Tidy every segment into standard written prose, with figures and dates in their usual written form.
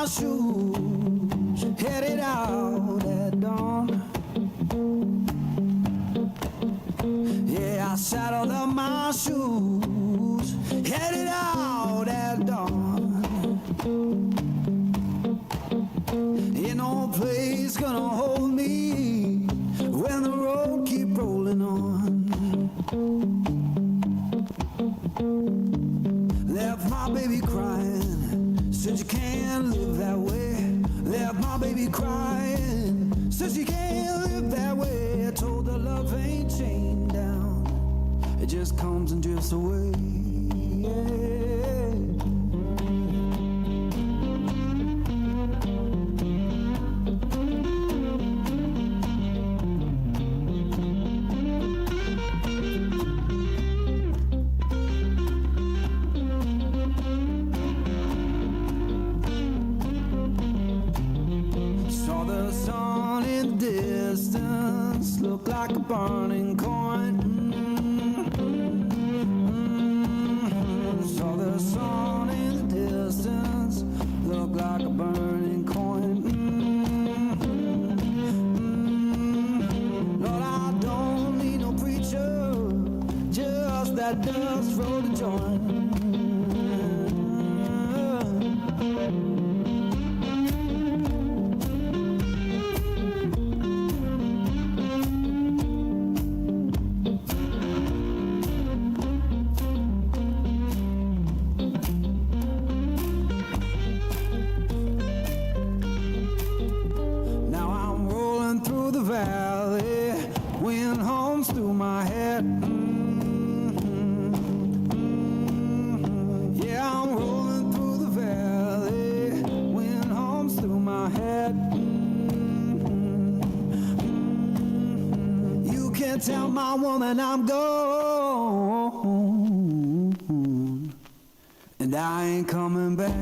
shoes, headed out at dawn. Yeah, I saddled up my shoes, headed out at dawn. Ain't no place gonna hold me when the road keep rolling on. Left my baby crying, said you can't live that way. Left my baby crying, said you can't live that way. I told her love ain't chained down, it just comes and drifts away. Saw the sun in the distance, looked like a burning coin. Saw the sun in the distance, looked like a burning coin. Lord, I don't need no preacher, just that dust roll to join. Valley, wind hums through my head. Yeah, I'm rolling through the valley, wind hums through my head. You can't tell my woman I'm gone, and I ain't coming back.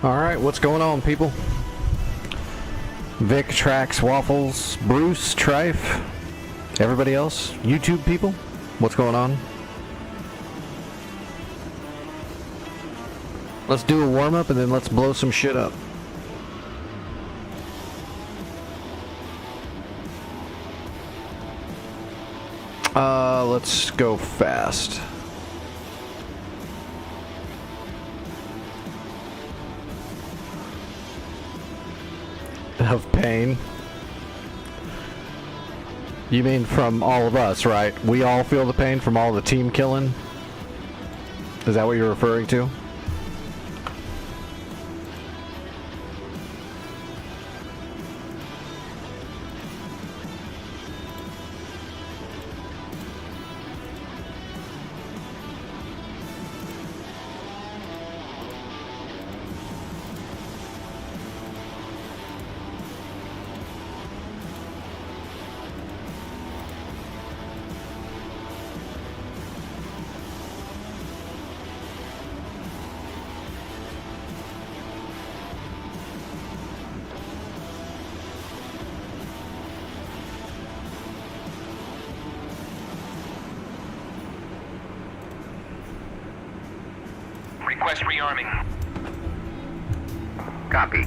Alright, what's going on, people? Vic, Trax, Waffles, Bruce, Trife, everybody else, YouTube people, what's going on? Let's do a warm-up and then let's blow some shit up. Let's go fast. Of pain. You mean from all of us, right? We all feel the pain from all the team killing? Is that what you're referring to? Request rearming. Copy.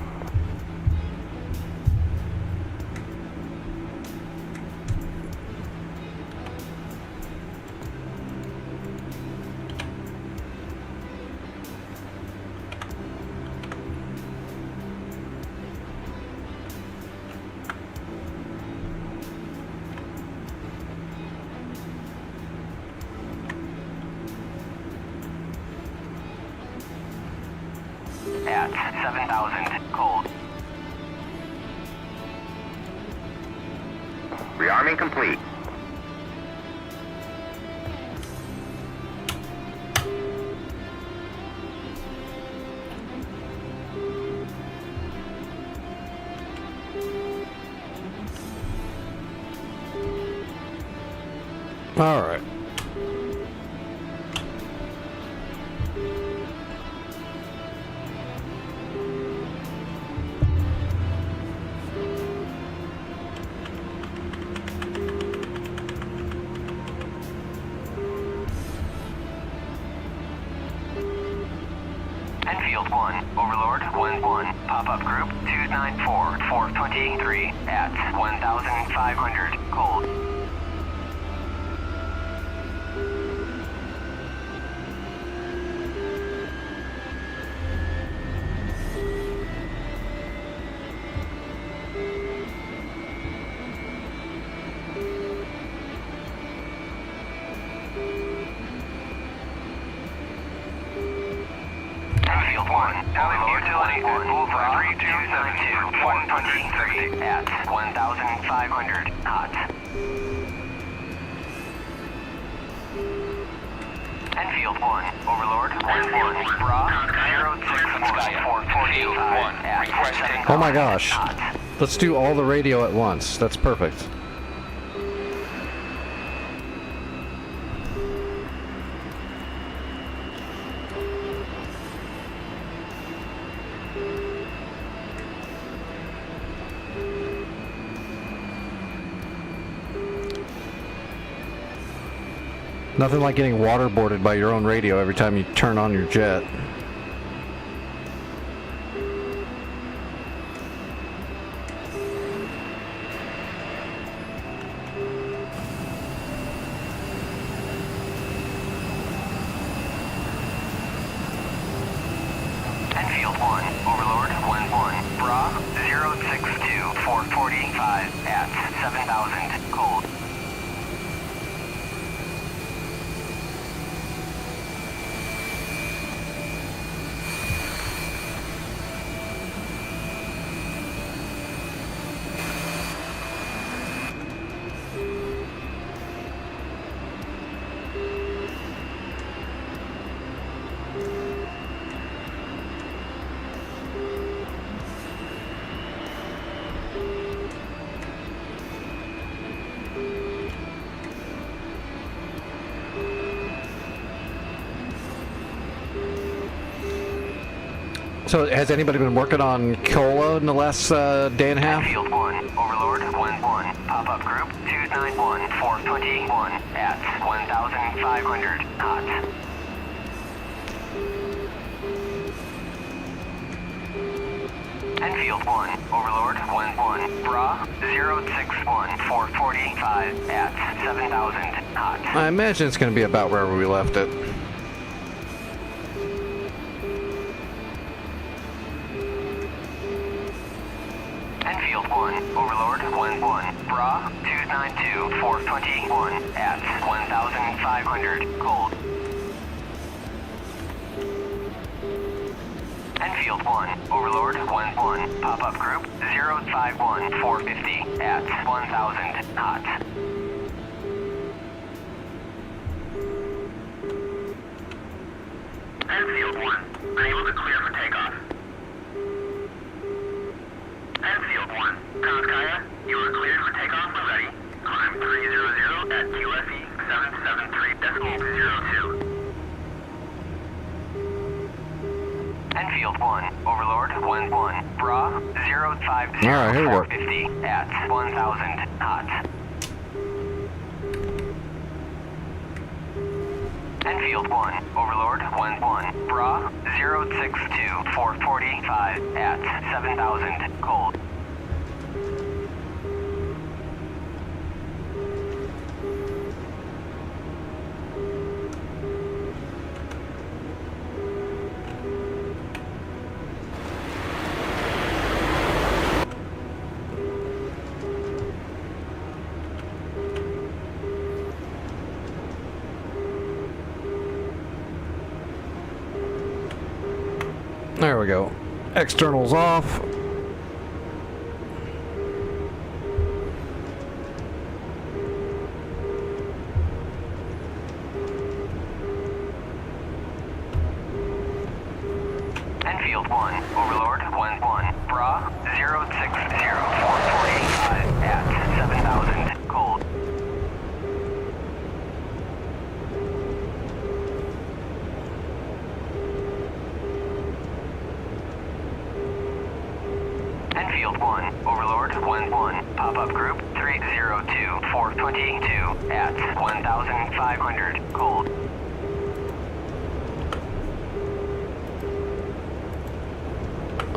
At 7,000, cold. Rearming complete. All right. Enfield 1, Overlord 1-1, pop-up group 294, 423 at 1,500, cold. Enfield 1, Overlord 1-1, Wolfram 3272, 123 at 1,500, hot. Enfield 1, Overlord 1-1, Bra 061, 445 at Oh my gosh. hot. Let's do all the radio at once. That's perfect. Nothing like getting waterboarded by your own radio every time you turn on your jet. Enfield 1, Overlord 1-1, Bra 062, 445 at 7,000, cold. So has anybody been working on Kola in the last day and a half? Field 1, Overlord 1-1, pop-up group 291, 421 at 1,500 knots. Enfield 1, Overlord 1-1, Bra 061, 445 at 7,000 knots. I imagine it's going to be about where we left it. Enfield 1, Overlord 1-1, Bra 292, 421 at 1,500 cold. Enfield 1, Overlord 1-1, pop-up group 051, 450 at 1,000 knots. Enfield 1, unable to clear for takeoff. Enfield 1, Konskaya, you are cleared for takeoff when ready. Climb 300 at QFE 773.02. Enfield 1, Overlord 1-1, Bra 050, Alright, here we go. 450 at 1,000 knots. Enfield 1, Overlord 1-1, Bra 062, 445 at 7,000 cold. There we go. Externals off. Enfield 1, Overlord 1-1, Bra 060, 445 at 7,000 cold. Enfield 1, Overlord 1-1, pop-up group 302, 422 at 1,500 cold.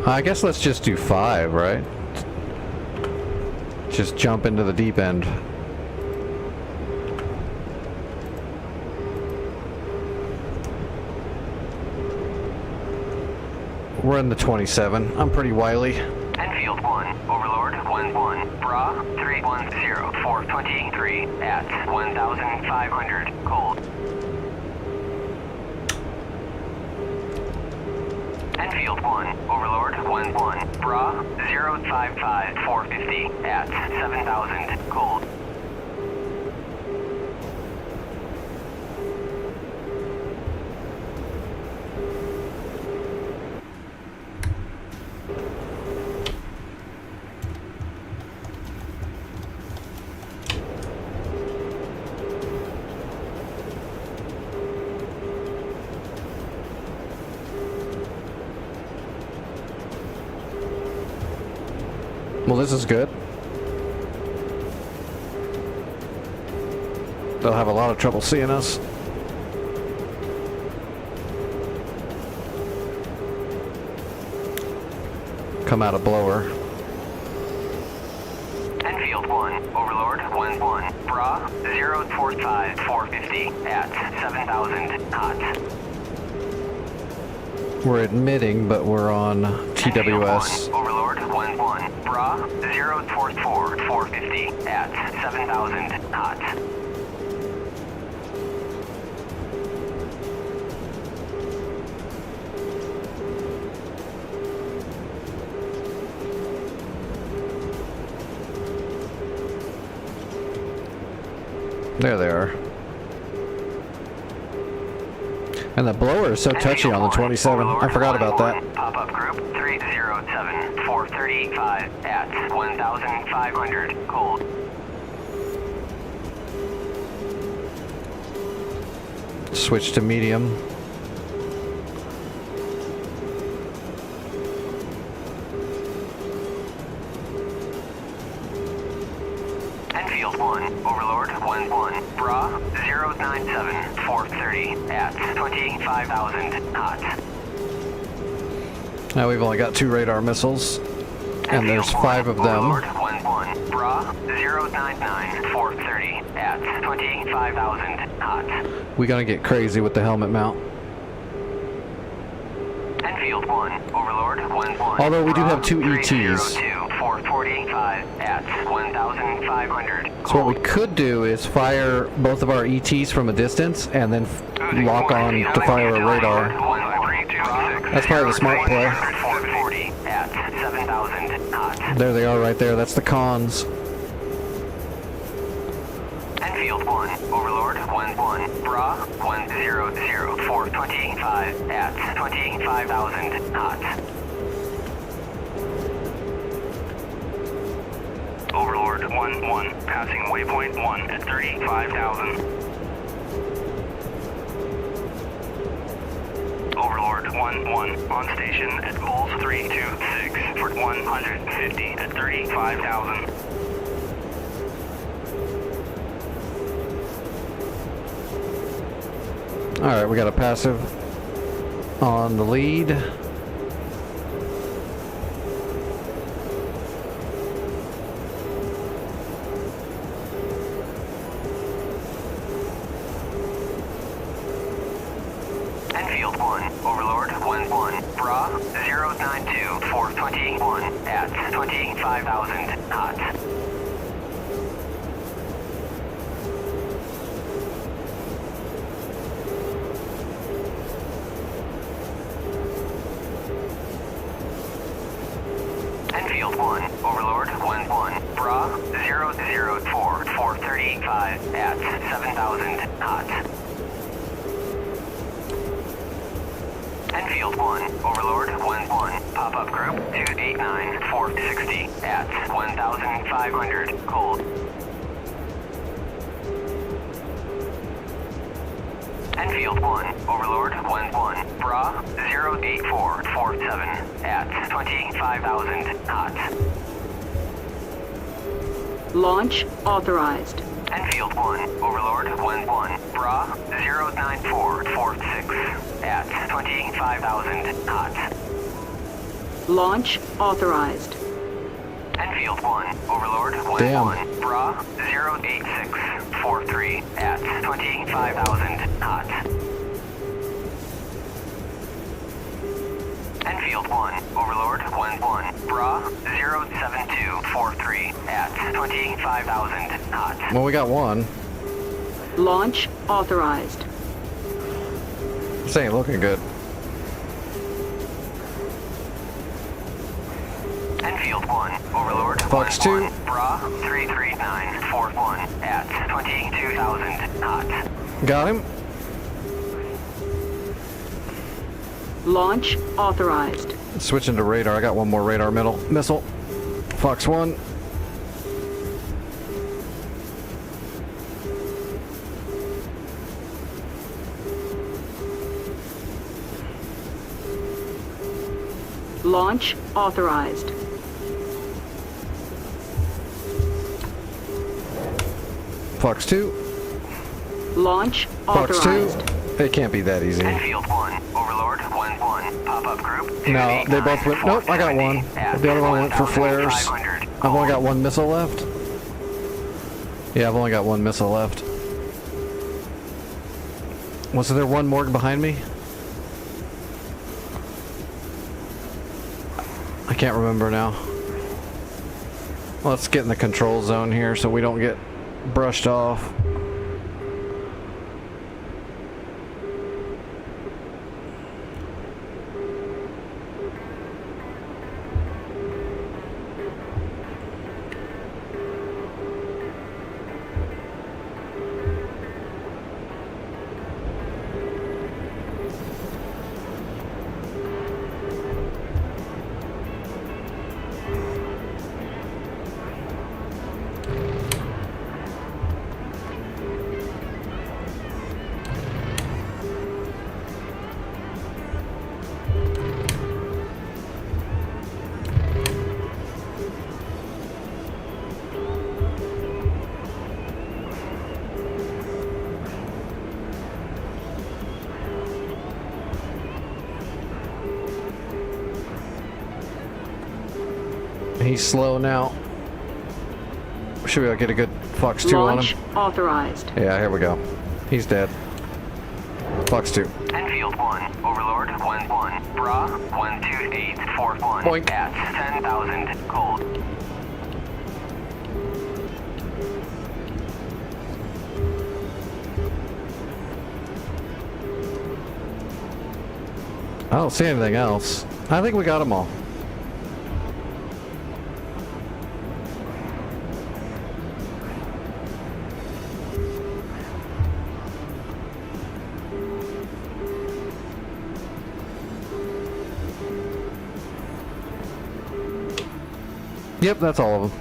I guess let's just do 5, right? Just jump into the deep end. We're in the 27. I'm pretty wily. Enfield 1, Overlord 1-1, Bra 310, 423 at 1,500 cold. Enfield 1, Overlord 1-1, Bra 055, 450 at 7,000 cold. Well, this is good. They'll have a lot of trouble seeing us. Come out a blower. Enfield 1, Overlord 1-1, Bra 045, 450 at 7,000 knots. We're admitting, but we're on TWS. Enfield 1, Overlord 1-1, Bra 044, 450 at 7,000 knots. There they are. And the blower is so touchy on the 27. I forgot about that. Pop-up group 307, 435 at 1,500 cold. Switch to medium. Enfield 1, Overlord 1-1, Bra 097, 430 at 25,000 knots. Now we've only got 2 radar missiles, and there's 5 of them. Overlord 1-1, Bra 099, 430 at 25,000 knots. We gotta get crazy with the helmet mount. Enfield 1, Overlord 1-1. Although we do have 2 ETs. 445 at 1,500. So what we could do is fire both of our ETs from a distance and then lock on to fire a radar. That's probably the smart play. 440 at 7,000 knots. There they are right there. That's the cons. Enfield 1, Overlord 1-1, Bra 100, 425 at 25,000 knots. Overlord 1-1, passing waypoint 1 at 35,000. Overlord 1-1, on station at Bulls 326 for 150 at 35,000. Alright, we got a passive on the lead. Enfield 1, Overlord 1-1, Bra 092, 421 at 25,000 knots. Enfield 1, Overlord 1-1, Bra 004, 435 at 7,000 knots. Enfield 1, Overlord 1-1, pop-up group 289, 460 at 1,500 cold. Enfield 1, Overlord 1-1, Bra 08447 at 25,000 knots. Launch authorized. Enfield 1, Overlord 1-1, Bra 09446 at 25,000 knots. Launch authorized. Enfield 1, Overlord 1-1, Damn. Bra 08643 at 25,000 knots. Enfield 1, Overlord 1-1, Bra 07243 at 25,000 knots. Well, we got one. Launch authorized. This ain't looking good. Enfield 1, Overlord Fox 1-1, 2. Bra 33941 at 22,000 knots. Got him. Launch authorized. Switching to radar. I got one more radar missile. Fox 1. Launch authorized. Fox 2. Launch Fox authorized. 2. It can't be that easy. Enfield 1, Overlord 1-1, pop-up group. No, they both went. Nope, I got one. The other one went for flares. I've only got one missile left. Yeah, I've only got one missile left. Was there one morgue behind me? I can't remember now. Let's get in the control zone here so we don't get brushed off. he's slow now. Should we get a good Fox 2 Launch on him? authorized. Yeah, here we go. He's dead. Fox 2. Enfield 1, Overlord 1-1, Bra 12841 Boink. at 10,000 cold. I don't see anything else. I think we got them all. Yep, that's all of them.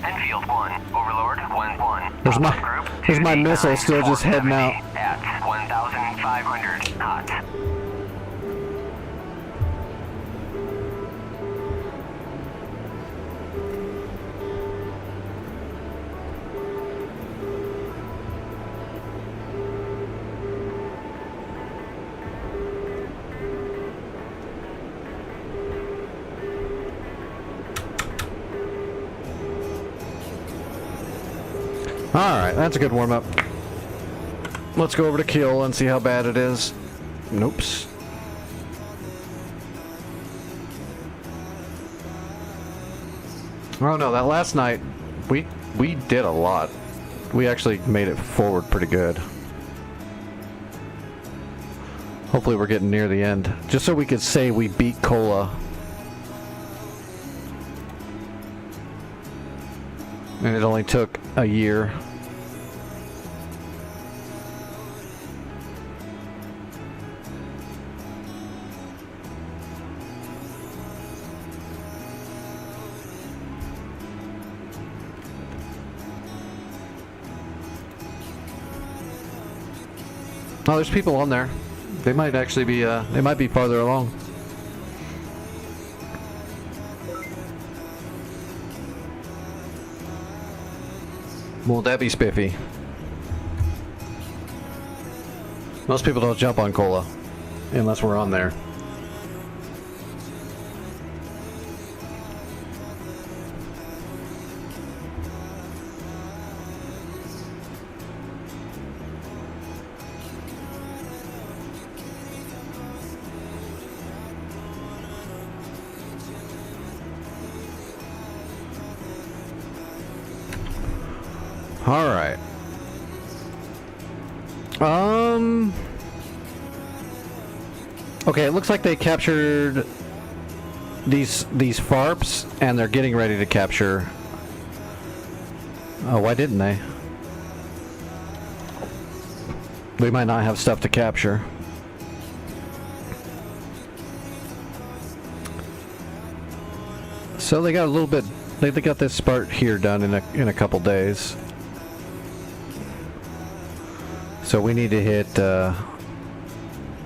Enfield 1, Overlord 1-1. There's my- Pop-up group there's my missile still just heading out. 289-470 at 1,500 hot. Alright, that's a good warm-up. Let's go over to kill and see how bad it is. Nope. Oh no, that last night, we did a lot. We actually made it forward pretty good. Hopefully we're getting near the end. Just so we could say we beat Kola. And it only took a year. Oh, there's people on there. They might actually be, they might be farther along. Won't that be spiffy? Most people don't jump on Kola unless we're on there. All right. Okay, it looks like they captured these FARPs, and they're getting ready to capture. Oh, why didn't they? We might not have stuff to capture. So they got a little bit. They got this part here done in a couple days. So we need to hit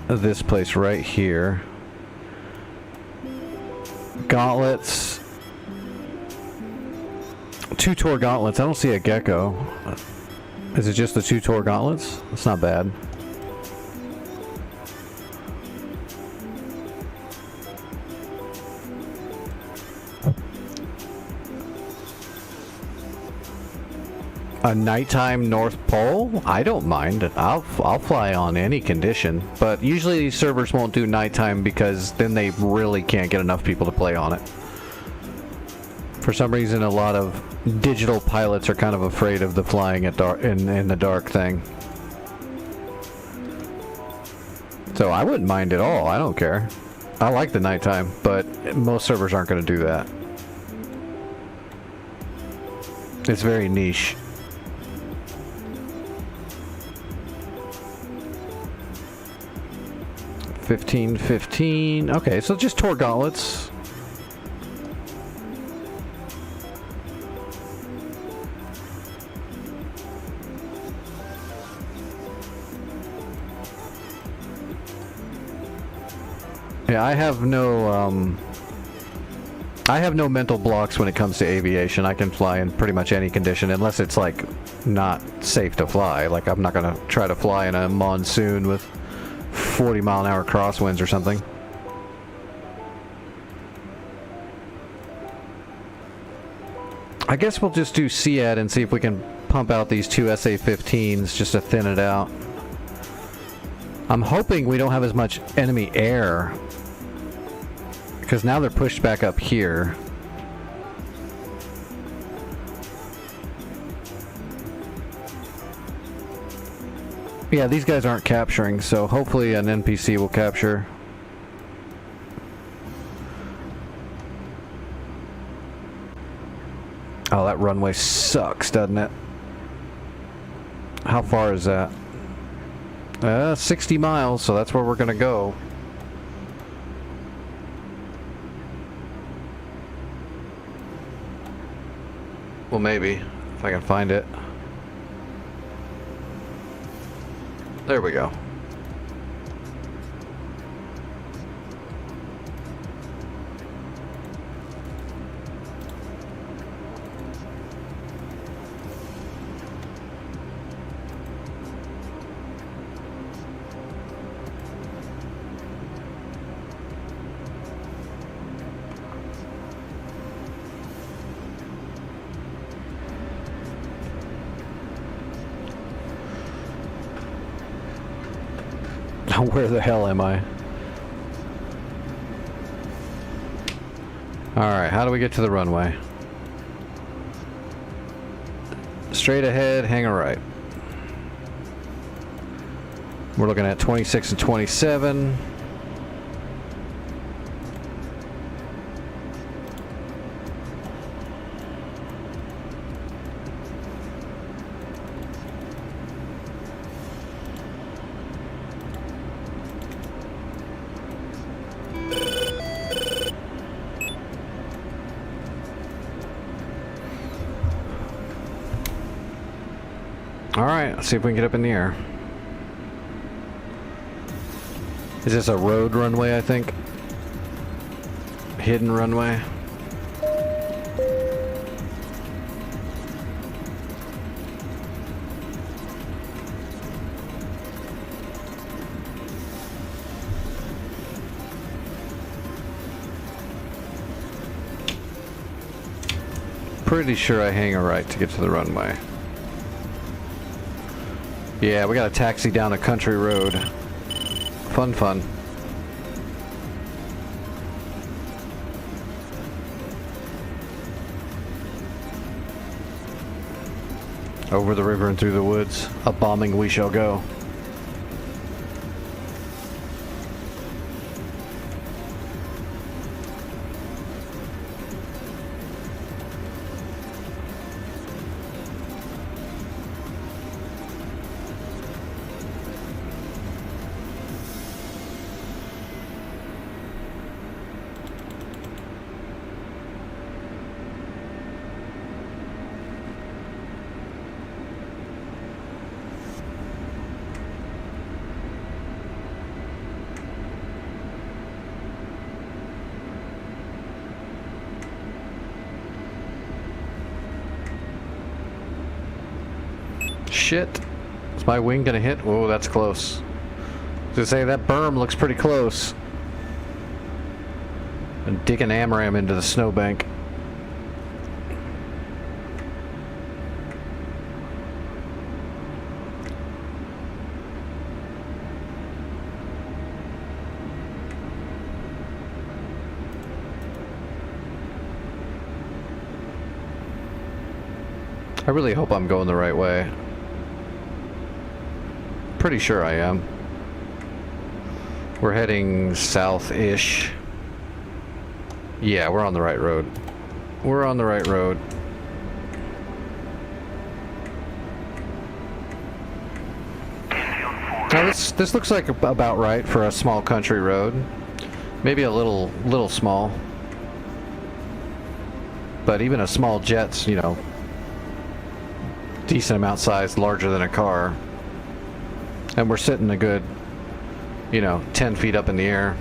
this place right here. Gauntlets. 2 Tor gauntlets. I don't see a gecko. Is it just the 2 Tor gauntlets? That's not bad. A nighttime North Pole? I don't mind. I'll fly on any condition, but usually these servers won't do nighttime because then they really can't get enough people to play on it. For some reason, a lot of digital pilots are kind of afraid of the flying at in the dark thing. So I wouldn't mind at all. I don't care. I like the nighttime, but most servers aren't going to do that. It's very niche. $15.15. Okay, so just Tor gauntlets. Yeah, I have no mental blocks when it comes to aviation. I can fly in pretty much any condition unless it's like not safe to fly. Like I'm not gonna try to fly in a monsoon with 40-mile-an-hour crosswinds or something. I guess we'll just do SEAD and see if we can pump out these two SA-15s just to thin it out. I'm hoping we don't have as much enemy air, because now they're pushed back up here. Yeah, these guys aren't capturing, so hopefully an NPC will capture. Oh, that runway sucks, doesn't it? How far is that? 60 miles, so that's where we're gonna go. Well, maybe, if I can find it. There we go. Where the hell am I? Alright, how do we get to the runway? Straight ahead, hang a right. We're looking at 26 and 27. Alright, let's see if we can get up in the air. Is this a road runway, I think? Hidden runway? Pretty sure I hang a right to get to the runway. Yeah, we got a taxi down a country road. Fun, fun. Over the river and through the woods, a bombing we shall go. Shit. Is my wing gonna hit? Oh, that's close. To say that berm looks pretty close. And dig an AMRAAM into the snowbank. I really hope I'm going the right way. Pretty sure I am. We're heading south-ish. Yeah, we're on the right road. We're on the right road. Now this looks like about right for a small country road. Maybe a little small. But even a small jet's, you know, decent amount sized, larger than a car. And we're sitting a good, you know, 10 feet up in the air.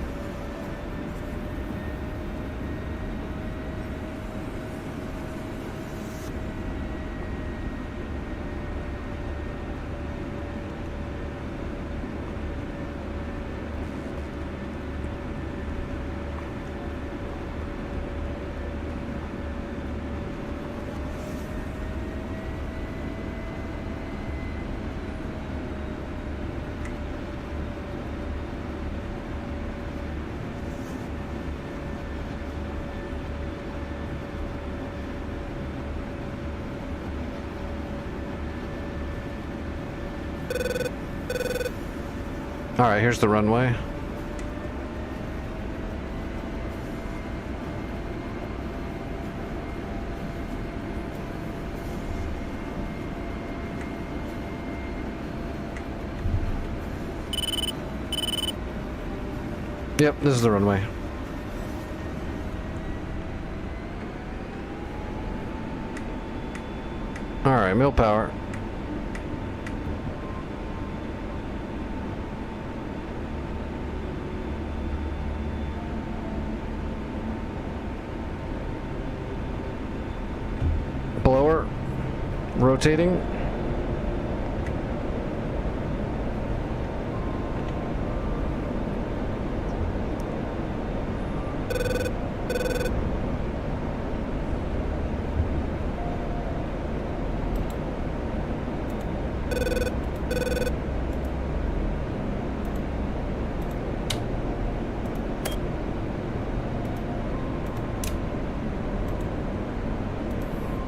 Alright, here's the runway. Yep, this is the runway. Alright, mill power. Blower. Rotating.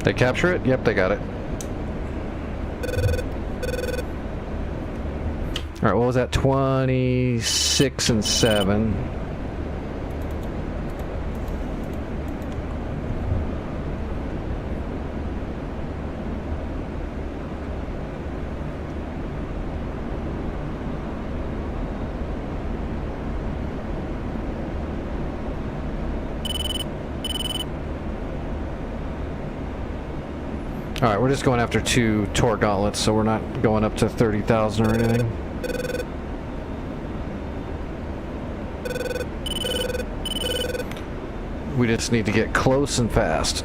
They capture it? Yep, they got it. Alright, what was that? 26 and 7. Alright, we're just going after 2 torque gauntlets, so we're not going up to 30,000 or anything. We just need to get close and fast.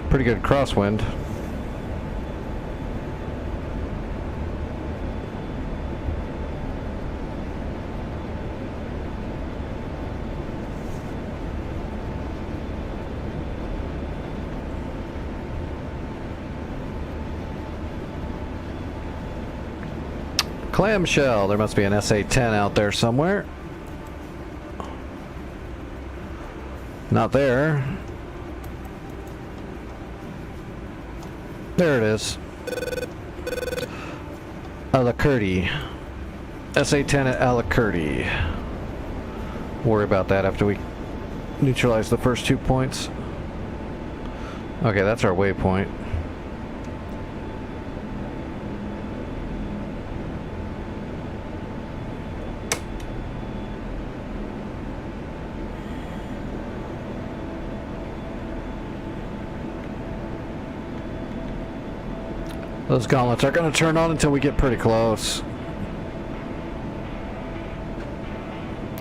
Pretty good crosswind. Clamshell. There must be an SA-10 out there somewhere. Not there. There it is. Alakurdi. SA-10 at Alakurdi. Worry about that after we neutralize the first 2 points. Okay, that's our waypoint. Those gauntlets are going to turn on until we get pretty close.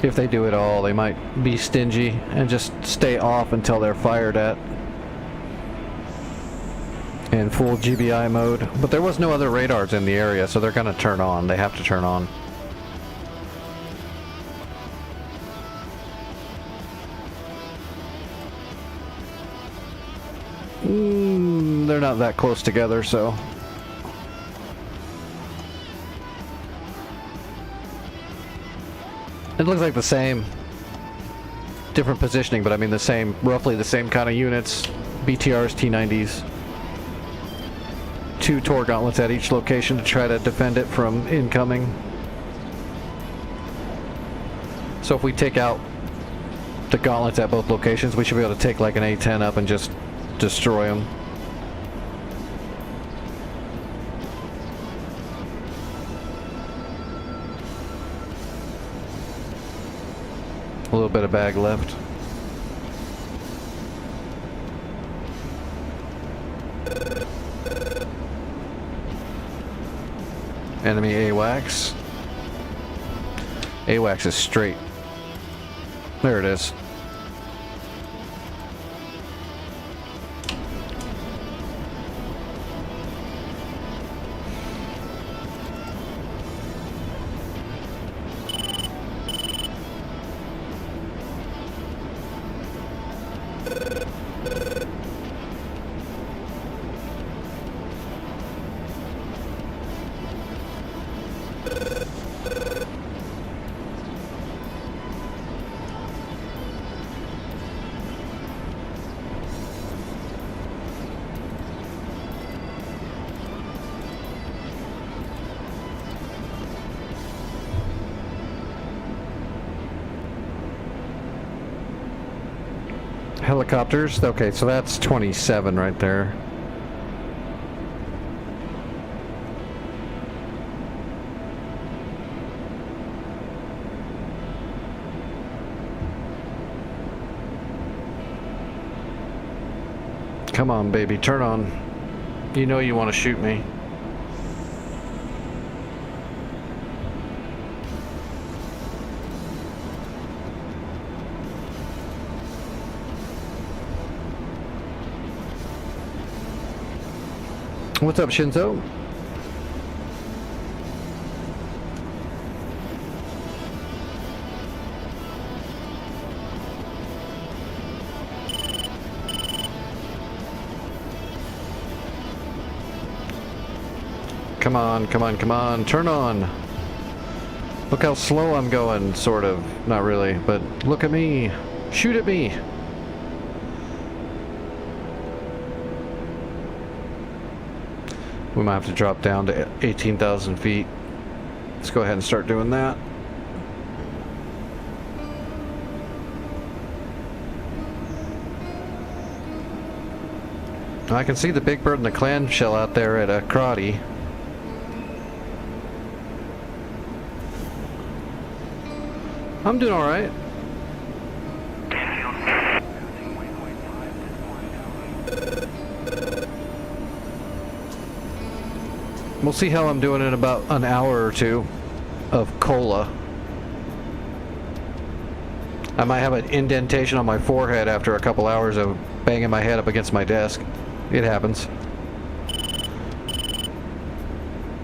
If they do it all, they might be stingy and just stay off until they're fired at in full GBI mode. But there was no other radars in the area, so they're going to turn on. They have to turn on. They're not that close together, so... It looks like the same, different positioning, but I mean the same, roughly the same kind of units, BTRs, T90s. 2 torque gauntlets at each location to try to defend it from incoming. So if we take out the gauntlets at both locations, we should be able to take like an A-10 up and just destroy them. A little bit of bag left. Enemy AWACS. AWACS is straight. There it is. Helicopters. Okay, so that's 27 right there. Come on, baby, turn on. You know you want to shoot me. What's up, Shinzo? Come on, come on, come on, turn on. Look how slow I'm going, sort of. Not really, but look at me. Shoot at me. We might have to drop down to 18,000 feet. Let's go ahead and start doing that. I can see the big bird and the clamshell out there at karate. I'm doing all right. We'll see how I'm doing in about an hour or two of Kola. I might have an indentation on my forehead after a couple hours of banging my head up against my desk. It happens.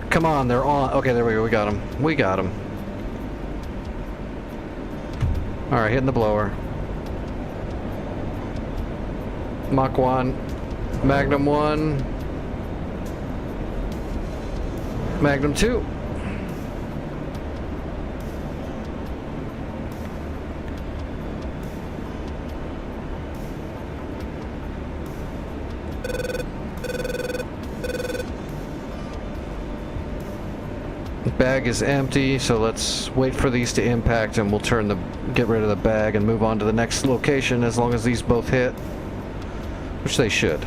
Come on, they're on. Okay, there we go. We got them. We got them. All right, hitting the blower. Mach 1. Magnum 1. Magnum 2. The bag is empty, so let's wait for these to impact and we'll get rid of the bag and move on to the next location as long as these both hit, which they should.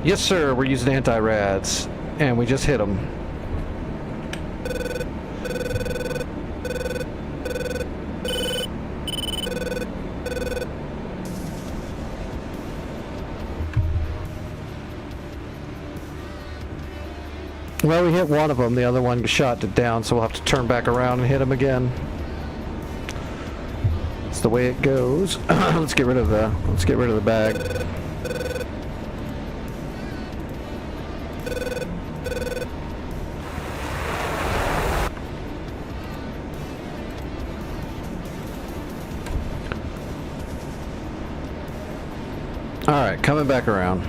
Yes, sir, we're using anti-rads, and we just hit them. Well, we hit one of them, the other one shot it down, so we'll have to turn back around and hit him again. That's the way it goes. Let's get rid of the bag. Alright, coming back around.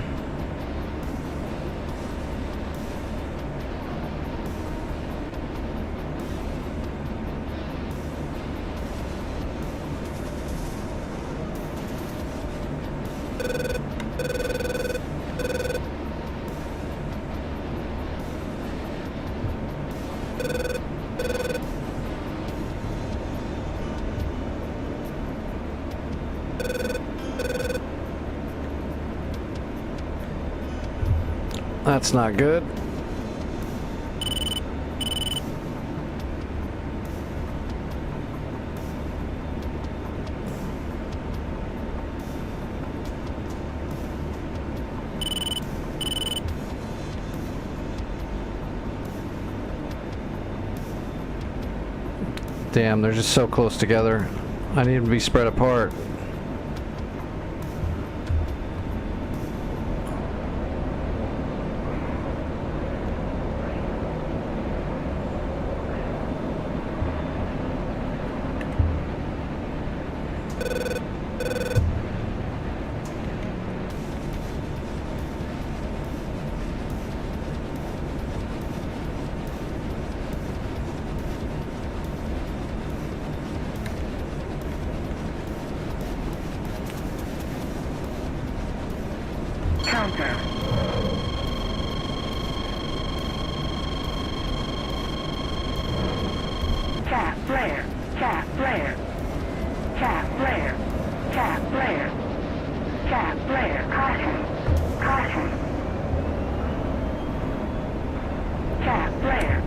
That's not good. Damn, they're just so close together. I need them to be spread apart. Countdown. Cap flare. Cap flare. Cap flare. Cap flare. Cap flare. Caution. Caution. Cap flare.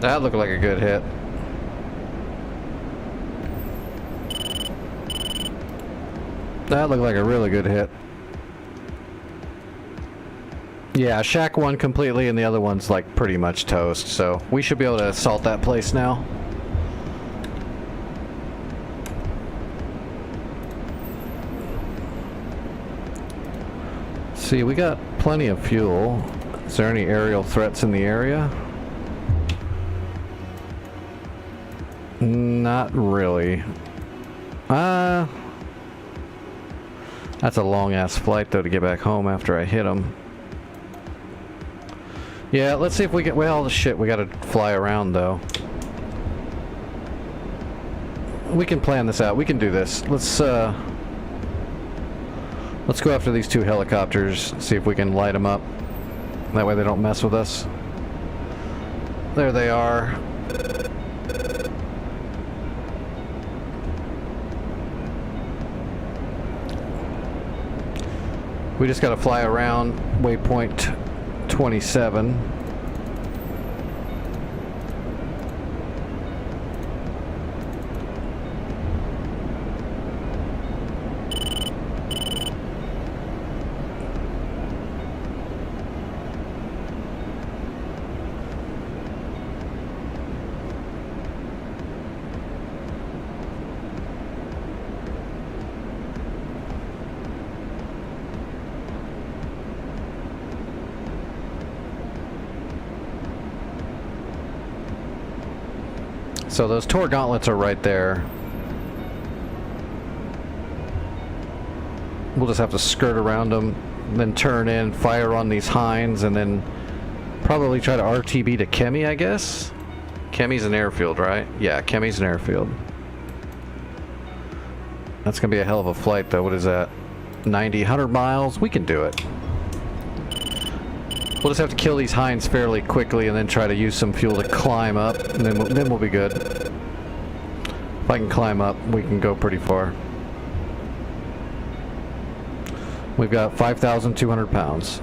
That looked like a good hit. That looked like a really good hit. Yeah, Shack 1 completely and the other one's like pretty much toast, so we should be able to assault that place now. See, we got plenty of fuel. Is there any aerial threats in the area? Not really. That's a long-ass flight, though, to get back home after I hit them. Yeah, let's see if we get... Well, shit, we gotta fly around, though. We can plan this out. We can do this. Let's go after these two helicopters, see if we can light them up. That way they don't mess with us. There they are. We just got to fly around waypoint 27. So those Tor gauntlets are right there. We'll just have to skirt around them, then turn in, fire on these Hinds, and then probably try to RTB to Kemi, I guess? Kemi's an airfield, right? Yeah, Kemi's an airfield. That's gonna be a hell of a flight, though. What is that? 90, 100 miles? We can do it. We'll just have to kill these Hinds fairly quickly and then try to use some fuel to climb up, and then we'll be good. If I can climb up, we can go pretty far. We've got 5,200 pounds.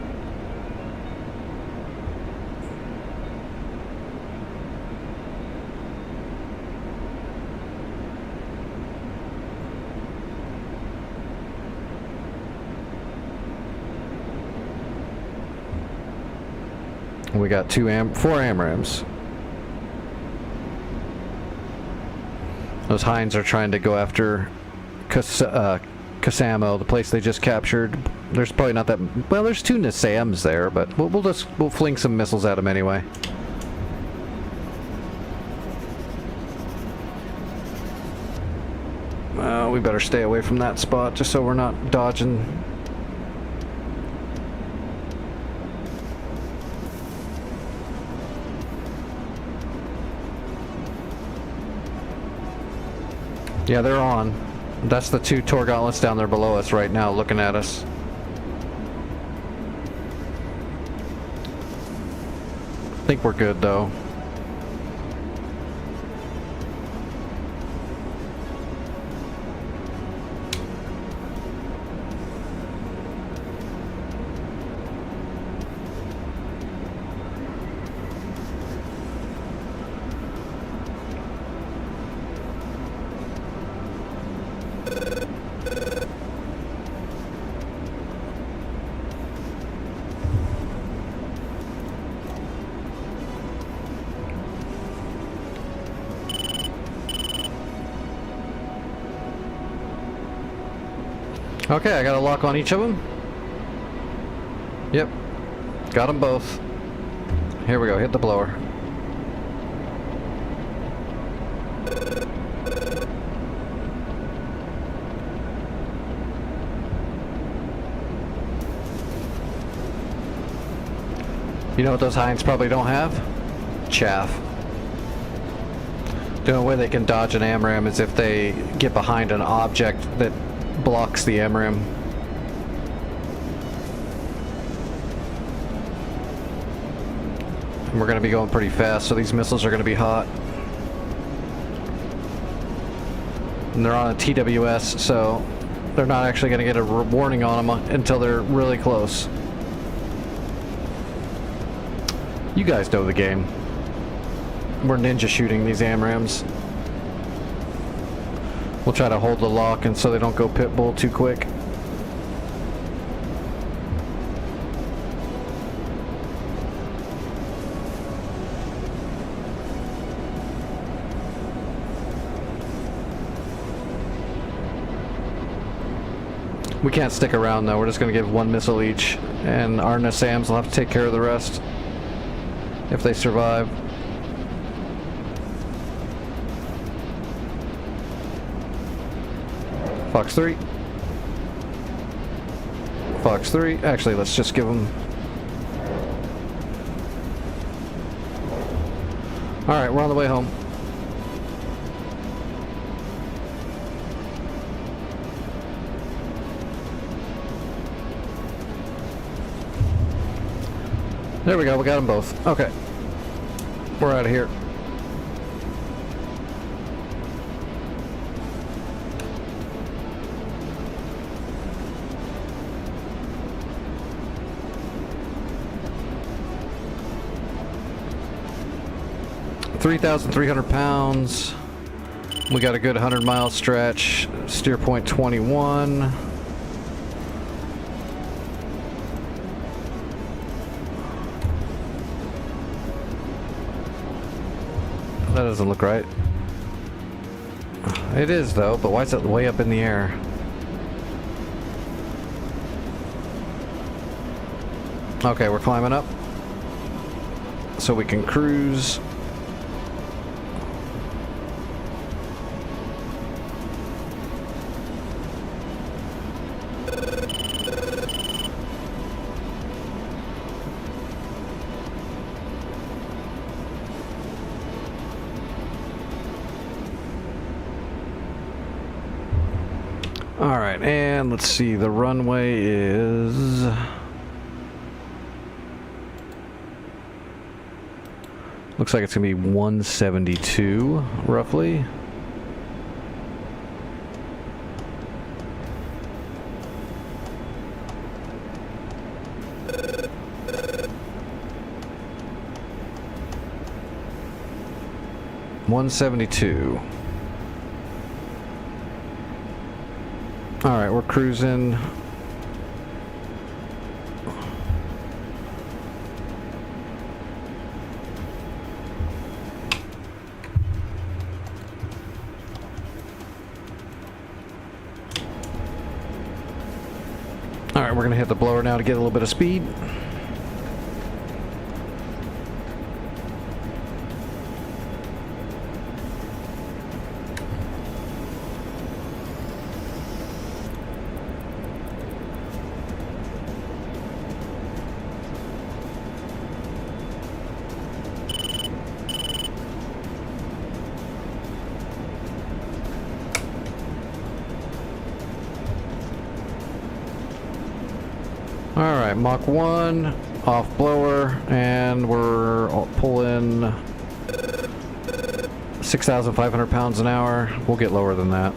We got 4 AMRAAMs. Those Hinds are trying to go after Kasamo, the place they just captured. There's probably not that... Well, there's 2 Nasams there, but we'll fling some missiles at them anyway. We better stay away from that spot just so we're not dodging. Yeah, they're on. That's the 2 Tor gauntlets down there below us right now, looking at us. I think we're good, though. Okay, I got a lock on each of them. Yep. Got them both. Here we go, hit the blower. You know what those hinds probably don't have? Chaff. The only way they can dodge an AMRAAM is if they get behind an object that blocks the AMRAAM. And we're going to be going pretty fast, so these missiles are going to be hot. And they're on a TWS, so they're not actually going to get a warning on them until they're really close. You guys know the game. We're ninja shooting these AMRAAMs. We'll try to hold the lock and so they don't go pitbull too quick. We can't stick around though, we're just going to give one missile each, and our NASAMs will have to take care of the rest if they survive. Fox 3. Fox 3. Actually, let's just give them... Alright, we're on the way home. There we go, we got them both. Okay. We're out of here. £3,300. We got a good 100-mile stretch. Steer point 21. That doesn't look right. It is though, but why is it way up in the air? Okay, we're climbing up so we can cruise. Alright, and let's see, the runway is... Looks like it's going to be 172, roughly. $172. Alright, we're cruising. Alright, we're going to hit the blower now to get a little bit of speed. Alright, Mach 1, off blower, and we're pulling 6,500 pounds an hour. We'll get lower than that.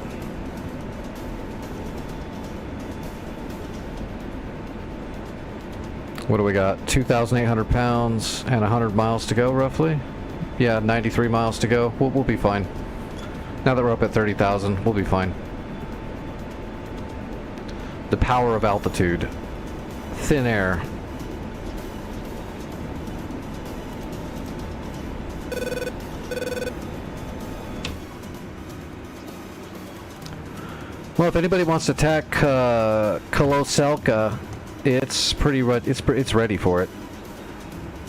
What do we got? 2,800 pounds and 100 miles to go, roughly? Yeah, 93 miles to go. We'll be fine. Now that we're up at 30,000, we'll be fine. The power of altitude. Thin air. Well, if anybody wants to attack Kola, it's ready for it.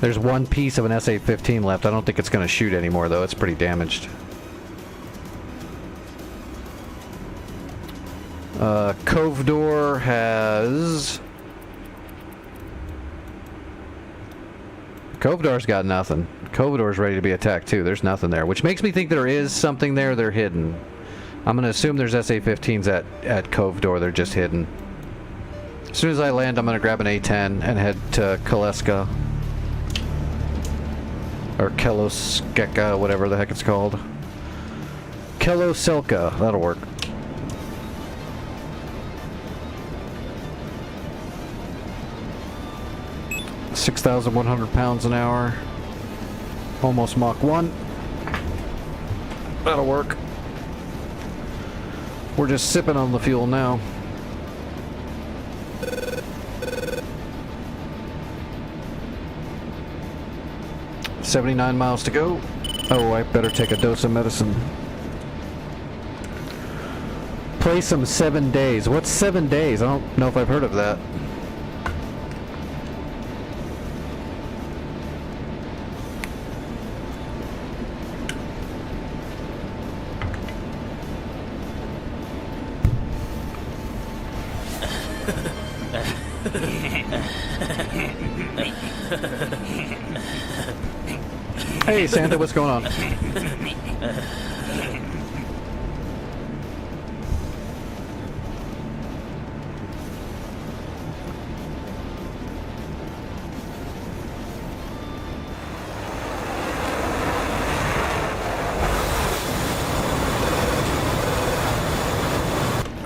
There's one piece of an SA-15 left. I don't think it's going to shoot anymore, though. It's pretty damaged. Cove Door has... Cove Door's got nothing. Cove Door's ready to be attacked, too. There's nothing there, which makes me think there is something there. They're hidden. I'm going to assume there's SA-15s at Cove Door. They're just hidden. As soon as I land, I'm going to grab an A-10 and head to Koleska. Or Keloskeka, whatever the heck it's called. Keloselka. That'll work. £6,100 an hour. Almost Mach 1. That'll work. We're just sipping on the fuel now. $79 miles to go. Oh, I better take a dose of medicine. Play some 7 days. What's 7 days? I don't know if I've heard of that. Hey Santa, what's going on?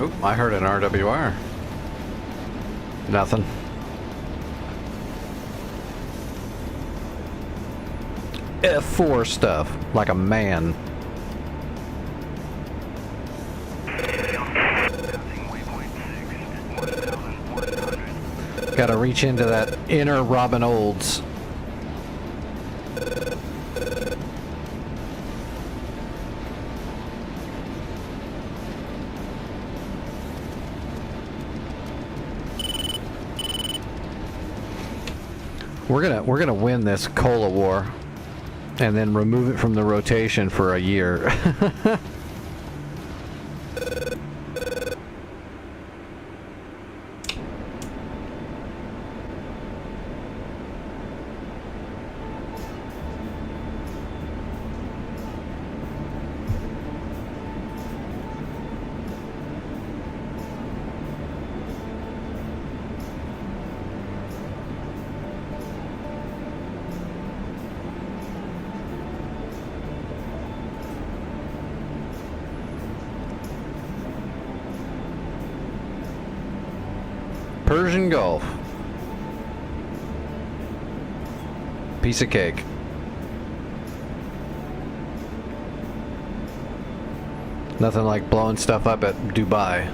Oh, I heard an RWR. Nothing. F4 stuff, like a man. Gotta reach into that inner Robin Olds. We're gonna win this Kola war. And then remove it from the rotation for a year. Persian Gulf. Piece of cake. Nothing like blowing stuff up at Dubai.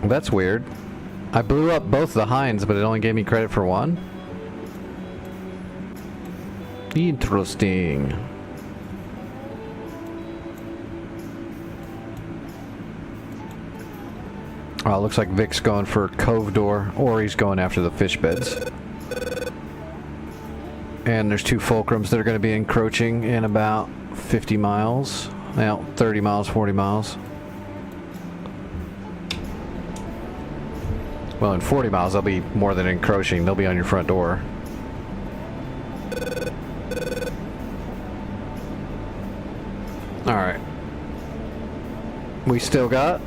That's weird. I blew up both the Hinds, but it only gave me credit for one? Interesting. Oh, it looks like Vic's going for Cove Door, or he's going after the fish beds. And there's two Fulcrums that are going to be encroaching in about 50 miles. Now, 30 miles, 40 miles. Well, in 40 miles, they'll be more than encroaching. They'll be on your front door. Alright. We still got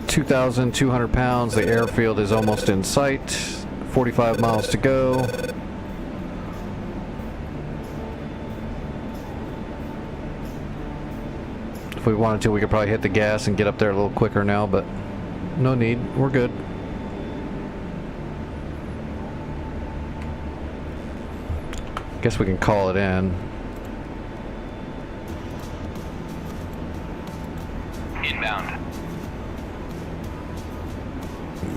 2,200 pounds. The airfield is almost in sight. 45 miles to go. If we wanted to, we could probably hit the gas and get up there a little quicker now, but no need. We're good. Guess we can call it in. Inbound.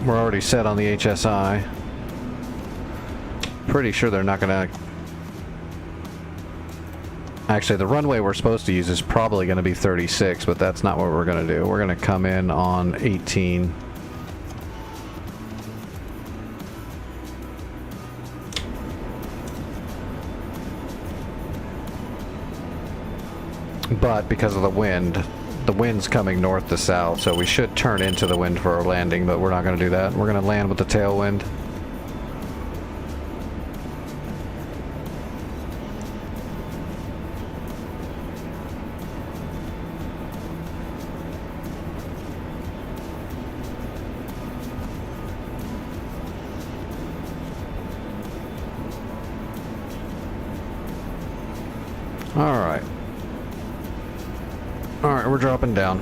We're already set on the HSI. Pretty sure they're not gonna... Actually, the runway we're supposed to use is probably gonna be 36, but that's not what we're gonna do. We're gonna come in on 18. But because of the wind's coming north to south, so we should turn into the wind for our landing, but we're not going to do that. We're going to land with the tailwind. Alright. Alright, we're dropping down.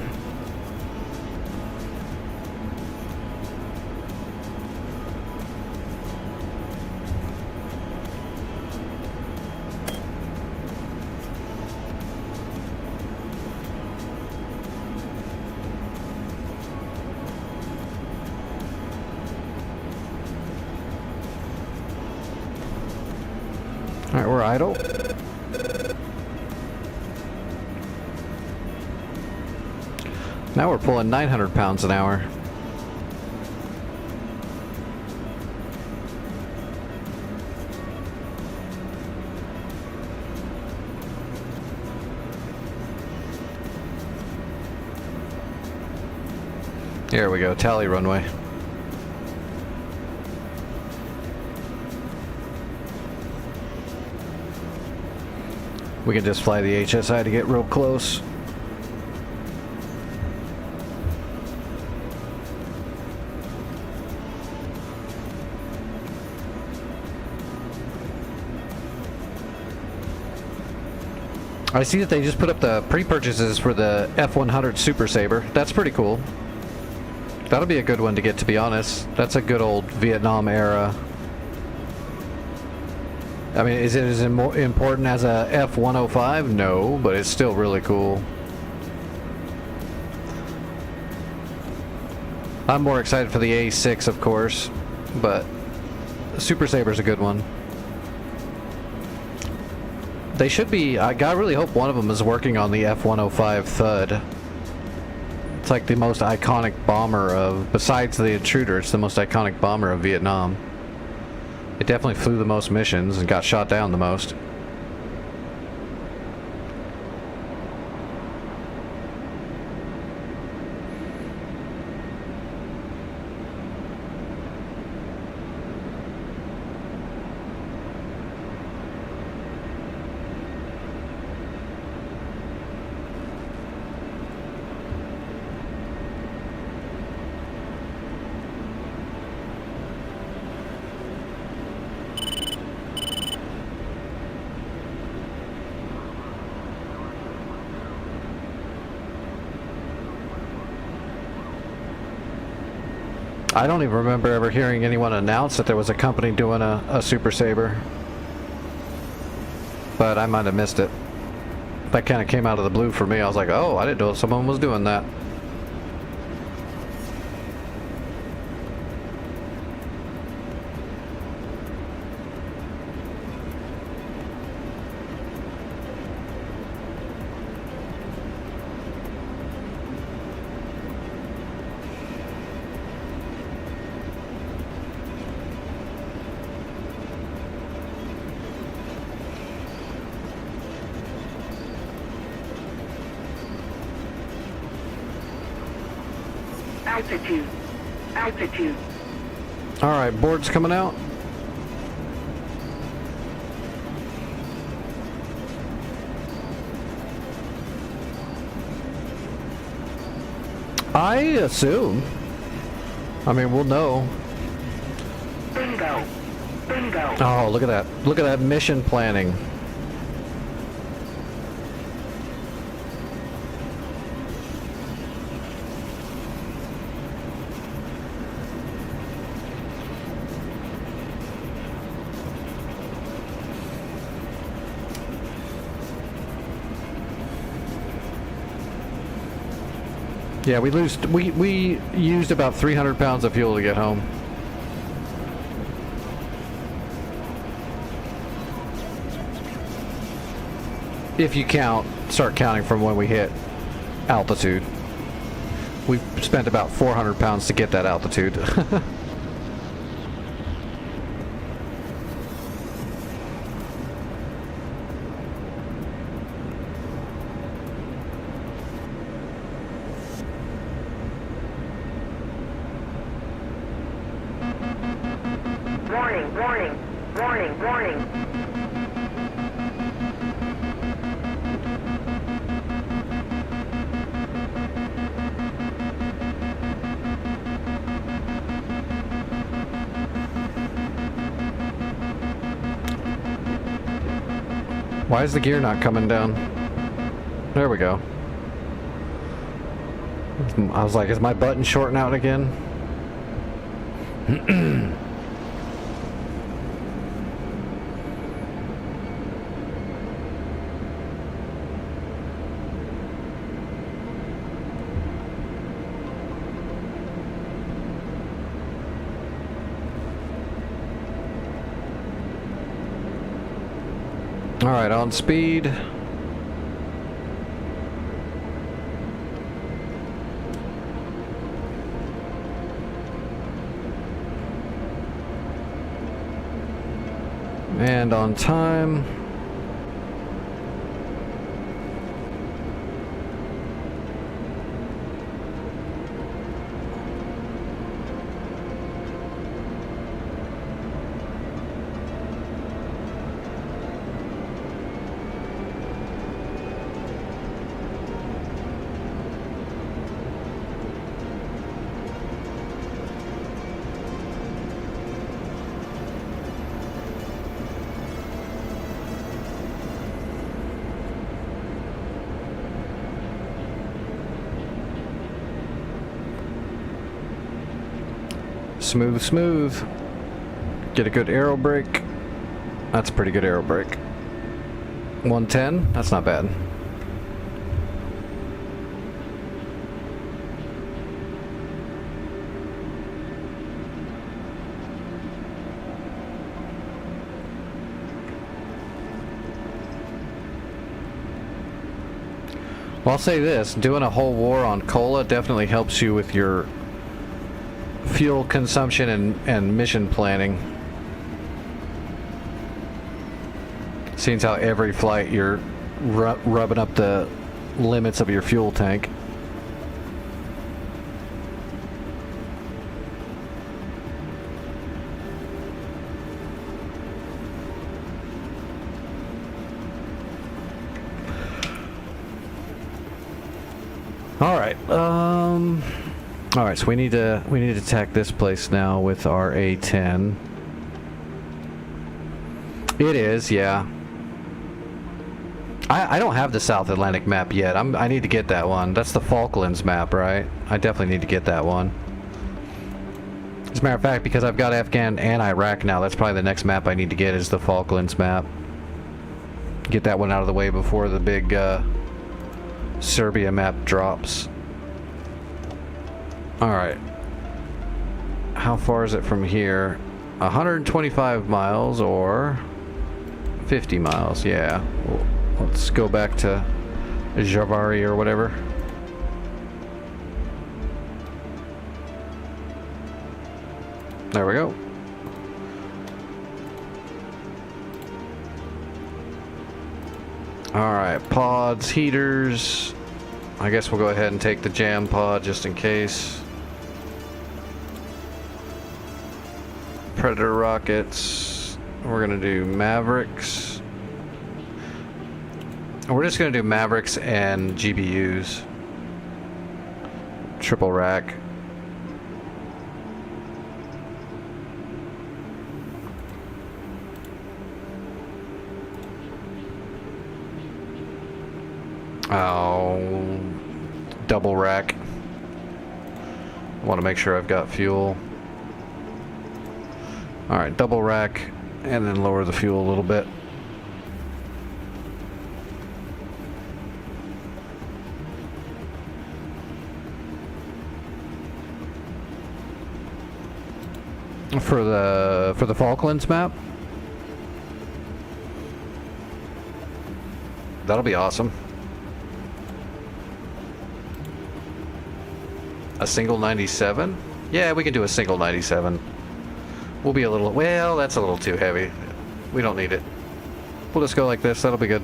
Alright, we're idle. Now we're pulling 900 pounds an hour. There we go, tally runway. We can just fly the HSI to get real close. I see that they just put up the pre-purchases for the F-100 Super Sabre. That's pretty cool. That'll be a good one to get, to be honest. That's a good old Vietnam era. I mean, is it as important as a F-105? No, but it's still really cool. I'm more excited for the A6, of course, but the Super Sabre's a good one. They should be, I really hope one of them is working on the F-105 Thud. It's like the most iconic bomber of, besides the Intruder, it's the most iconic bomber of Vietnam. It definitely flew the most missions and got shot down the most. I don't even remember ever hearing anyone announce that there was a company doing a Super Sabre. But I might have missed it. That kind of came out of the blue for me. I was like, oh, I didn't know someone was doing that. Altitude. Altitude. Alright, board's coming out. I assume. I mean, we'll know. Bingo. Bingo. Oh, look at that. Look at that mission planning. Yeah, we used about 300 pounds of fuel to get home. If you start counting from when we hit altitude. We spent about 400 pounds to get that altitude. Warning, warning, warning, warning. Why is the gear not coming down? There we go. I was like, is my button shorting out again? All right, on speed. And on time. Smooth, smooth. Get a good aero brake. That's a pretty good aero brake. 110, that's not bad. Well, I'll say this, doing a whole war on Kola definitely helps you with your fuel consumption and mission planning. Seeing how every flight you're rubbing up the limits of your fuel tank. All right, so we need to attack this place now with our A10. It is, yeah. I don't have the South Atlantic map yet. I need to get that one. That's the Falklands map, right? I definitely need to get that one. As a matter of fact, because I've got Afghan and Iraq now, that's probably the next map I need to get is the Falklands map. Get that one out of the way before the big Serbia map drops. Alright. How far is it from here? 125 miles or 50 miles, yeah. Let's go back to Javari or whatever. There we go. Alright, pods, heaters. I guess we'll go ahead and take the jam pod just in case. Predator rockets. We're gonna do Mavericks. We're just gonna do Mavericks and GBUs. Triple rack. Oh, double rack. Want to make sure I've got fuel. Alright, double rack, and then lower the fuel a little bit. For the Falklands map? That'll be awesome. A single 97? Yeah, we can do a single 97. We'll be a little... Well, that's a little too heavy. We don't need it. We'll just go like this. That'll be good.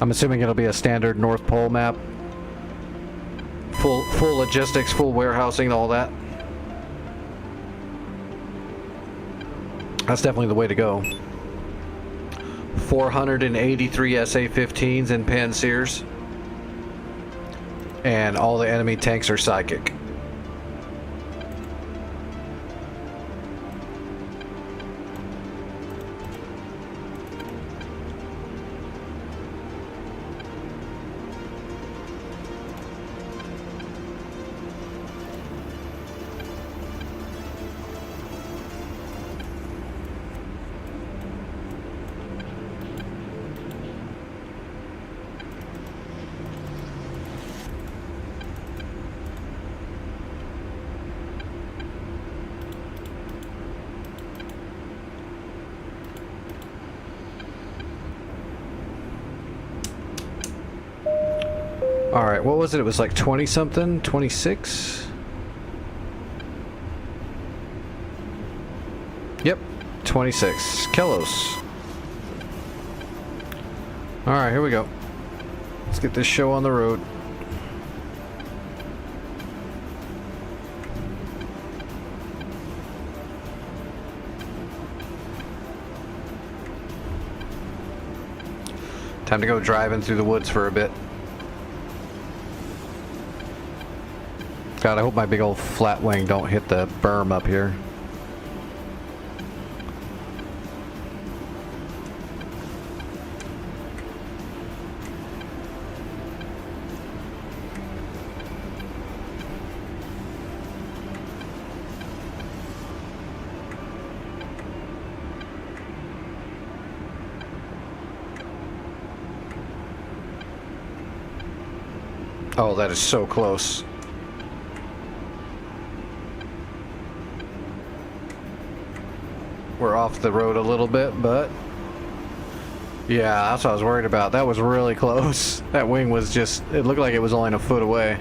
I'm assuming it'll be a standard North Pole map. Full logistics, full warehousing, all that. That's definitely the way to go. 483 SA-15s and Pansirs. And all the enemy tanks are psychic. Alright, what was it? It was like 20 something? 26? Yep, 26. Kelos. Alright, here we go. Let's get this show on the road. Time to go driving through the woods for a bit. God, I hope my big old flat wing don't hit the berm up here. Oh, that is so close. We're off the road a little bit, but yeah, that's what I was worried about. That was really close. That wing was just, it looked like it was only a foot away.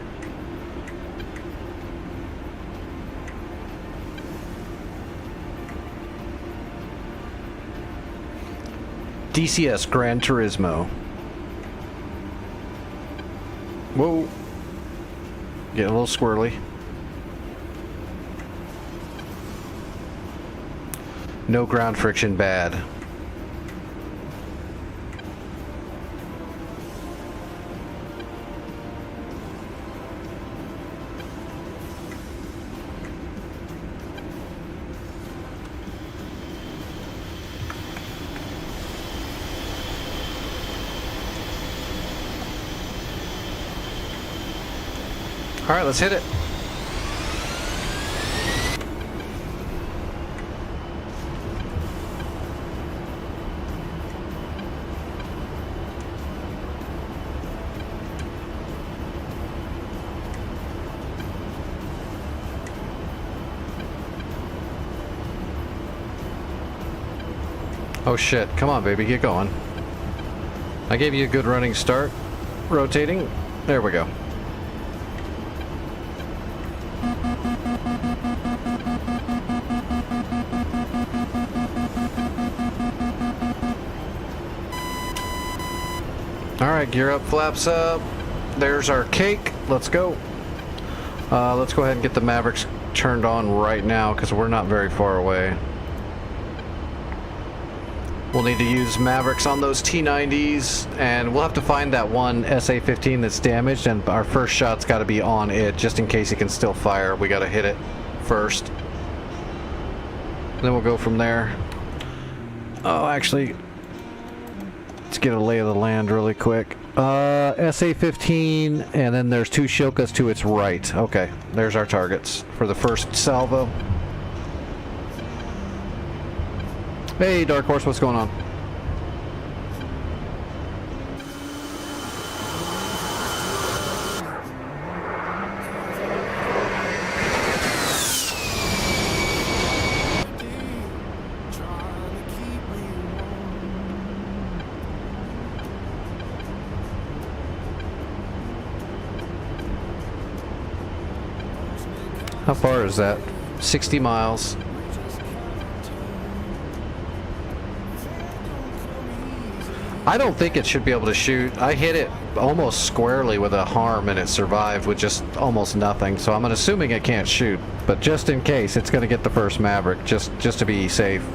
DCS Gran Turismo. Whoa. Getting a little squirrely. No ground friction bad. All right, let's hit it. Oh shit, come on baby, get going. I gave you a good running start. Rotating. There we go. Alright, gear up, flaps up. There's our cake. Let's go. Let's go ahead and get the Mavericks turned on right now because we're not very far away. We'll need to use Mavericks on those T90s, and we'll have to find that one SA-15 that's damaged, and our first shot's got to be on it, just in case it can still fire. We got to hit it first. Then we'll go from there. Oh, actually, Let's get a lay of the land really quick. SA-15, and then there's 2 Shilkas to its right. Okay, there's our targets for the first salvo. Hey, Dark Horse, what's going on? How far is that? 60 miles. I don't think it should be able to shoot. I hit it almost squarely with a harm and it survived with just almost nothing. So I'm assuming it can't shoot. But just in case, it's going to get the first Maverick, just to be safe.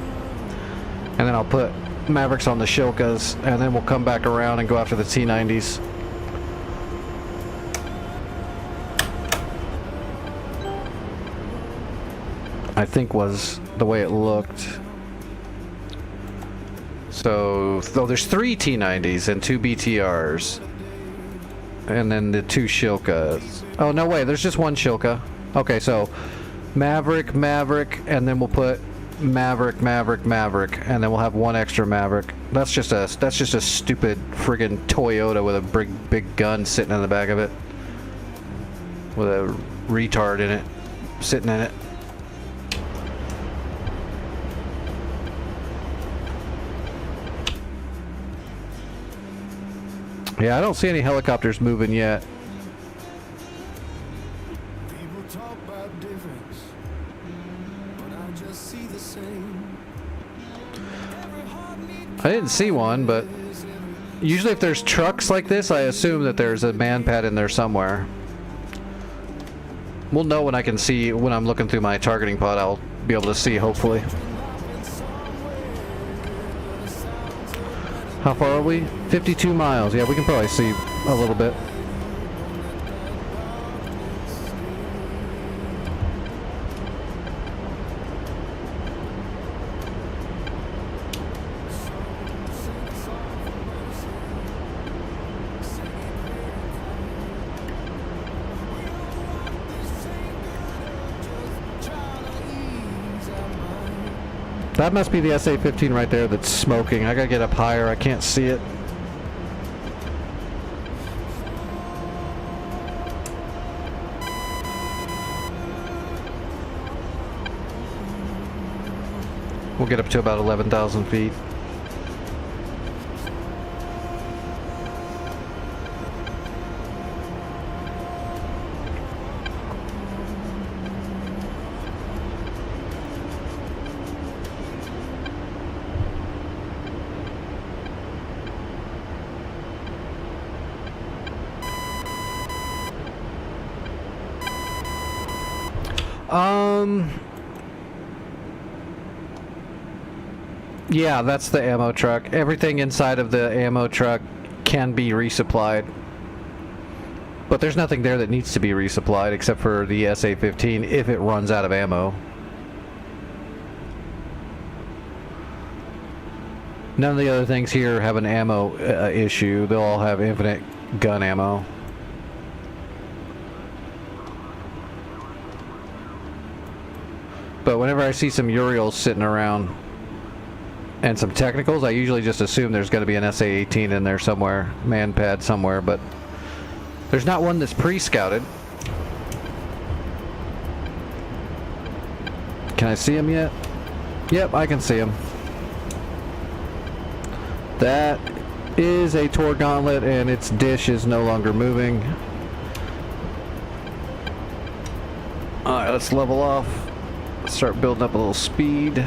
And then I'll put Mavericks on the Shilkas, and then we'll come back around and go after the T-90s. I think was the way it looked. So, there's 3 T-90s and 2 BTRs. And then the 2 Shilkas. Oh, no way, there's just 1 Shilka. Okay, so Maverick, Maverick, and then we'll put Maverick, Maverick, Maverick, and then we'll have 1 extra Maverick. That's just a stupid friggin' Toyota with a big gun sitting in the back of it. With a retard in it, sitting in it. Yeah, I don't see any helicopters moving yet. People talk about difference, but I just see the same. I didn't see one, but usually if there's trucks like this, I assume that there's a man pad in there somewhere. We'll know when I can see, when I'm looking through my targeting pod, I'll be able to see, hopefully. How far are we? 52 miles. Yeah, we can probably see a little bit. That must be the SA-15 right there that's smoking. I gotta get up higher. I can't see it. We'll get up to about 11,000 feet. Yeah, that's the ammo truck. Everything inside of the ammo truck can be resupplied. But there's nothing there that needs to be resupplied except for the SA-15 if it runs out of ammo. None of the other things here have an ammo issue. They'll all have infinite gun ammo. But whenever I see some Uriels sitting around and some technicals, I usually just assume there's going to be an SA-18 in there somewhere, man pad somewhere, but there's not one that's pre-scouted. Can I see him yet? Yep, I can him. That is a Tor Gauntlet, and its dish is no longer moving. Alright, let's level off. Start building up a little speed.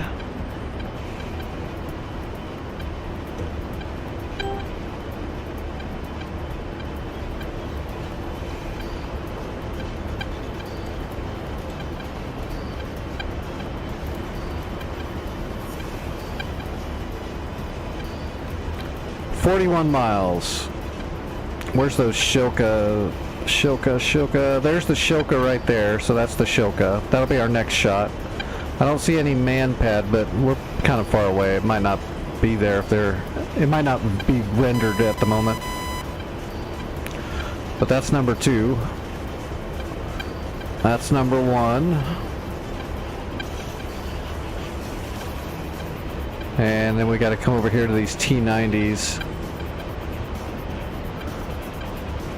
"41 miles. Where's those Shilka? There's the Shilka right there, so that's the Shilka. That'll be our next shot. I don't see any man pad, but we're kind of far away. It might not be there if they're It might not be rendered at the moment. But that's number 2. That's number 1. And then we got to come over here to these T90s,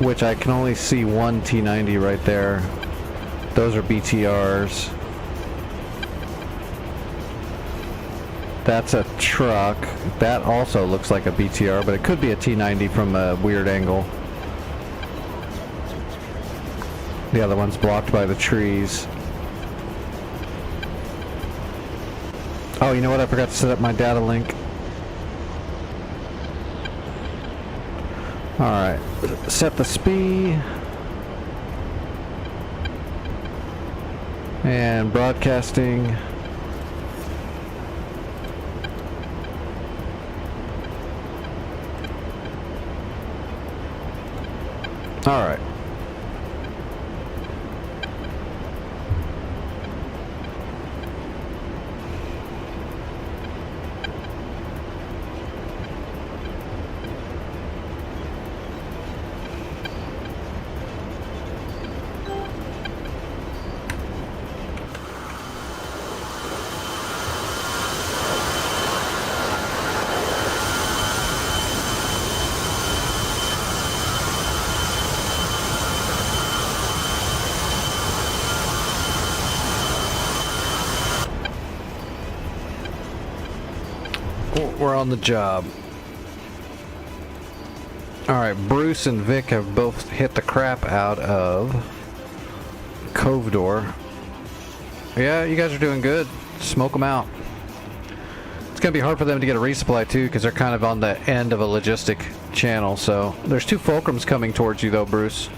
which I can only see one T90 right there. Those are BTRs. That's a truck. That also looks like a BTR, but it could be a T90 from a weird angle. The other one's blocked by the trees. Oh, you know what? I forgot to set up my data link. Alright. Set the speed. And broadcasting. Alright. We're on the job. Alright, Bruce and Vic have both hit the crap out of Cove Door. Yeah, you guys are doing good. Smoke them out. It's gonna be hard for them to get a resupply too, because they're kind of on the end of a logistic channel. So there's 2 Fulcrums coming towards you though, Bruce.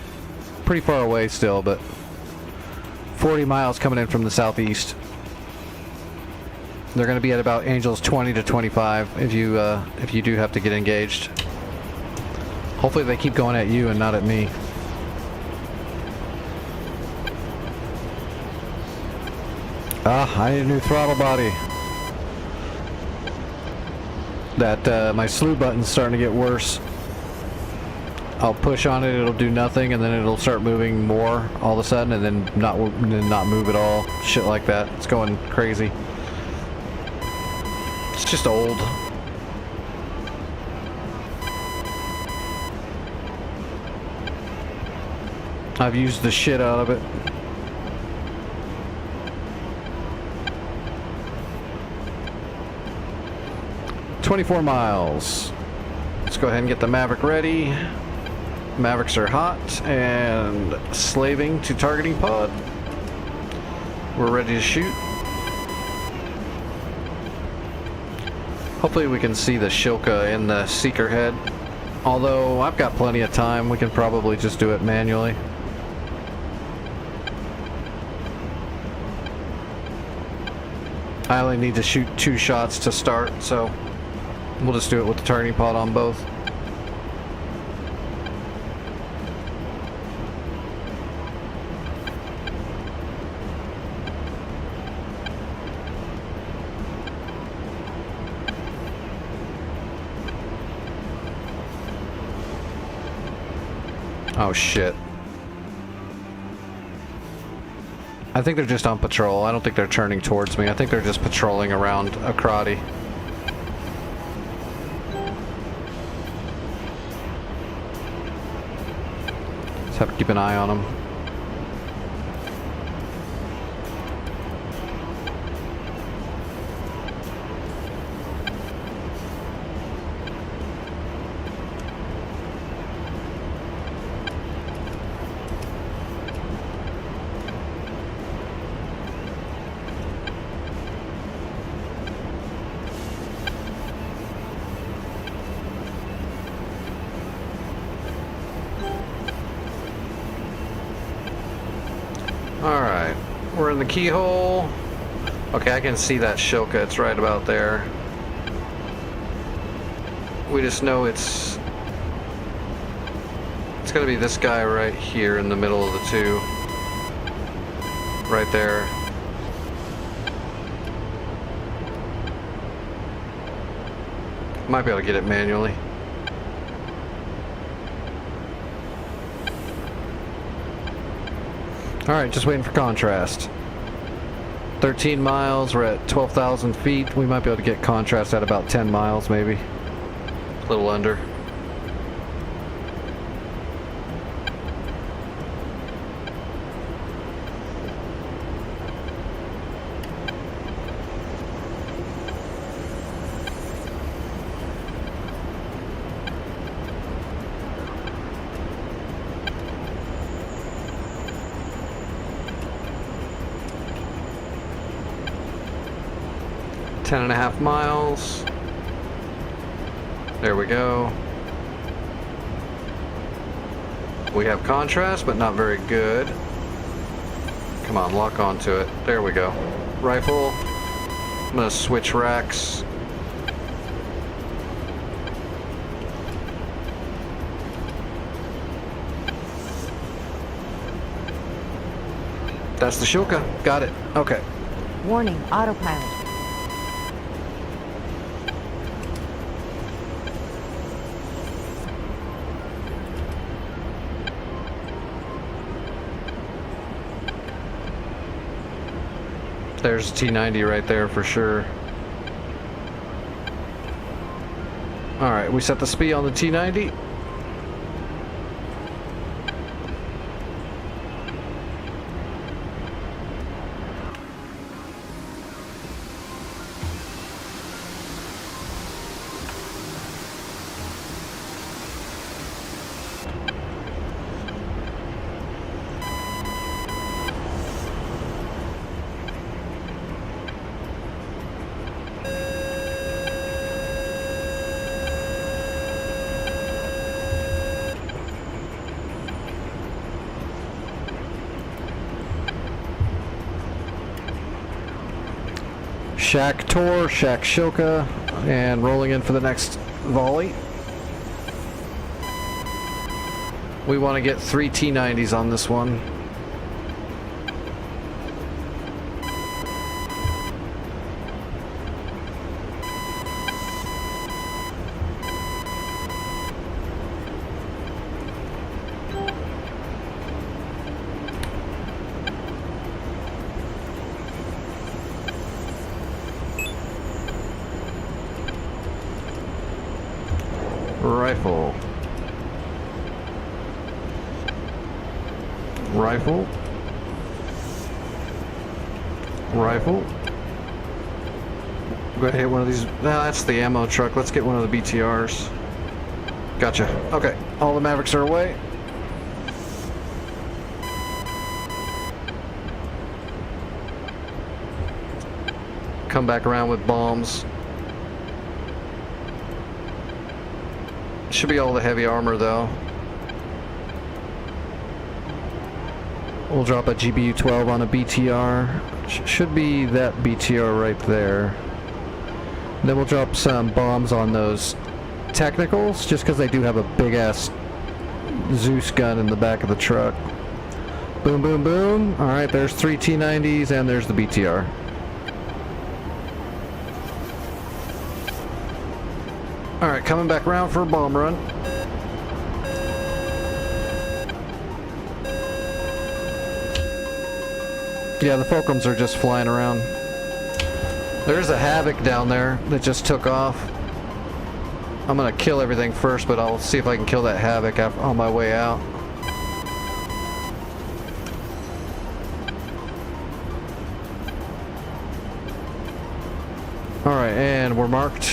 Pretty far away still, but 40 miles coming in from the southeast. They're going to be at about Angels 20 to 25 if you do have to get engaged. Hopefully they keep going at you and not at me. Ah, I need a new throttle body. That my slew button's starting to get worse. I'll push on it, it'll do nothing, and then it'll start moving more all of a sudden, and then not move at all. Shit like that. It's going crazy. It's just old. I've used the shit out of it. "24 miles. Let's go ahead and get the Maverick ready. Mavericks are hot and slaving to targeting pod. We're ready to shoot. Hopefully we can see the Shilka in the Seeker head. Although I've got plenty of time, we can probably just do it manually. I only need to shoot 2 shots to start, so we'll just do it with the targeting pod on both. Oh shit. I think they're just on patrol. I don't think they're turning towards me. I think they're just patrolling around Akrati. Just have to keep an eye on them. Alright, we're in the keyhole. Okay, I can see that Shilka, it's right about there. We just know it's gonna be this guy right here in the middle of the 2. Right there. Might be able to get it manually. Alright, just waiting for contrast. 13 miles, we're at 12,000 feet. We might be able to get contrast at about 10 miles, maybe. A little under. Ten and a half miles. There we go. We have contrast, but not very good. Come on, lock onto it. There we go. Rifle. I'm gonna switch racks. That's the Shilka. Got it. Okay. Warning, autopilot. There's T90 right there for sure. Alright, we set the speed on the T90. Shack Tor, Shack Shilka, and rolling in for the next volley. We want to get 3 T90s on this one. Rifle. Rifle. Rifle. Go ahead and hit one of these. Nah, that's the ammo truck. Let's get one of the BTRs. Gotcha. Okay. All the Mavericks are away. Come back around with bombs. Should be all the heavy armor though. We'll drop a GBU-12 on a BTR. Should be that BTR right there. Then we'll drop some bombs on those technicals, just because they do have a big ass Zeus gun in the back of the truck. Boom, boom, boom. Alright, there's 3 T90s and there's the BTR. Alright, coming back around for a bomb run. Yeah, the Fulcrums are just flying around. There's a Havoc down there that just took off. I'm gonna kill everything first, but I'll see if I can kill that Havoc on my way out. Alright, and we're marked.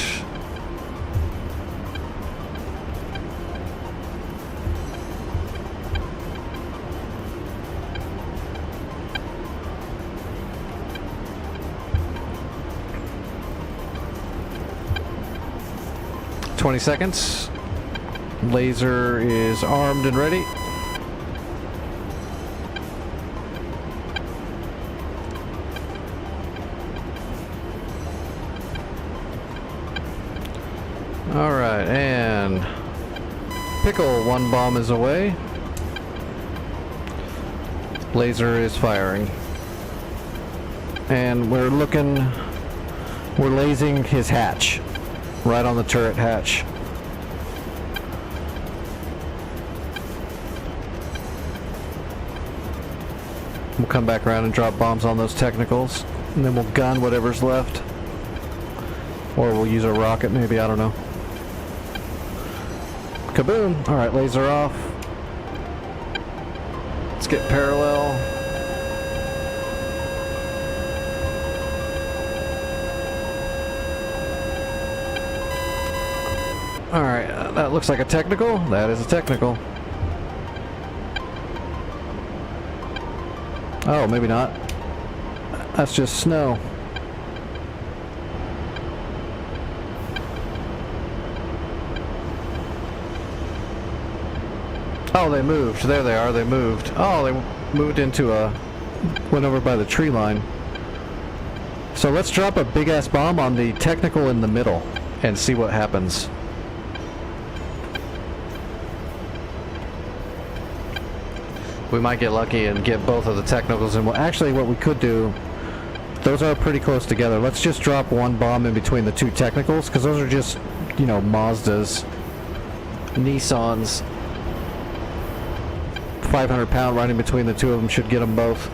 $20 seconds. Laser is armed and ready. Alright, and Pickle, 1 bomb is away. Laser is firing. And we're lasing his hatch. Right on the turret hatch. We'll come back around and drop bombs on those technicals, and then we'll gun whatever's left. Or we'll use a rocket, maybe, I don't know. Kaboom! Alright, laser off. Let's get parallel. Alright, that looks like a technical. That is a technical. Oh, maybe not. That's just snow. Oh, they moved. There they are. They moved. Oh, they moved into a... went over by the tree line. So let's drop a big-ass bomb on the technical in the middle and see what happens. We might get lucky and get both of the technicals. And actually, what we could do, those are pretty close together. Let's just drop one bomb in between the two technicals, because those are just, you know, Mazdas, Nissans. 500-pound right in between the two of them should get them both.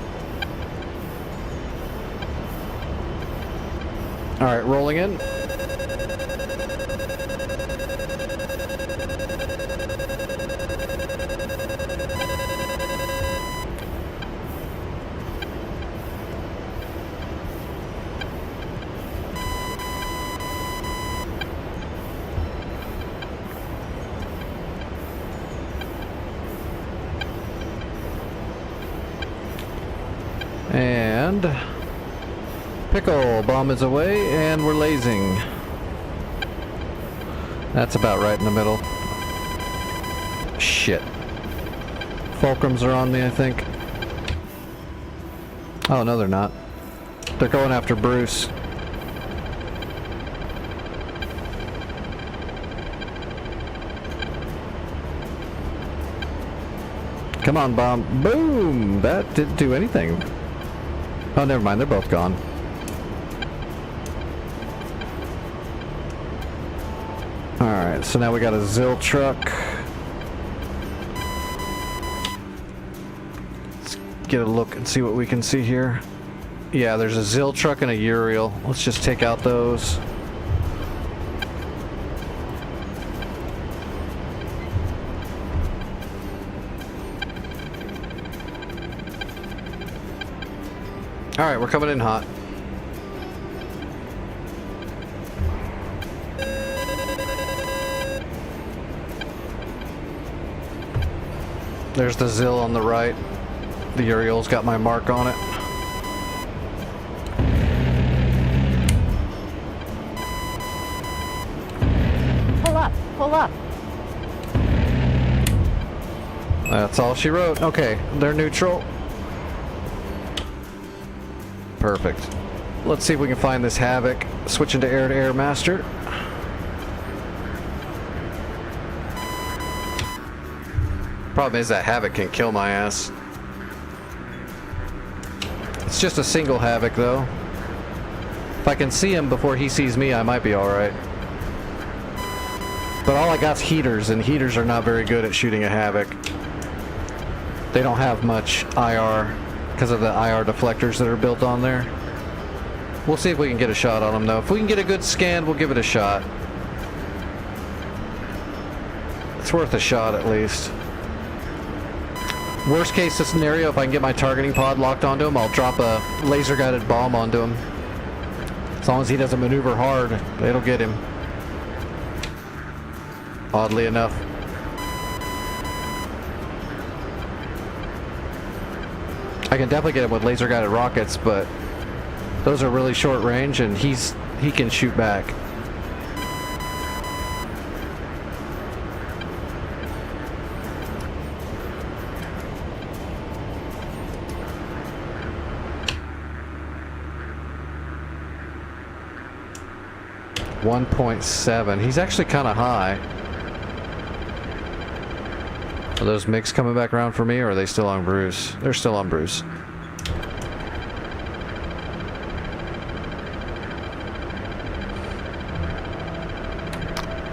All right, rolling in. And pickle bomb is away, and we're lasing. That's about right in the middle. Shit. Fulcrums are on me, I think. Oh, no, they're not. They're going after Bruce. Come on, bomb. Boom! That didn't do anything. Oh, never mind. They're both gone. Alright, so now we got a Zill truck. Let's get a look and see what we can see here. Yeah, there's a Zill truck and a Uriel. Let's just take out those. Alright, we're coming in hot. There's the Zill on the right. The Uriel's got my mark on it. Pull up, pull up. That's all she wrote. Okay, they're neutral. Perfect. Let's see if we can find this Havoc. Switching to air master. Problem is that Havoc can kill my ass. It's just a single Havoc though. If I can see him before he sees me, I might be alright. But all I got's heaters, and heaters are not very good at shooting a Havoc. They don't have much IR because of the IR deflectors that are built on there. We'll see if we can get a shot on them though. If we can get a good scan, we'll give it a shot. It's worth a shot at least. Worst case scenario, if I can get my targeting pod locked onto him, I'll drop a laser guided bomb onto him. As long as he doesn't maneuver hard, it'll get him. Oddly enough. I can definitely get him with laser guided rockets, but those are really short range and he can shoot back. .7. He's actually kind of high. Are those MiGs coming back around for me, or are they still on Bruce? They're still on Bruce.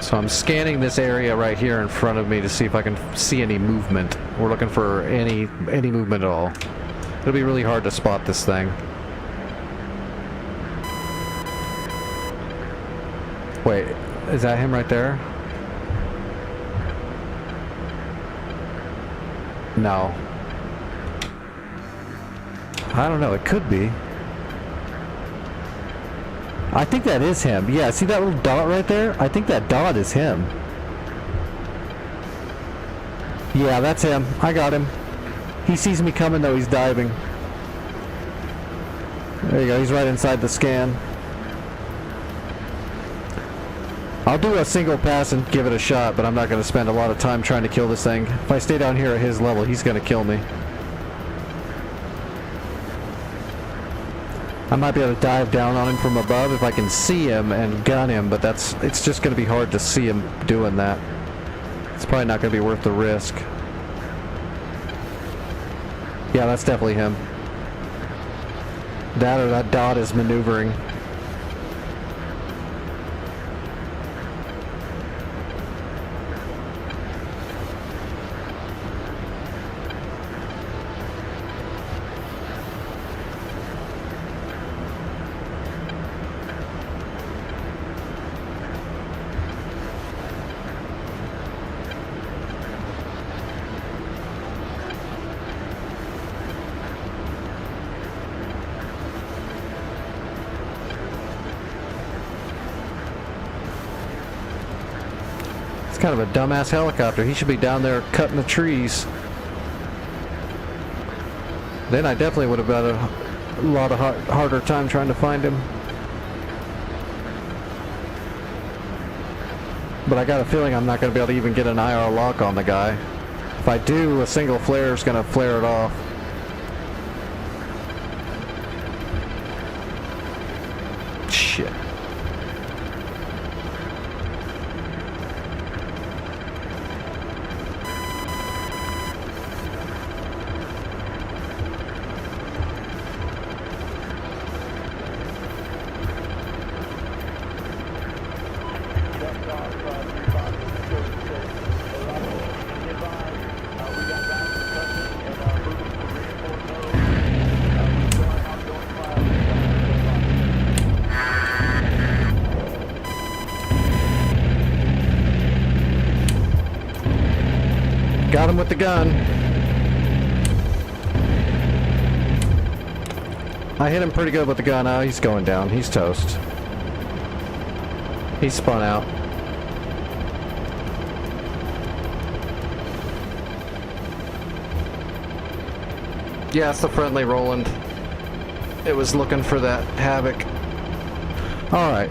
So I'm scanning this area right here in front of me to see if I can see any movement. We're looking for any movement at all. It'll be really hard to spot this thing. Wait, is that him right there? No. I don't know, it could be. I think that is him. Yeah, see that little dot right there? I think that dot is him. Yeah, that's him. I got him. He sees me coming though, he's diving. There you go, he's right inside the scan. I'll do a single pass and give it a shot, but I'm not going to spend a lot of time trying to kill this thing. If I stay down here at his level, he's going to kill me. I might be able to dive down on him from above if I can see him and gun him, but it's just going to be hard to see him doing that. It's probably not going to be worth the risk. Yeah, that's definitely him. That or that dot is maneuvering. It's kind of a dumbass helicopter. He should be down there cutting the trees. Then I definitely would have had a lot of harder time trying to find him. But I got a feeling I'm not going to be able to even get an IR lock on the guy. If I do, a single flare is going to flare it off. Shit. Got him with the gun. I hit him pretty good with the gun. Oh, he's going down. He's toast. He's spun out. Yeah, it's the friendly Roland. It was looking for that havoc. Alright.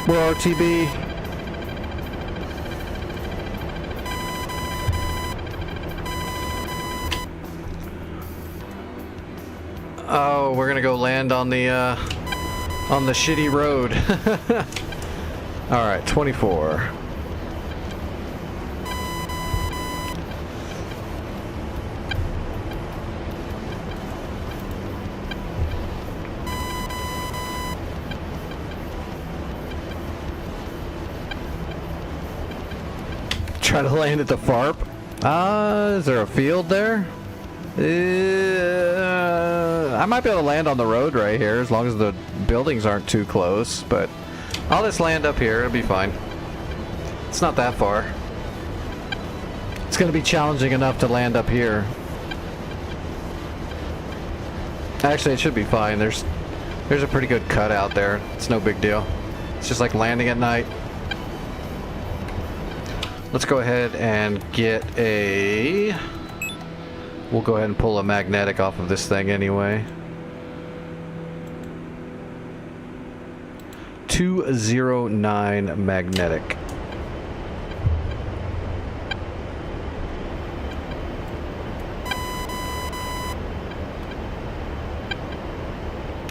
We're RTB. Oh, we're gonna go land on the shitty road. Alright, 24. Try to land at the FARP. Is there a field there? I might be able to land on the road right here as long as the buildings aren't too close, but I'll just land up here. It'll be fine. It's not that far. It's going to be challenging enough to land up here. Actually, it should be fine. There's a pretty good cut out there. It's no big deal. It's just like landing at night. Let's go ahead and get a... We'll go ahead and pull a magnetic off of this thing anyway. 209 magnetic.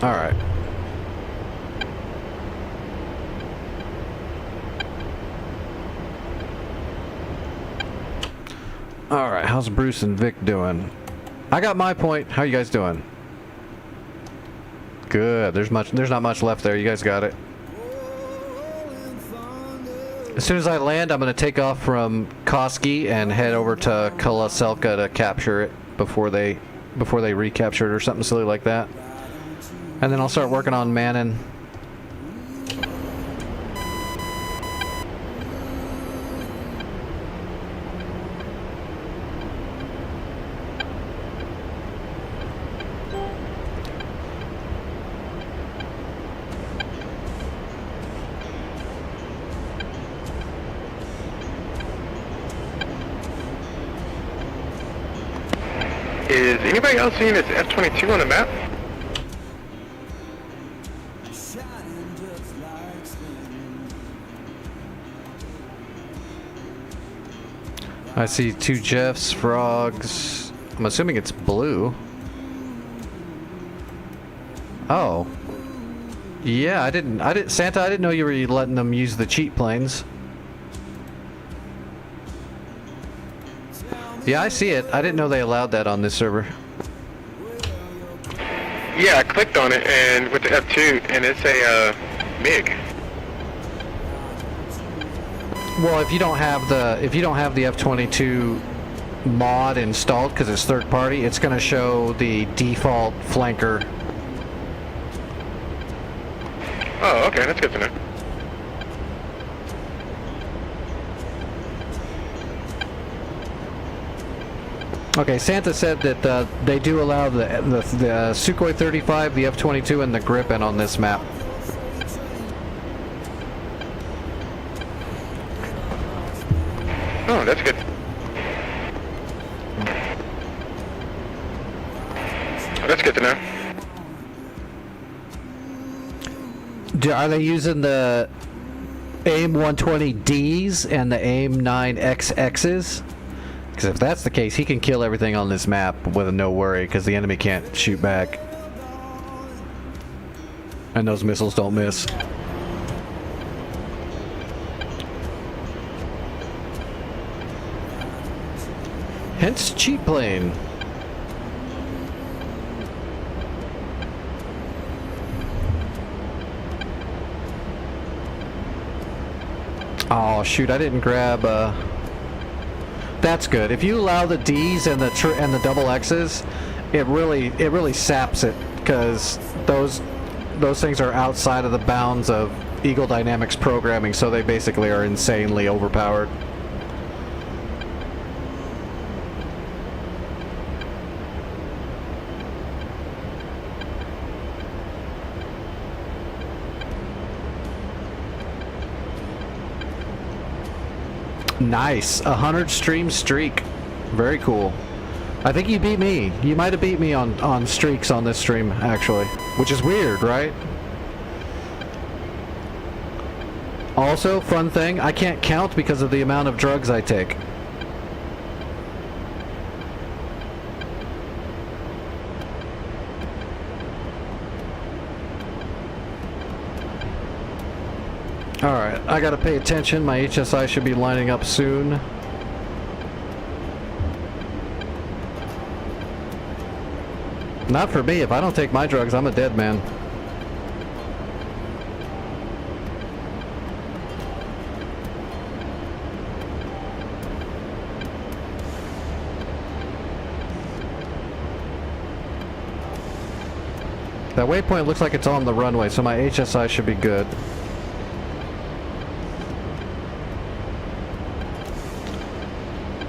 All right. All right, how's Bruce and Vic doing? I got my point. How you guys doing? Good. There's not much left there. You guys got it. As soon as I land, I'm going to take off from Koski and head over to Kola to capture it before they recapture it or something silly like that. And then I'll start working on manning. Is anybody else seeing this F-22 on the map? I see 2 Jeffs, frogs. I'm assuming it's blue. Oh. Yeah, I didn't, Santa, I didn't know you were letting them use the cheat planes. Yeah, I see it. I didn't know they allowed that on this server. Yeah, I clicked on it and with the F2 and it's a MiG. Well, if you don't have the F-22 mod installed because it's third party, it's going to show the default flanker. Oh, okay, that's good to know. Okay, Santa said that they do allow the Sukhoi 35, the F-22, and the Gripen on this map. Oh, that's good. Oh, that's good to know. Are they using the AIM 120Ds and the AIM 9XXs? Because if that's the case, he can kill everything on this map with a no worry, because the enemy can't shoot back. And those missiles don't miss. Hence, cheat plane. Oh shoot! I didn't grab. That's good. If you allow the D's and the double X's, it really saps it, because those things are outside of the bounds of Eagle Dynamics programming, so they basically are insanely overpowered. Nice, 100 stream streak. Very cool. I think you beat me. You might have beat me on streaks on this stream, actually. Which is weird, right? Also, fun thing, I can't count because of the amount of drugs I take. Alright, I gotta pay attention. My HSI should be lining up soon. Not for me. If I don't take my drugs, I'm a dead man. That waypoint looks like it's on the runway, so my HSI should be good.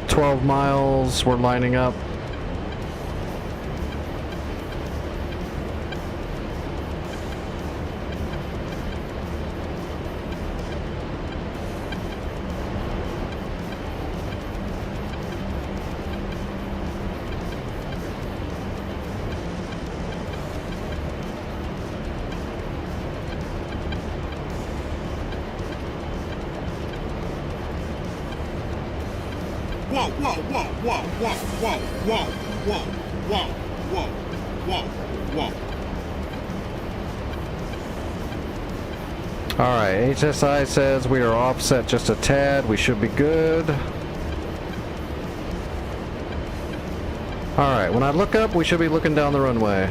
$12 miles, we're lining up. Whoa, whoa, whoa, whoa, whoa, whoa, whoa, whoa, whoa, whoa, whoa, whoa. Alright, HSI says we are offset just a tad. We should be good. Alright, when I look up, we should be looking down the runway.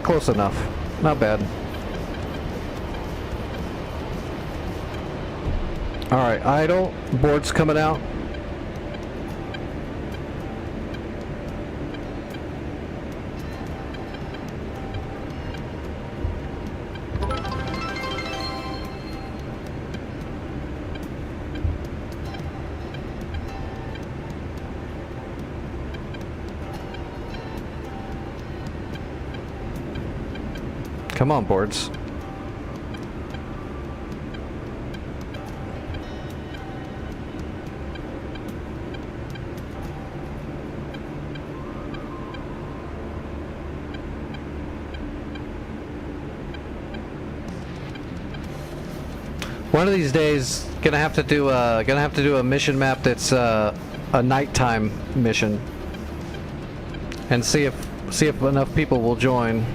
Close enough. Not bad. Alright, idle. Board's coming out. Come on, boards. One of these days, gonna have to do a mission map that's a nighttime mission, and see if enough people will join.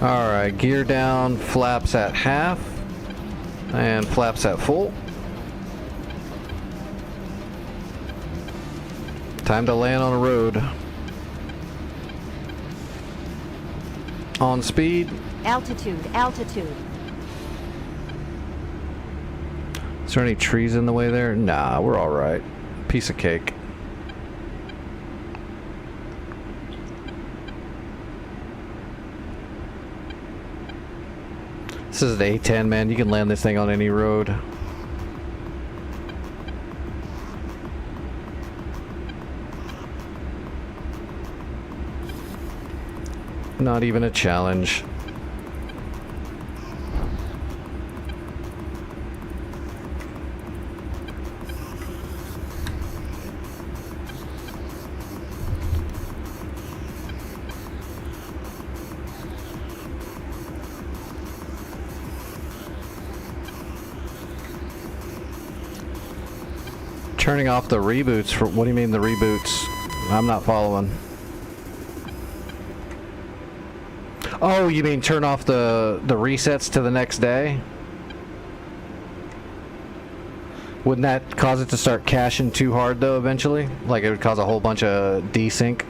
Alright, gear down, flaps at half, and flaps at full. Time to land on a road. On speed. Altitude, altitude. Is there any trees in the way there? Nah, we're alright. Piece of cake. This is the A10, man. You can land this thing on any road. Not even a challenge. Turning off the reboots for what do you mean the reboots? I'm not following. Oh, you mean turn off the resets to the next day? Wouldn't that cause it to start caching too hard though eventually? Like it would cause a whole bunch of desync?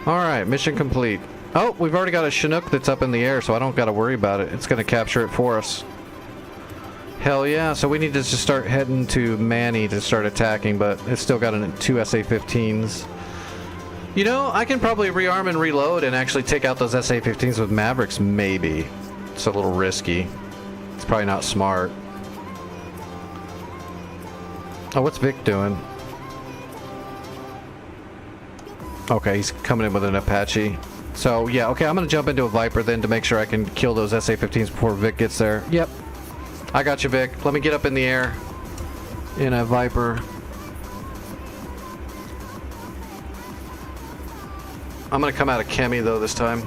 Alright, mission complete. Oh, we've already got a Chinook that's up in the air, so I don't gotta worry about it. It's gonna capture it for us. Hell yeah, so we need to just start heading to Manny to start attacking, but it's still got two SA-15s. You know, I can probably rearm and reload and actually take out those SA-15s with Mavericks, maybe. It's a little risky. It's probably not smart. Oh, what's Vic doing? Okay, he's coming in with an Apache. So, yeah, okay, I'm gonna jump into a Viper then to make sure I can kill those SA-15s before Vic gets there. Yep. I got you, Vic. Let me get up in the air in a Viper. I'm gonna come out of Chemi, though, this time.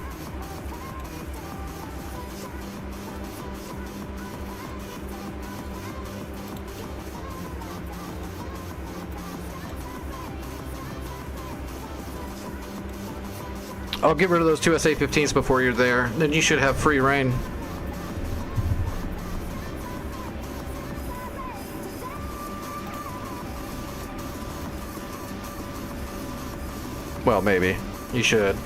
I'll get rid of those two SA-15s before you're there. Then you should have free reign. Well, maybe. You should.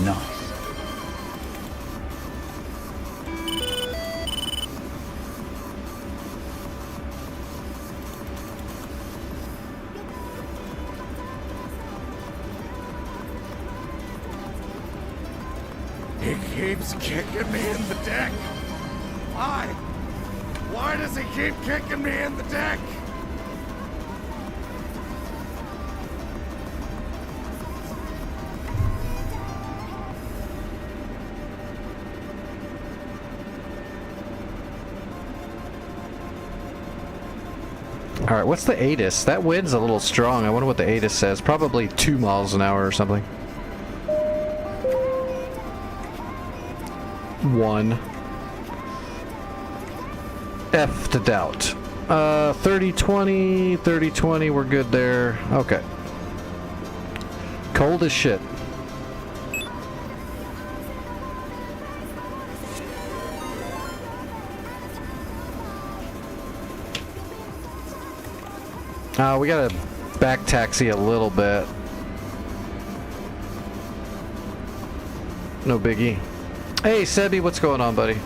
No. He keeps kicking me in the deck. Why? Why does he keep kicking me in the deck? Alright, what's the ATIS? That wind's a little strong. I wonder what the ATIS says. Probably 2 miles an hour or something. 1. F to doubt. 30-20, 30-20, we're good there. Okay. Cold as shit. We gotta back taxi a little bit. No biggie. Hey, Sebi, what's going on, buddy?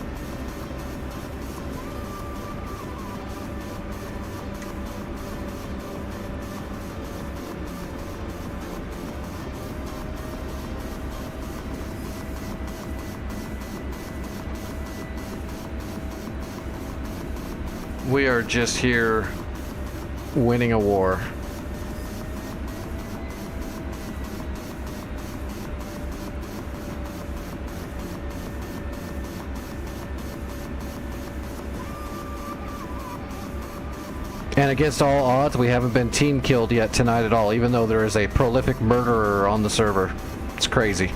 We are just here winning a war. And against all odds, we haven't been team killed yet tonight at all, even though there is a prolific murderer on the server. It's crazy.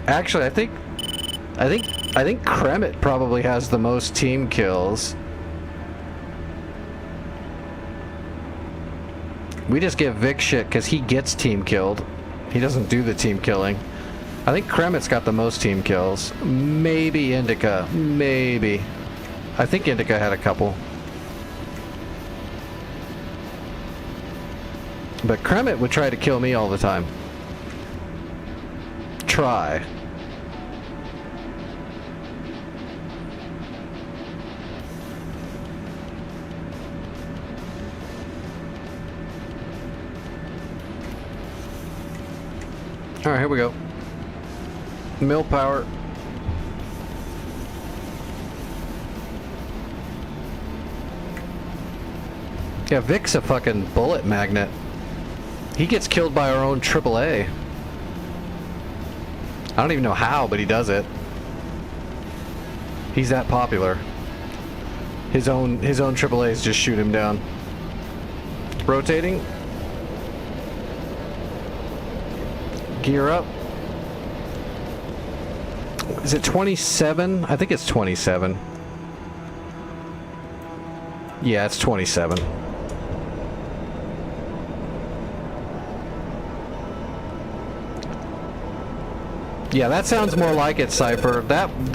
Actually, I think Kremet probably has the most team kills. We just give Vic shit because he gets team killed. He doesn't do the team killing. I think Kremet's got the most team kills. Maybe Indica. Maybe. I think Indica had a couple. But Kremet would try to kill me all the time. Try. Alright, here we go. Mill power. Yeah, Vic's a fucking bullet magnet. He gets killed by our own AAA. I don't even know how, but he does it. He's that popular. His own AAAs just shoot him down. Rotating. Gear up. Is it 27? I think it's 27. Yeah, it's 27. Yeah, that sounds more like it, Cypher.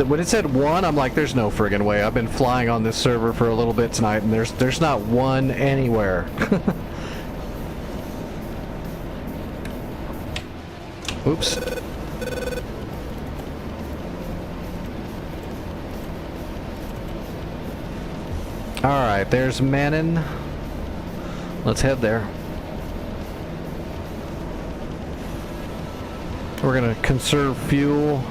When it said 1, I'm like, there's no friggin' way. I've been flying on this server for a little bit tonight, and there's not 1 anywhere. Oops. Alright, there's Manon. Let's head there. We're gonna conserve fuel.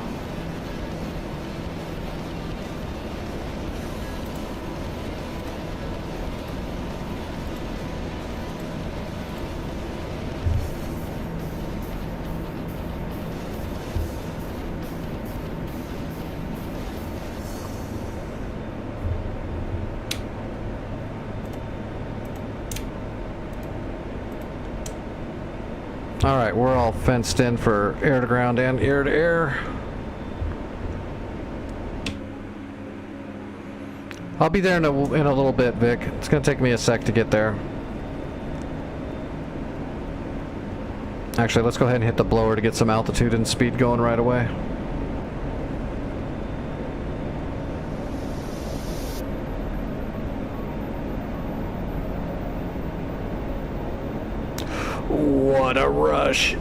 Alright, we're all fenced in for air to ground and air to air. I'll be there in a little bit, Vic. It's gonna take me a sec to get there. Actually, let's go ahead and hit the blower to get some altitude and speed going right away. What a rush.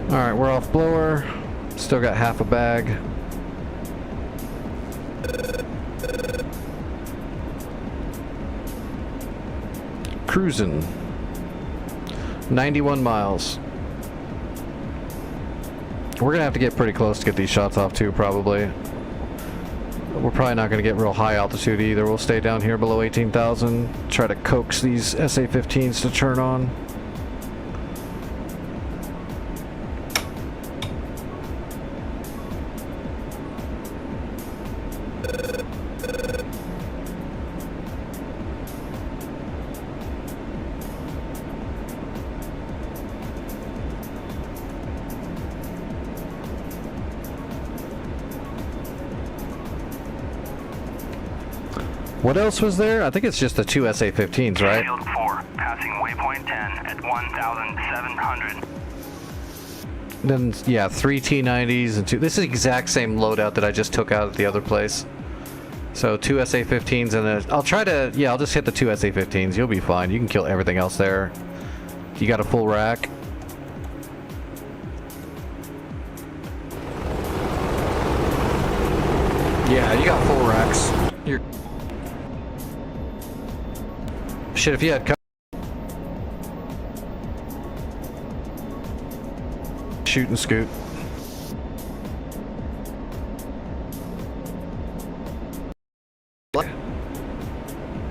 Alright, we're off blower. Still got half a bag. cruising. 91 miles. We're gonna have to get pretty close to get these shots off too, probably. We're probably not gonna get real high altitude either. We'll stay down here below 18,000. Try to coax these SA-15s to turn on. What else was there? I think it's just the 2 SA-15s, right? Field 4, passing waypoint 10 at 1,700. Then, yeah, 3 T-90s and 2... This is the exact same loadout that I just took out at the other place. So 2 SA-15s and I'll try to... Yeah, I'll just hit the 2 SA-15s. You'll be fine. You can kill everything else there. You got a full rack. Yeah, you got full racks. You're... Shit, if you had shoot and scoot.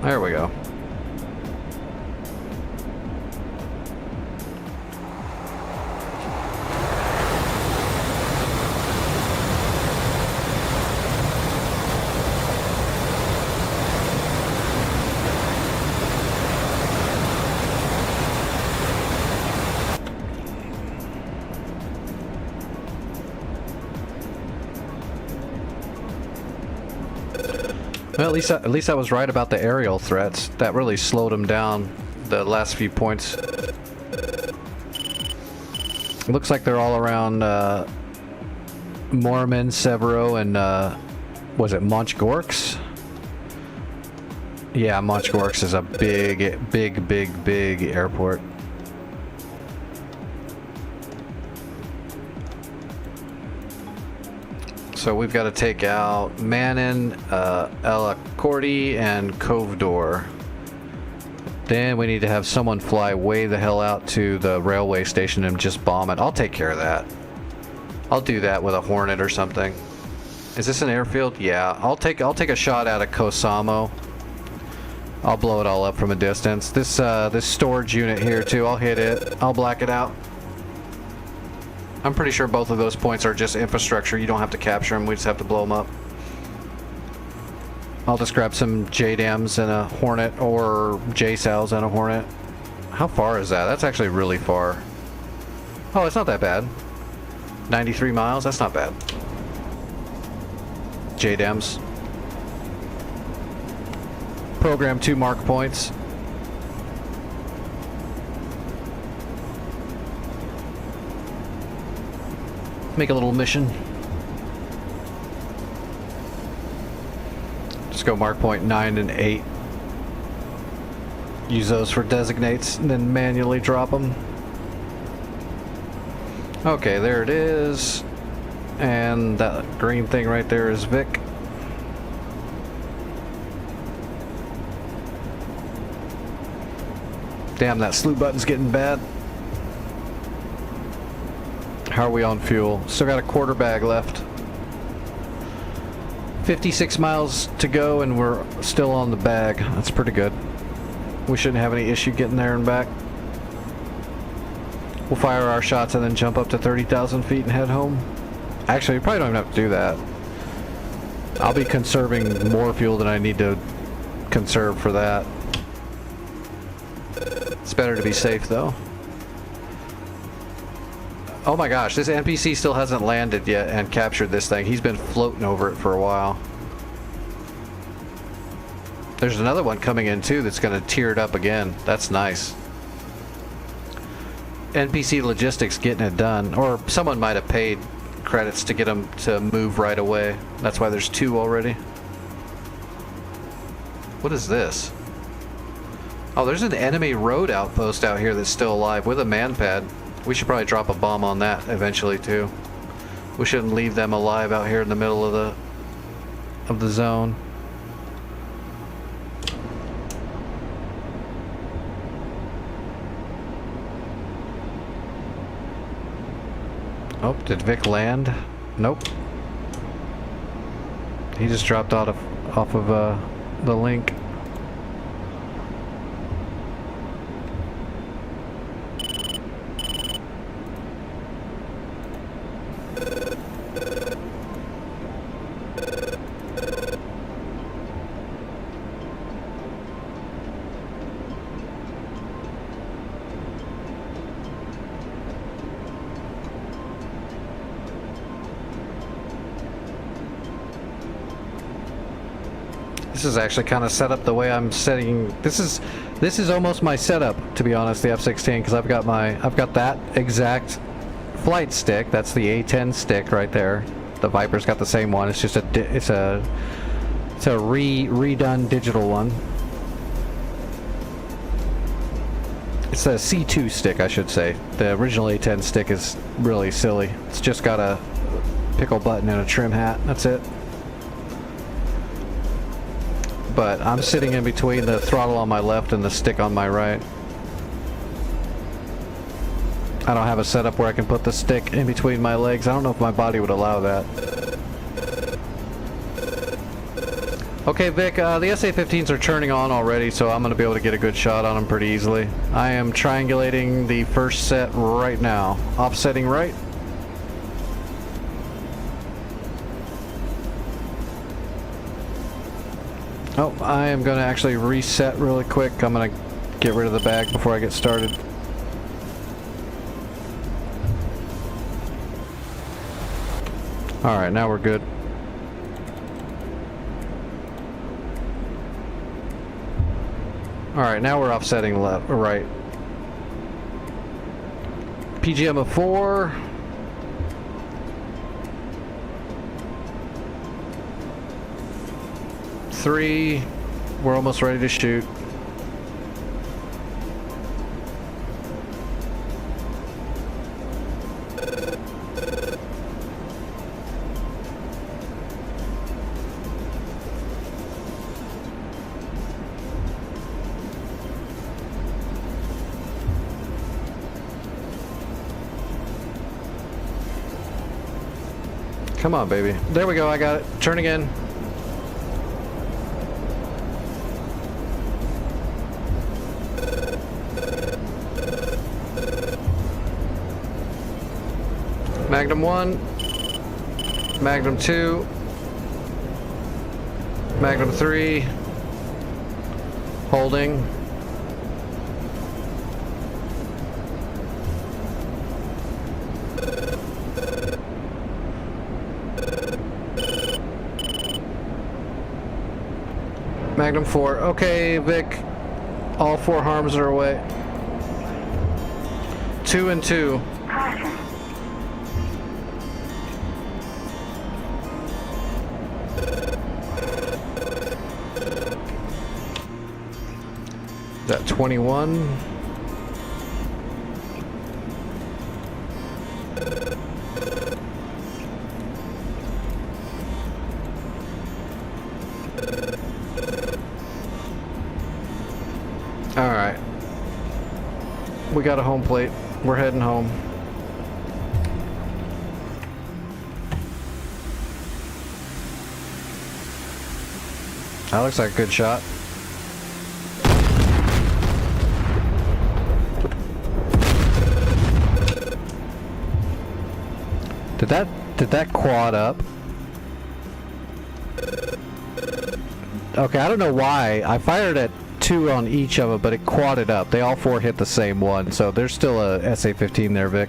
There we go. Well, at least I was right about the aerial threats. That really slowed them down the last few points. It looks like they're all around Mormon, Severo, and was it Montgorks? Yeah, Montgorks is a big airport. So we've got to take out Manon, El Accordi, and Cove Door. Then we need to have someone fly way the hell out to the railway station and just bomb it. I'll take care of that. I'll do that with a Hornet or something. Is this an airfield? Yeah. I'll take a shot out of Kosamo. I'll blow it all up from a distance. This storage unit here too. I'll hit it. I'll black it out. I'm pretty sure both of those points are just infrastructure. You don't have to capture them. We just have to blow them up. I'll just grab some JDAMs and a Hornet, or JSALs and a Hornet. How far is that? That's actually really far. Oh, it's not that bad. 93 miles? That's not bad. JDAMs. Program 2 mark points. Make a little mission. Just go mark point 9 and 8. Use those for designates and then manually drop them. Okay, there it is. And that green thing right there is Vic. Damn, that slew button's getting bad. How are we on fuel? Still got a quarter bag left. 56 miles to go and we're still on the bag. That's pretty good. We shouldn't have any issue getting there and back. We'll fire our shots and then jump up to 30,000 feet and head home. Actually, we probably don't even have to do that. I'll be conserving more fuel than I need to conserve for that. It's better to be safe though. Oh my gosh, this NPC still hasn't landed yet and captured this thing. He's been floating over it for a while. There's another one coming in too that's going to tear it up again. That's nice. NPC logistics getting it done. Or someone might have paid credits to get them to move right away. That's why there's 2 already. What is this? Oh, there's an enemy road outpost out here that's still alive with a man pad. We should probably drop a bomb on that eventually too. We shouldn't leave them alive out here in the middle of the zone. Oh, did Vic land? Nope. He just dropped off of the link. This is actually kind of set up the way I'm setting. This is almost my setup, to be honest. The F-16, because I've got that exact flight stick. That's the A-10 stick right there. The Viper's got the same one. It's just it's a redone digital one. It's a C2 stick, I should say. The original A-10 stick is really silly. It's just got a pickle button and a trim hat. That's it. But I'm sitting in between the throttle on my left and the stick on my right. I don't have a setup where I can put the stick in between my legs. I don't know if my body would allow that. Okay, Vic, the SA-15s are turning on already, so I'm going to be able to get a good shot on them pretty easily. I am triangulating the first set right now. Offsetting right. Oh, I am going to actually reset really quick. I'm going to get rid of the bag before I get started. Alright, now we're good. Alright, now we're offsetting left or right. PGM of 4. Three. We're almost ready to shoot. Come on, baby. There we go. I got it. Turning in. Magnum 1, Magnum 2, Magnum 3, holding. Magnum 4. Okay, Vic, all 4 harms are away. 2 and 2. That 21. All right. We got a home plate. We're heading home. That looks like a good shot. Did that quad up? Okay, I don't know why. I fired at 2 on each of them, but it quadded up. They all 4 hit the same one, so there's still a SA-15 there, Vic.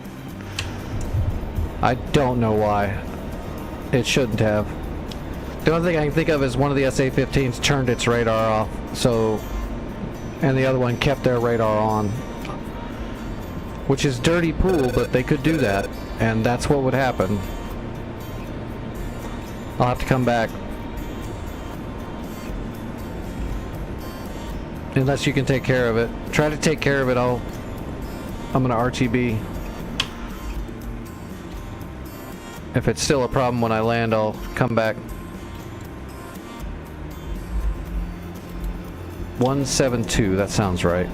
I don't know why. It shouldn't have. The only thing I can think of is one of the SA-15s turned its radar off, so, and the other one kept their radar on. Which is dirty pool, but they could do that, and that's what would happen. I'll have to come back. Unless you can take care of it. Try to take care of it. I'm gonna RTB. If it's still a problem when I land, I'll come back. 172, that sounds right.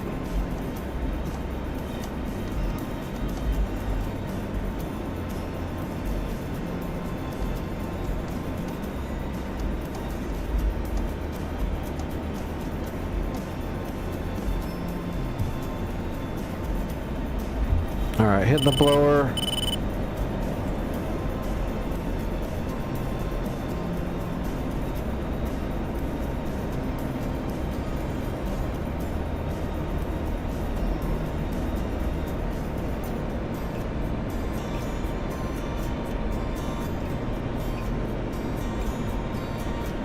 Alright, hitting the blower.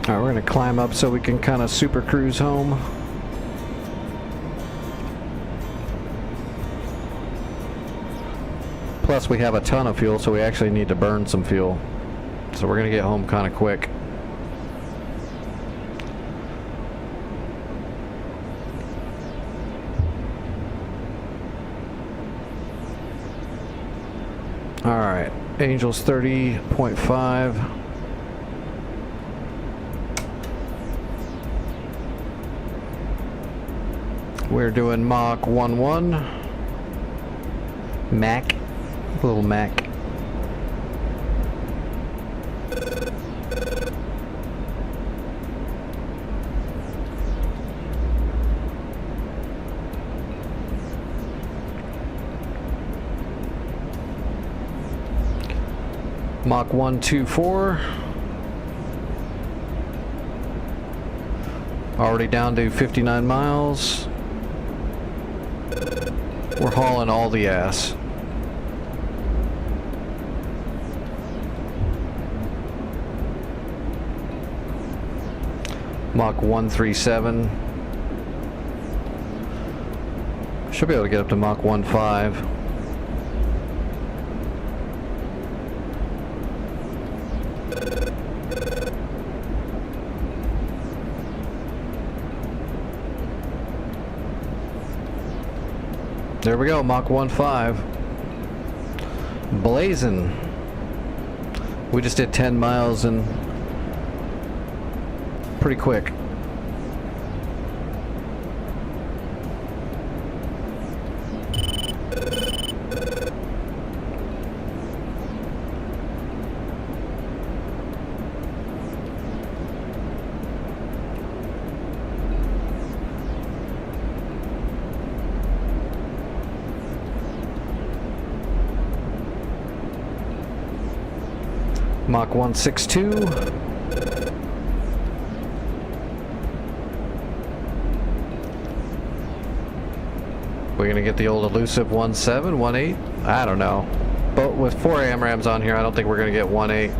Alright, we're gonna climb up so we can kind of super cruise home. Plus we have a ton of fuel, so we actually need to burn some fuel. So we're gonna get home kind of quick. Alright, Angel's 30.5. We're doing Mach 1-1. Mac. Little Mac. Mach 124. Already down to 59 miles. We're hauling all the ass. Mach 137. Should be able to get up to Mach 1.5. There we go, Mach 1.5. Blazing. We just did 10 miles and pretty quick. Mach 162. We're gonna get the old elusive 1.7, 1.8? I don't know. But with 4 AMRAMs on here, I don't think we're gonna get 1.8.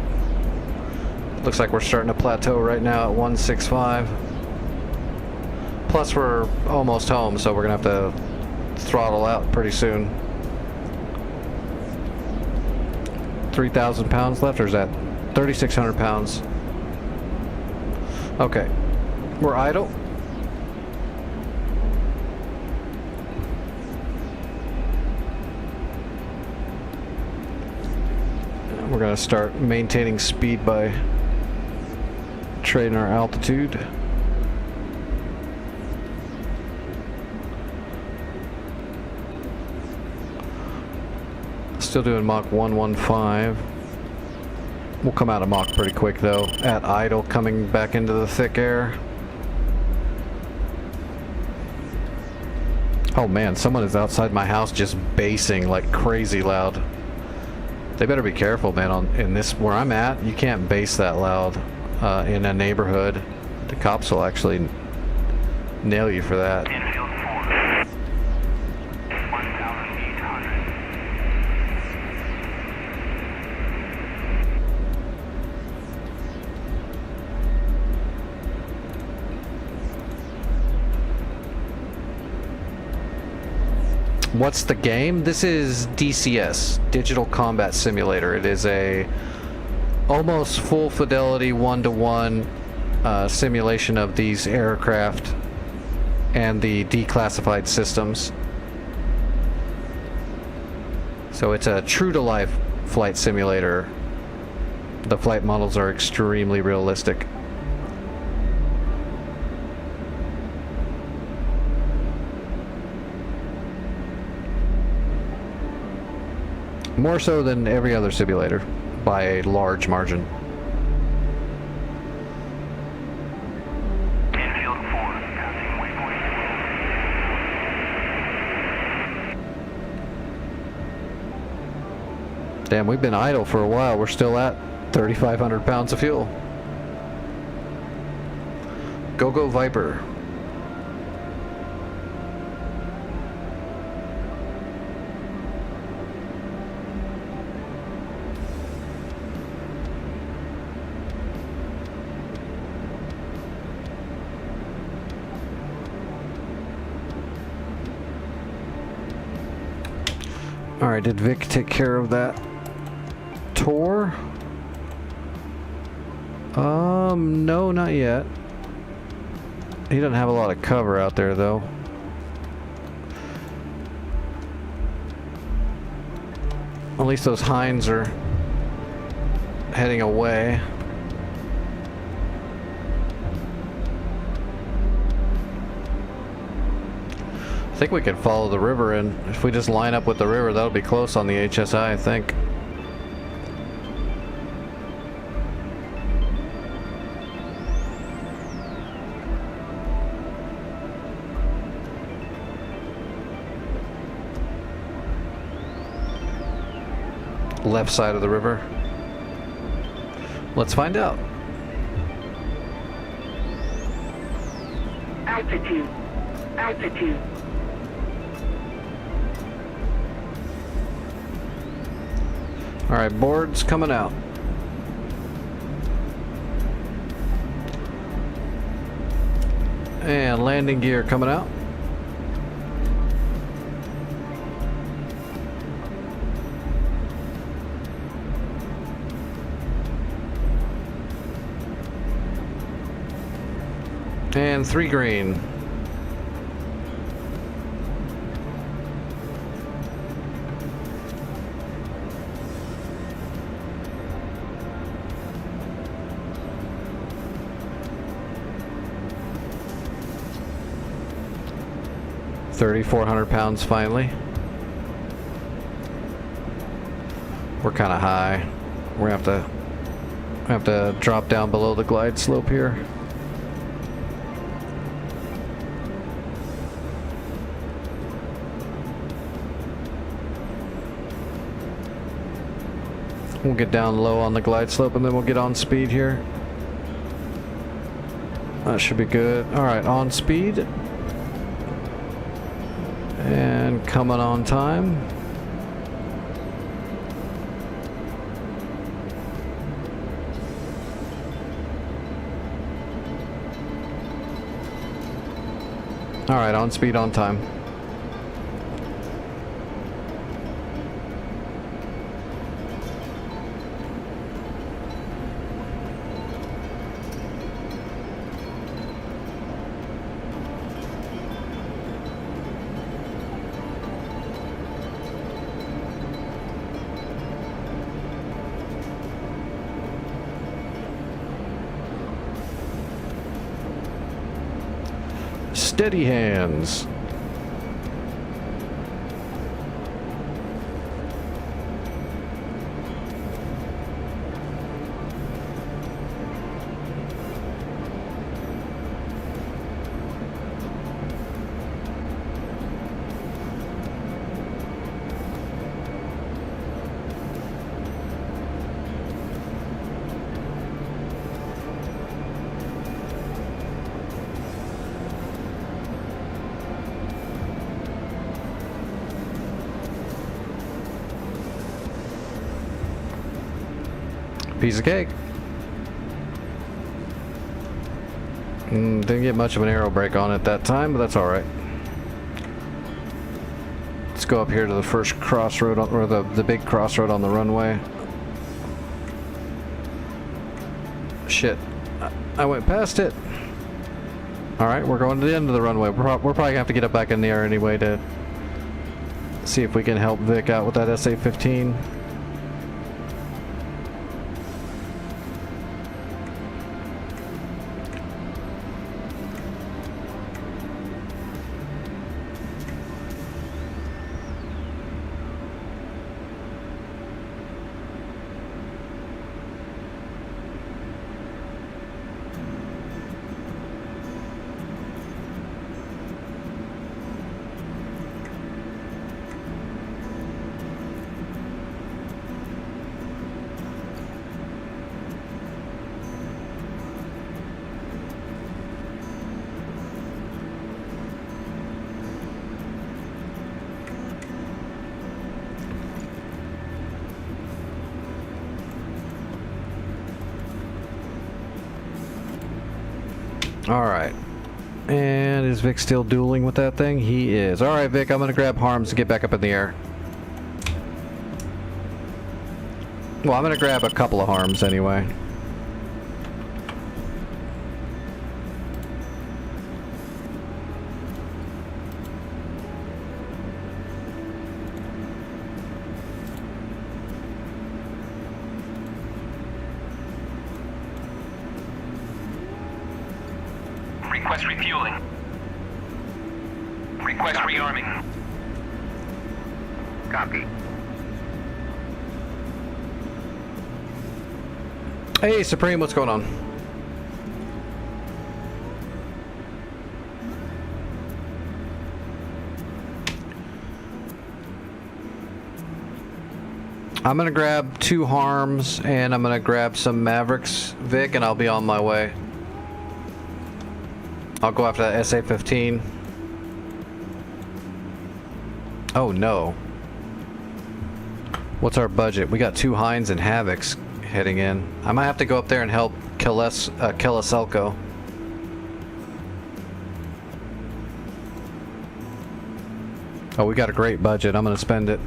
Looks like we're starting to plateau right now at 1.65. Plus we're almost home, so we're gonna have to throttle out pretty soon. 3,000 pounds left, or is that 3,600 pounds? Okay, we're idle. We're gonna start maintaining speed by trading our altitude. Still doing Mach 115. We'll come out of Mach pretty quick though. At idle, coming back into the thick air. Oh man, someone is outside my house just basing like crazy loud. They better be careful, man. In this where I'm at, you can't bass that loud in a neighborhood. The cops will actually nail you for that. Infield 4. 1,800. What's the game? This is DCS, Digital Combat Simulator. It is a almost full fidelity 1-to-1 simulation of these aircraft and the declassified systems. So it's a true-to-life flight simulator. The flight models are extremely realistic. More so than every other simulator, by a large margin. Infield 4, passing waypoint. Damn, we've been idle for a while. We're still at 3,500 pounds of fuel. Go Viper. Alright, did Vic take care of that tour? No, not yet. He doesn't have a lot of cover out there, though. At least those hinds are heading away. I think we can follow the river, and if we just line up with the river, that'll be close on the HSI, I think. Left side of the river. Let's find out. Altitude. Altitude. All right, boards coming out. And landing gear coming out. And 3 green. £3,400 finally. We're kind of high. We're gonna have to drop down below the glide slope here. We'll get down low on the glide slope and then we'll get on speed here. That should be good. Alright, on speed. And coming on time. Alright, on speed, on time. Steady hands. Piece of cake. Didn't get much of an aero brake on it that time, but that's alright. Let's go up here to the first crossroad, or the big crossroad on the runway. Shit. I went past it. Alright, we're going to the end of the runway. We're probably going to have to get up back in the air anyway to see if we can help Vic out with that SA-15. Alright. And is Vic still dueling with that thing? He is. Alright, Vic, I'm gonna grab Harms and get back up in the air. Well, I'm gonna grab a couple of Harms anyway. Request refueling. Request rearming. Copy. Hey, Supreme, what's going on? I'm gonna grab 2 Harms and I'm gonna grab some Mavericks, Vic, and I'll be on my way. I'll go after that SA-15. Oh no. What's our budget? We got 2 Hinds and Havocs heading in. I might have to go up there and help Kelaselko. Oh, we got a great budget. I'm gonna spend it.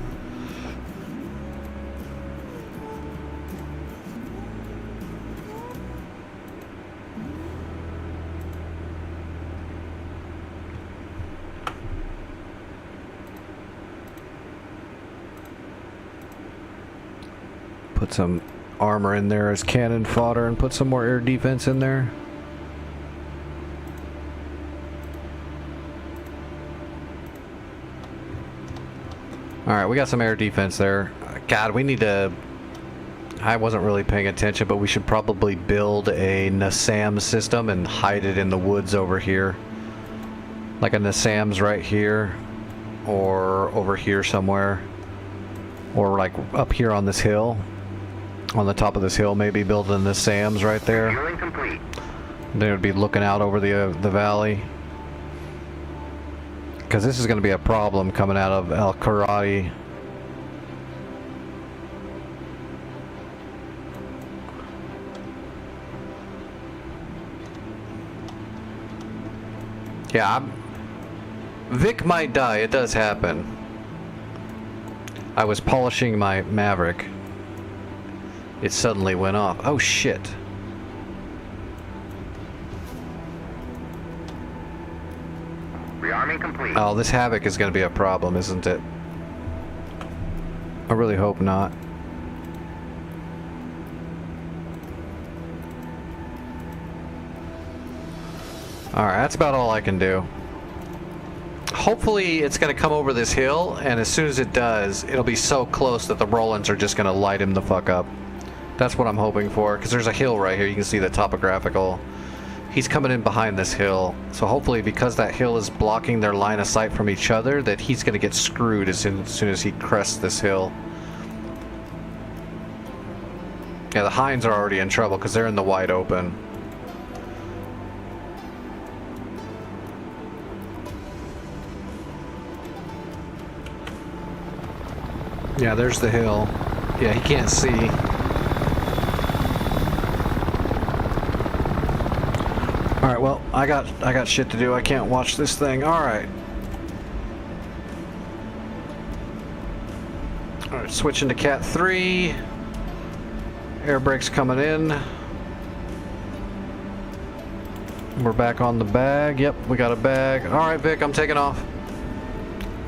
Put some armor in there as cannon fodder and put some more air defense in there. Alright, we got some air defense there. God, we need to... I wasn't really paying attention, but we should probably build a NASAM system and hide it in the woods over here. Like a NASAM's right here, or over here somewhere. Or like up here on this hill. On the top of this hill, maybe building the SAMs right there. Complete. Then it would be looking out over the valley. Because this is going to be a problem coming out of El Karate. Yeah, Vic might die. It does happen. I was polishing my Maverick. It suddenly went off. Oh shit. Rearming complete. Oh, this Havoc is going to be a problem, isn't it? I really hope not. Alright, that's about all I can do. Hopefully it's going to come over this hill, and as soon as it does, it'll be so close that the Rolands are just going to light him the fuck up. That's what I'm hoping for, because there's a hill right here. You can see the topographical. He's coming in behind this hill, so hopefully because that hill is blocking their line of sight from each other, that he's going to get screwed as soon as he crests this hill. Yeah, the Hinds are already in trouble because they're in the wide open. Yeah, there's the hill. Yeah, he can't see. Alright, well, I got shit to do. I can't watch this thing. Alright. Alright, switching to Cat 3. Air brake's coming in. We're back on the bag. Yep, we got a bag. Alright, Vic, I'm taking off.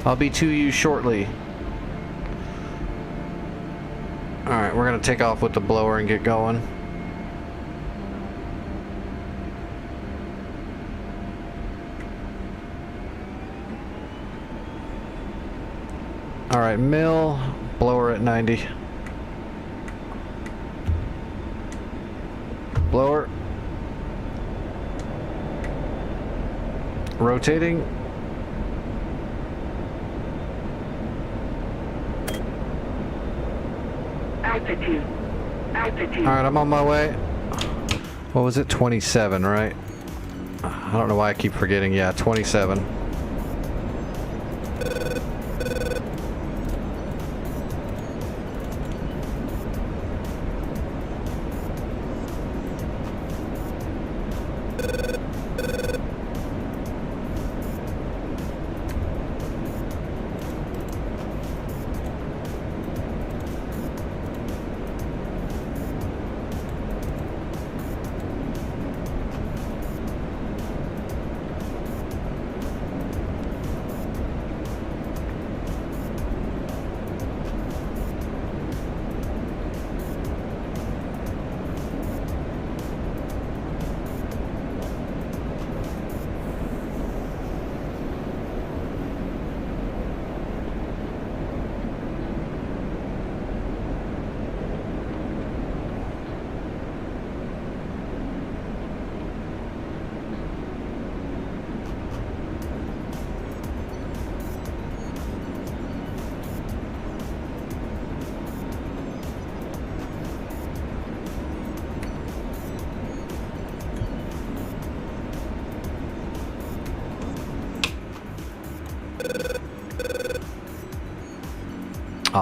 I'll be to you shortly. Alright, we're gonna take off with the blower and get going. Alright, mill, blower at 90. Blower. Rotating. Altitude. Altitude. Alright, I'm on my way. What was it? 27, right? I don't know why I keep forgetting. Yeah, 27.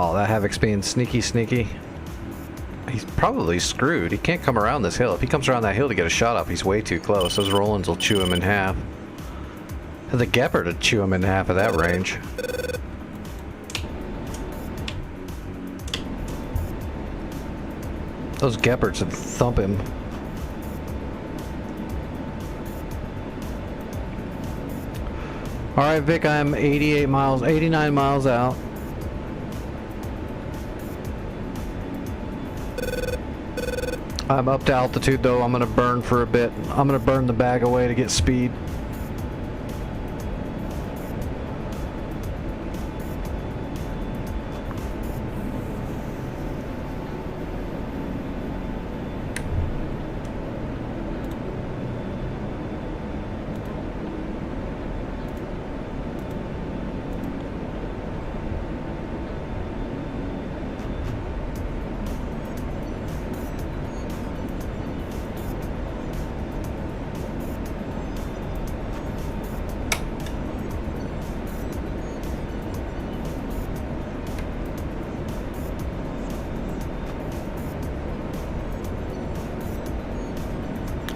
Oh, that Havoc's being sneaky. He's probably screwed. He can't come around this hill. If he comes around that hill to get a shot up, he's way too close. Those Rolands will chew him in half. The Gepard would chew him in half at that range. Those Gepards would thump him. Alright, Vic, I'm 89 miles out. I'm up to altitude though. I'm gonna burn for a bit. I'm gonna burn the bag away to get speed.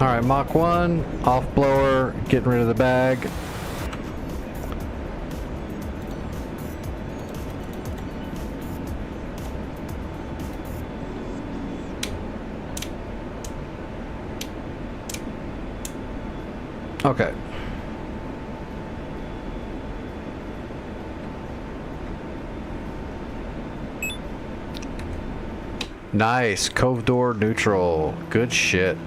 Alright, Mach 1, off blower, getting rid of the bag. Okay. Nice, cove door neutral. Good shit.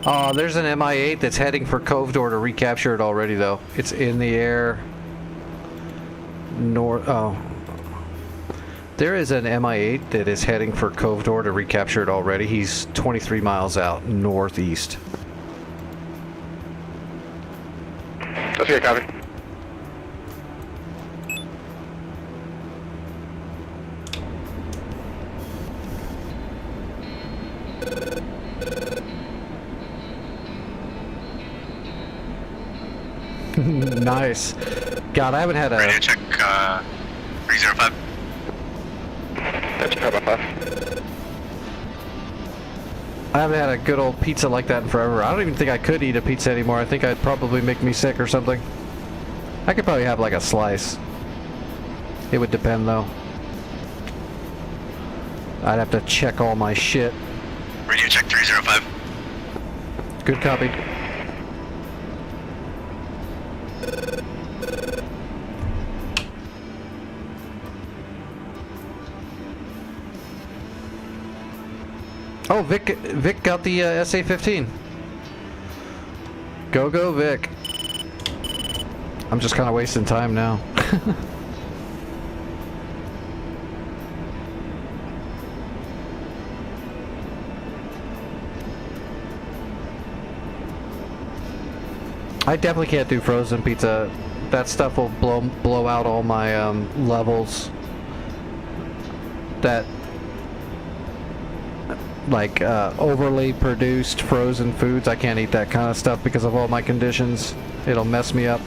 Oh, there's an MI-8 that's heading for Cove Door to recapture it already, though. It's in the air. North. Oh. There is an MI-8 that is heading for Cove Door to recapture it already. He's 23 miles out northeast. That's good, copy. Nice. God, I haven't had a... Radio check, 305. That's probably 5. I haven't had a good old pizza like that in forever. I don't even think I could eat a pizza anymore. I think I'd probably make me sick or something. I could probably have like a slice. It would depend though. I'd have to check all my shit. Radio check 305. Good copy. Oh, Vic got the SA-15. Go, Vic. I'm just kind of wasting time now. I definitely can't do frozen pizza. That stuff will blow out all my levels. That like overly produced frozen foods, I can't eat that kind of stuff because of all my conditions. It'll mess me up.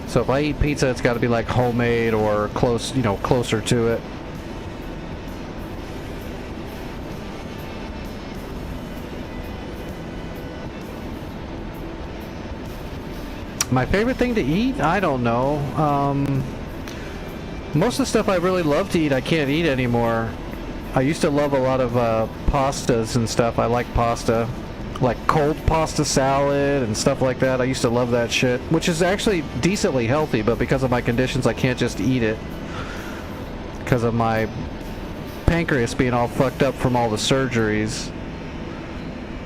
So if I eat pizza, it's got to be like homemade or close, you know, closer to it. My favorite thing to eat? I don't know. Most of the stuff I really love to eat, I can't eat anymore. I used to love a lot of pastas and stuff. I like pasta. Like cold pasta salad and stuff like that. I used to love that shit. Which is actually decently healthy, but because of my conditions, I can't just eat it. Because of my pancreas being all fucked up from all the surgeries.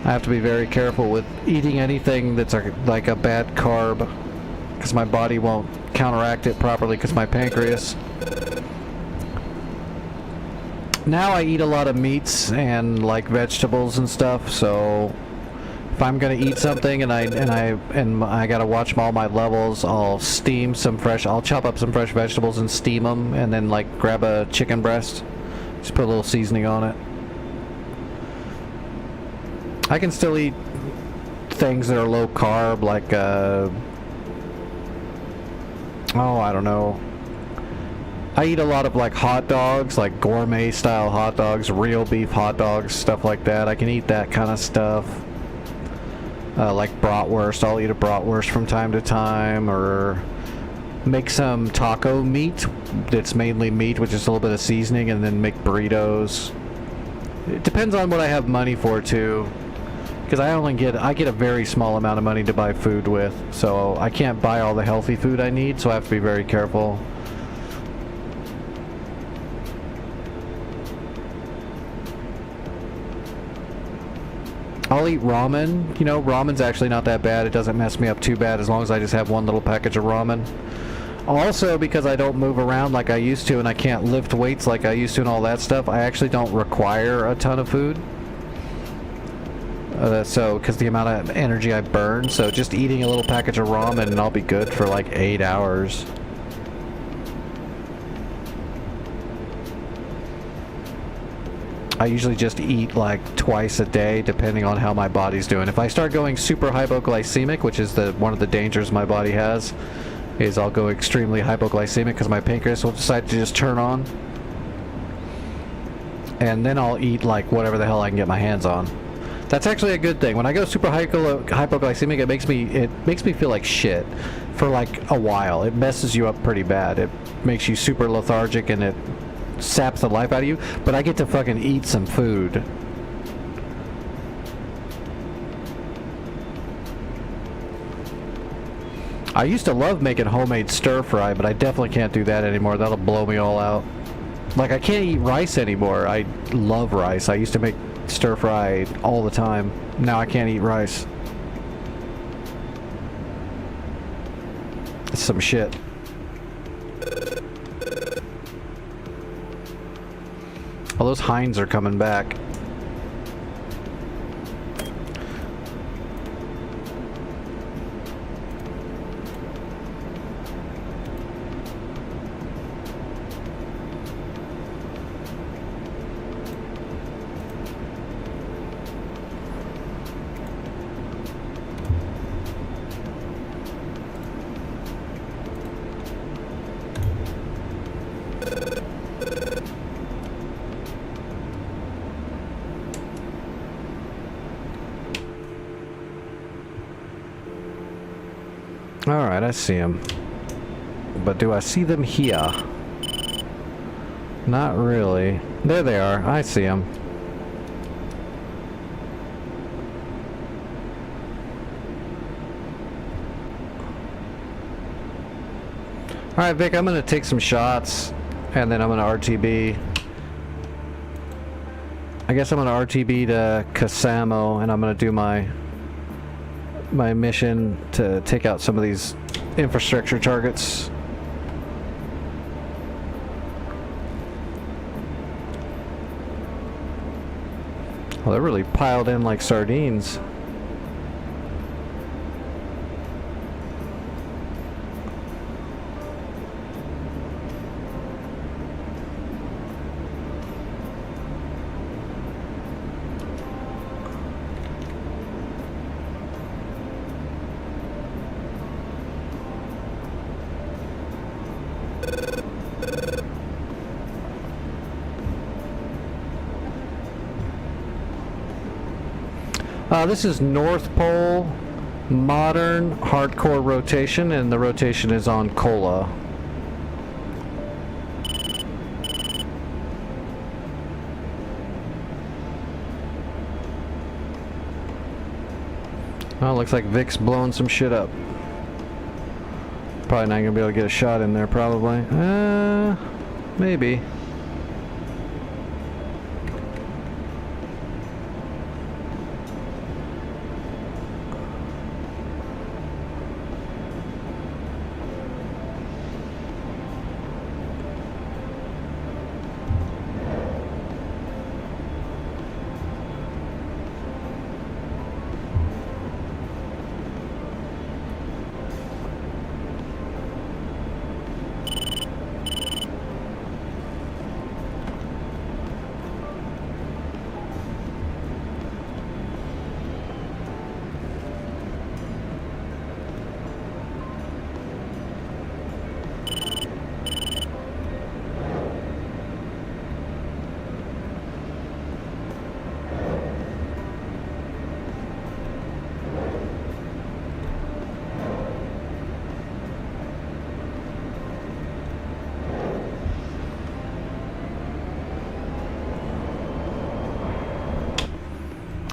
I have to be very careful with eating anything that's like a bad carb. Because my body won't counteract it properly because my pancreas. Now I eat a lot of meats and like vegetables and stuff, so if I'm gonna eat something and I gotta watch all my levels, I'll chop up some fresh vegetables and steam them, and then like grab a chicken breast, just put a little seasoning on it. I can still eat things that are low carb, like I don't know. I eat a lot of like hot dogs, like gourmet style hot dogs, real beef hot dogs, stuff like that. I can eat that kind of stuff. Like bratwurst, I'll eat a bratwurst from time to time, or make some taco meat that's mainly meat with just a little bit of seasoning, and then make burritos. It depends on what I have money for too, because I get a very small amount of money to buy food with, so I can't buy all the healthy food I need, so I have to be very careful. I'll eat ramen. You know, ramen's actually not that bad. It doesn't mess me up too bad as long as I just have one little package of ramen. Also, because I don't move around like I used to and I can't lift weights like I used to and all that stuff, I actually don't require a ton of food. Because the amount of energy I burn, so just eating a little package of ramen and I'll be good for like 8 hours. I usually just eat like twice a day depending on how my body's doing. If I start going super hypoglycemic, which is one of the dangers my body has, is I'll go extremely hypoglycemic because my pancreas will decide to just turn on. And then I'll eat like whatever the hell I can get my hands on. That's actually a good thing. When I go super hypoglycemic, it makes me feel like shit for like a while. It messes you up pretty bad. It makes you super lethargic and it saps the life out of you, but I get to fucking eat some food. I used to love making homemade stir fry, but I definitely can't do that anymore. That'll blow me all out. Like, I can't eat rice anymore. I love rice. I used to make stir fry all the time. Now I can't eat rice. It's some shit. All those hinds are coming back. Alright, I see them. But do I see them here? Not really. There they are. I see them. Alright, Vic, I'm gonna take some shots, and then I'm gonna RTB. I guess I'm gonna RTB to Casamo, and I'm gonna do my mission to take out some of these infrastructure targets. Well, they're really piled in like sardines. This is North Pole, modern, hardcore rotation, and the rotation is on Kola. Well, looks like Vic's blowing some shit up. Probably not gonna be able to get a shot in there, probably. Maybe.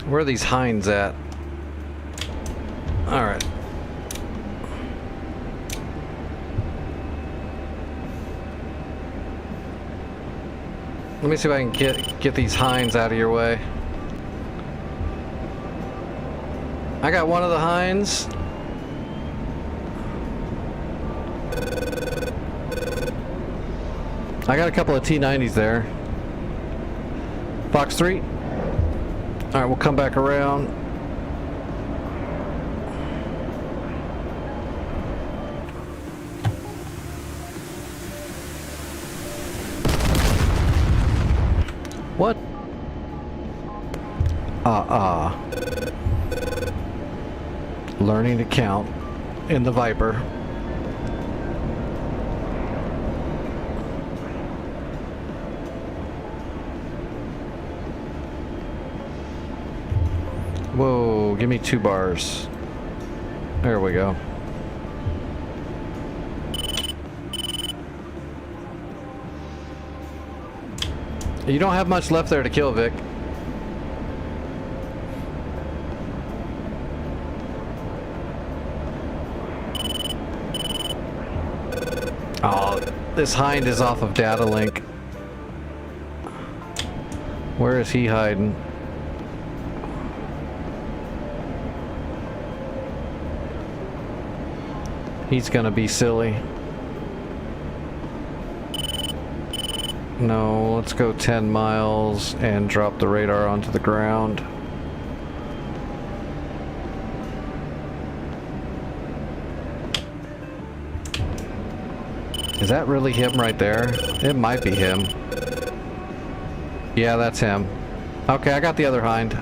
Where are these hinds at? Alright. Let me see if I can get these hinds out of your way. I got one of the hinds. I got a couple of T-90s there. Fox 3. Alright, we'll come back around. What? Learning to count in the Viper. Whoa, give me 2 bars. There we go. You don't have much left there to kill, Vic. Oh, this hind is off of data link. Where is he hiding? He's gonna be silly. No, let's go 10 miles and drop the radar onto the ground. Is that really him right there? It might be him. Yeah, that's him. Okay, I got the other hind.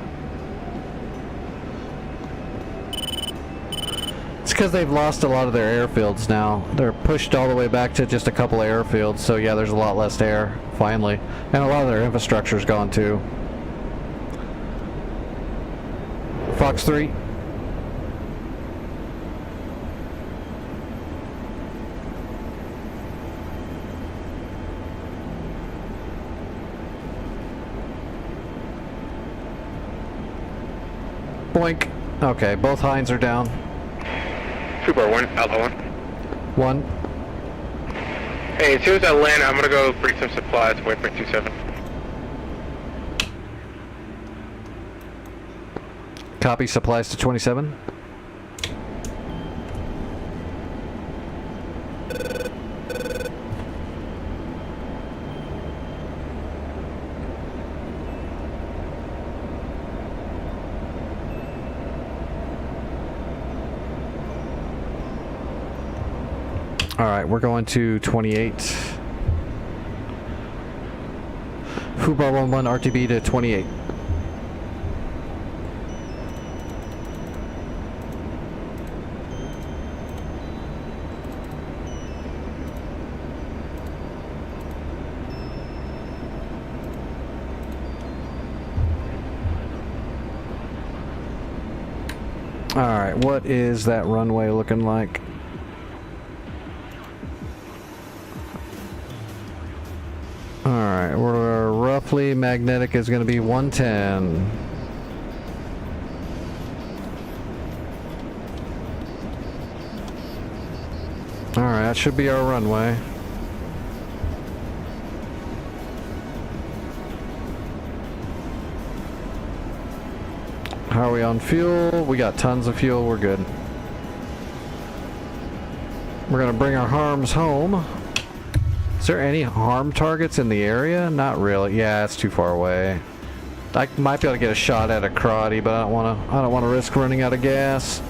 It's because they've lost a lot of their airfields now. They're pushed all the way back to just a couple of airfields, so yeah, there's a lot less air, finally. And a lot of their infrastructure's gone too. Fox 3. Boink. Okay, both hinds are down. 2 bar 1, Alpha 1. 1. Hey, as soon as I land, I'm gonna go bring some supplies, waypoint 27. Copy, supplies to 27. Alright, we're going to 28. Fubar 11 RTB to 28. Alright, what is that runway looking like? Alright, we're roughly magnetic is going to be 110. Alright, that should be our runway. How are we on fuel? We got tons of fuel, we're good. We're going to bring our harms home. Is there any harm targets in the area? Not really. Yeah, it's too far away. I might be able to get a shot at a karate, but I don't want to risk running out of gas.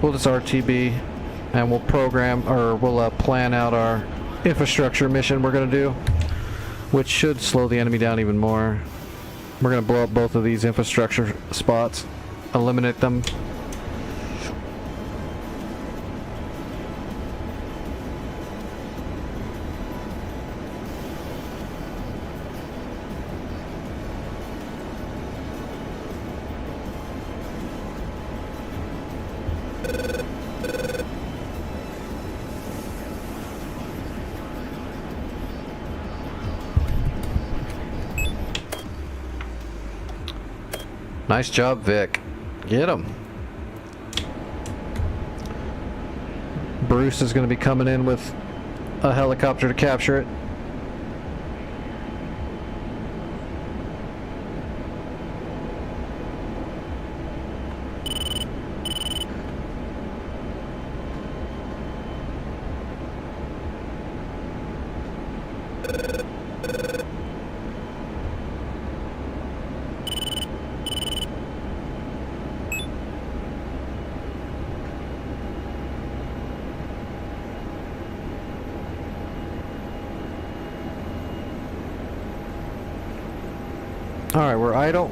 We'll just RTB, and we'll program, or we'll plan out our infrastructure mission we're gonna do, which should slow the enemy down even more. We're gonna blow up both of these infrastructure spots, eliminate them. Nice job, Vic. Get him. Bruce is going to be coming in with a helicopter to capture it. Alright, we're idle.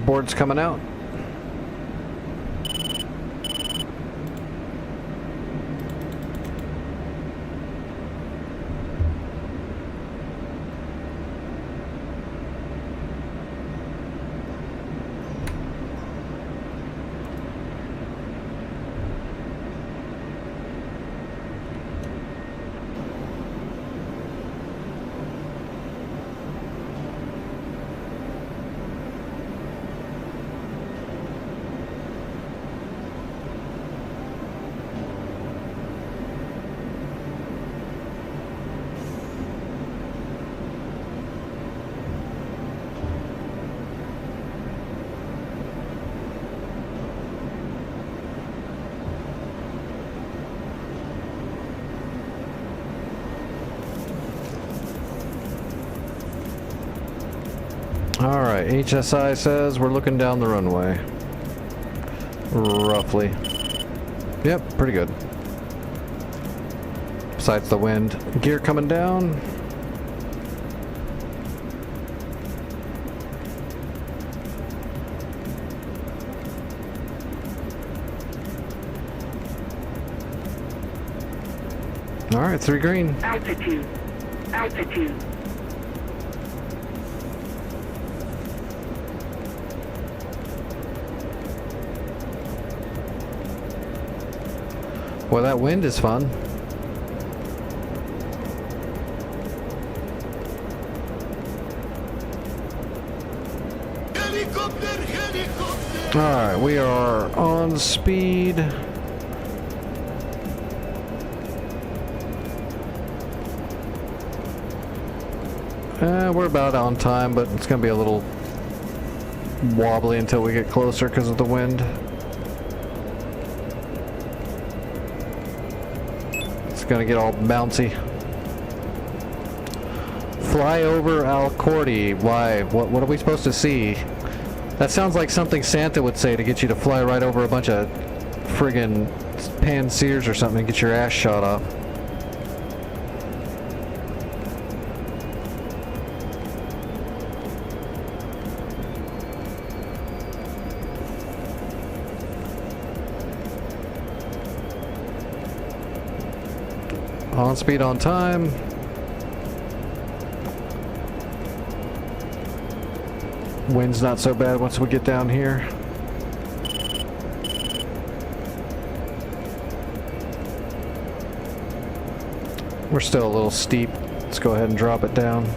Board's coming out. Alright, HSI says we're looking down the runway. Roughly. Yep, pretty good. Besides the wind. Gear coming down. Alright, 3 green. Altitude. Altitude. Well, that wind is fun. Helicopter, helicopter. Alright, we are on speed. We're about on time, but it's going to be a little wobbly until we get closer because of the wind. Gonna get all bouncy. Fly over Alcorti. Why? What are we supposed to see? That sounds like something Santa would say to get you to fly right over a bunch of friggin' pansiers or something and get your ass shot off. On speed, on time. Wind's not so bad once we get down here. We're still a little steep. Let's go ahead and drop it down.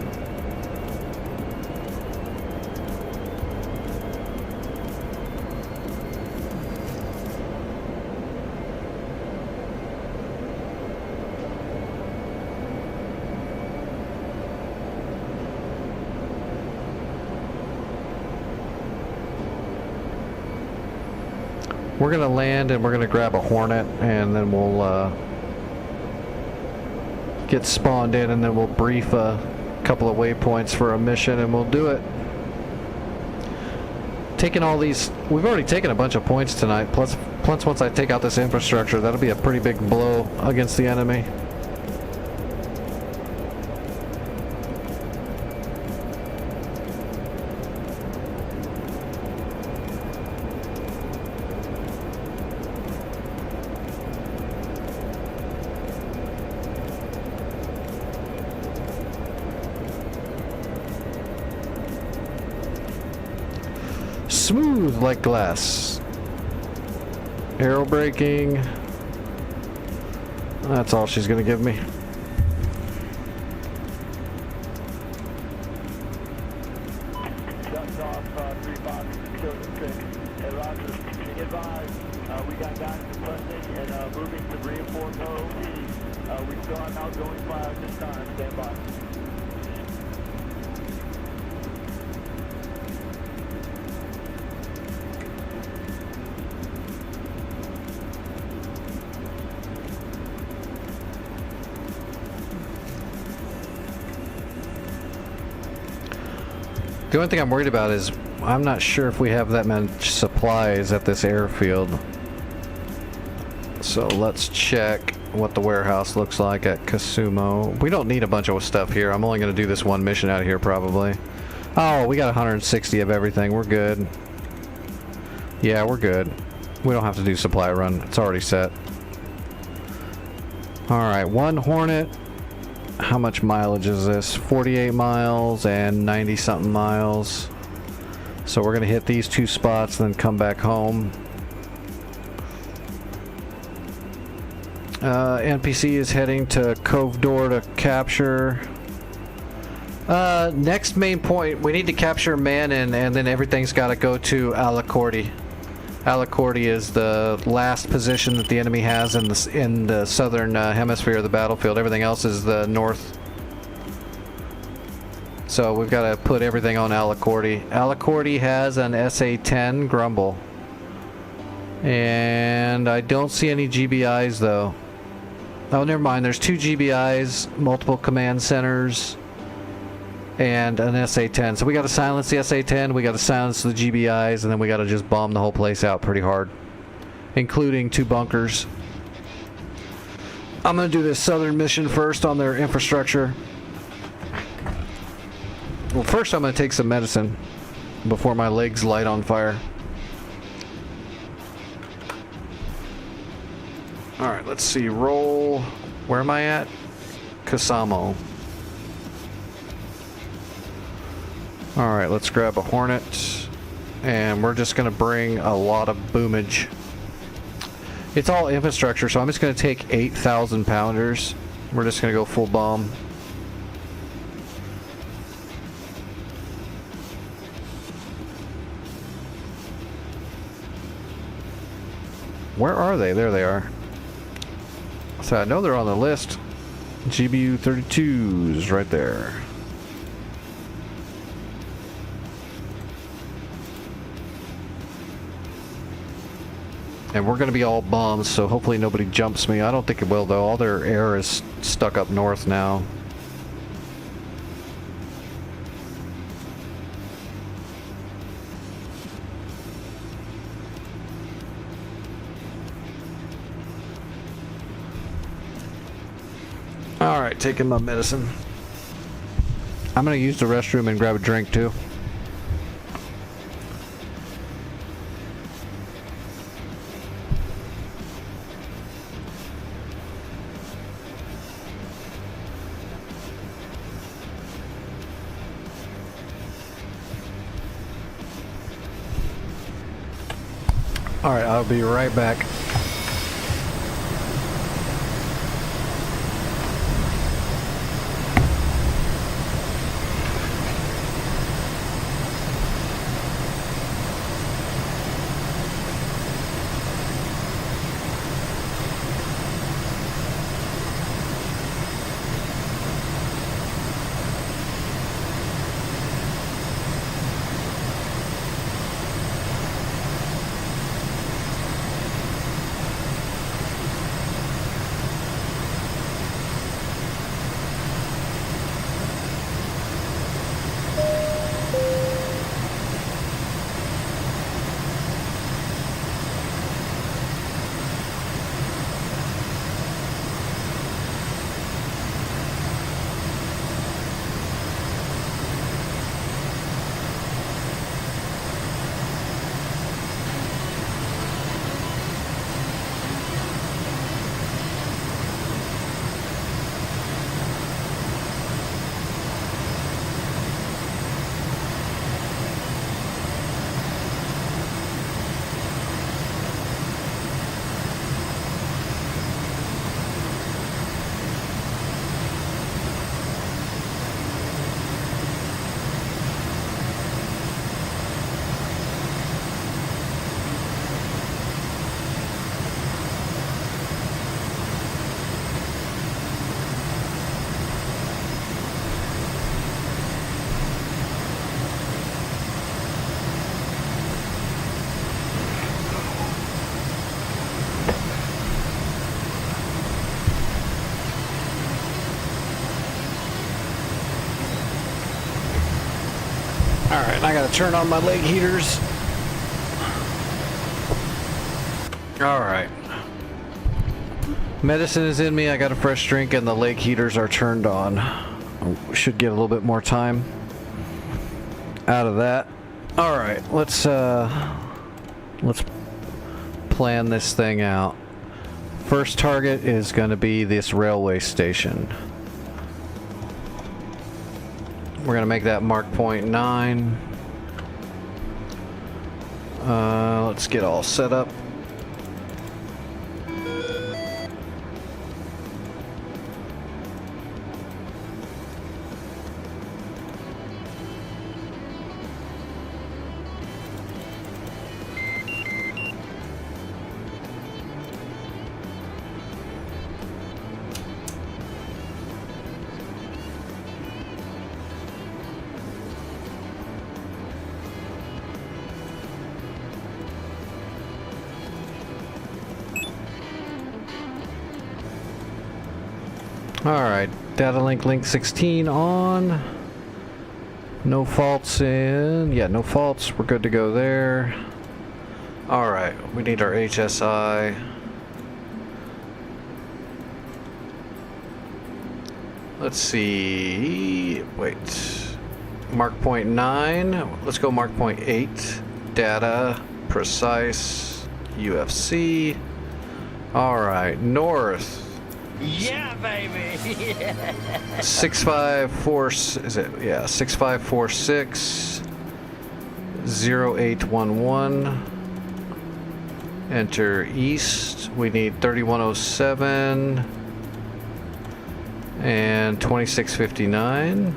We're gonna land and we're gonna grab a Hornet and then we'll get spawned in and then we'll brief a couple of waypoints for a mission and we'll do it. Taking all these, we've already taken a bunch of points tonight, plus once I take out this infrastructure, that'll be a pretty big blow against the enemy. Smooth like glass. Aero braking. That's all she's gonna give me. Shuts off. advised, we got guys requesting and moving to reinforce OOP. We still have outgoing fire at this time. Stand by. The only thing I'm worried about is I'm not sure if we have that much supplies at this airfield. So let's check what the warehouse looks like at Kasumo. We don't need a bunch of stuff here. I'm only going to do this one mission out of here probably. Oh, we got 160 of everything. We're good. Yeah, we're good. We don't have to do supply run. It's already set. Alright, one Hornet. How much mileage is this? 48 miles and 90 something miles. So we're gonna hit these two spots, then come back home. NPC is heading to Cove Door to capture. Next main point, we need to capture Manon, and then everything's got to go to Alacordi. Alacordi is the last position that the enemy has in the southern hemisphere of the battlefield. Everything else is the north. So we've got to put everything on Alacordi. Alacordi has an SA-10 Grumble. And I don't see any GBIs though. Oh, never mind. There's 2 GBIs, multiple command centers, and an SA-10. So we got to silence the SA-10, we got to silence the GBIs, and then we got to just bomb the whole place out pretty hard, including 2 bunkers. I'm going to do this southern mission first on their infrastructure. Well, first I'm going to take some medicine before my legs light on fire. Alright, let's see. Roll. Where am I at? Kasamo. Alright, let's grab a Hornet. And we're just going to bring a lot of boomage. It's all infrastructure, so I'm just going to take 8,000 pounders. We're just going to go full bomb. Where are they? There they are. So I know they're on the list. GBU 32s right there. And we're going to be all bombs, so hopefully nobody jumps me. I don't think it will, though. All their air is stuck up north now. Alright, taking my medicine. I'm going to use the restroom and grab a drink, too. Alright, I'll be right back. and I gotta turn on my leg heaters. Alright. Medicine is in me, I got a fresh drink, and the leg heaters are turned on. Should get a little bit more time out of that. Alright, let's plan this thing out. First target is going to be this railway station. We're going to make that mark point 9. Let's get all set up. Alright, data link 16 on. No faults in. Yeah, no faults. We're good to go there. Alright, we need our HSI. Let's see. Wait. Mark point 9. Let's go mark point 8. Data, precise, UFC. Alright, north. Yeah, baby! 654, is it? Yeah, 6546 0811. Enter east. We need 3107 and 2659.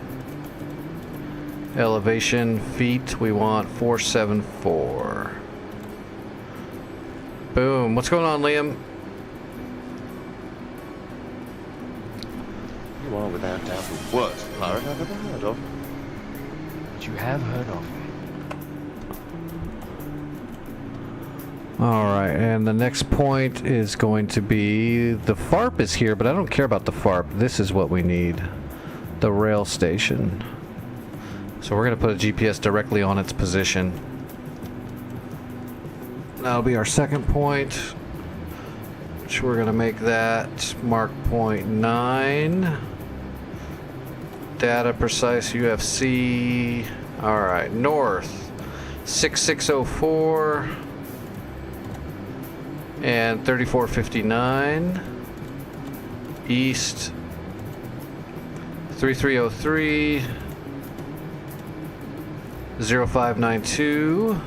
Elevation feet, we want 474. Boom. What's going on, Liam? You are without doubt the worst pirate I've ever heard of. But you have heard of me. Alright, and the next point is going to be... The FARP is here, but I don't care about the FARP. This is what we need. The rail station. So we're going to put a GPS directly on its position. That'll be our second point. Which we're going to make that mark point 9. Data precise UFC. Alright, north 6604 and 3459. East 3303 0592.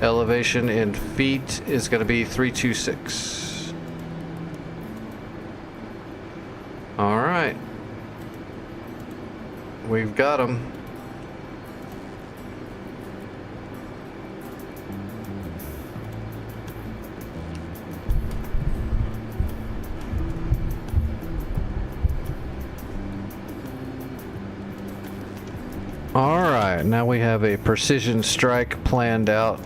Elevation in feet is going to be 326. Alright. We've got them. Alright, now we have a precision strike planned out.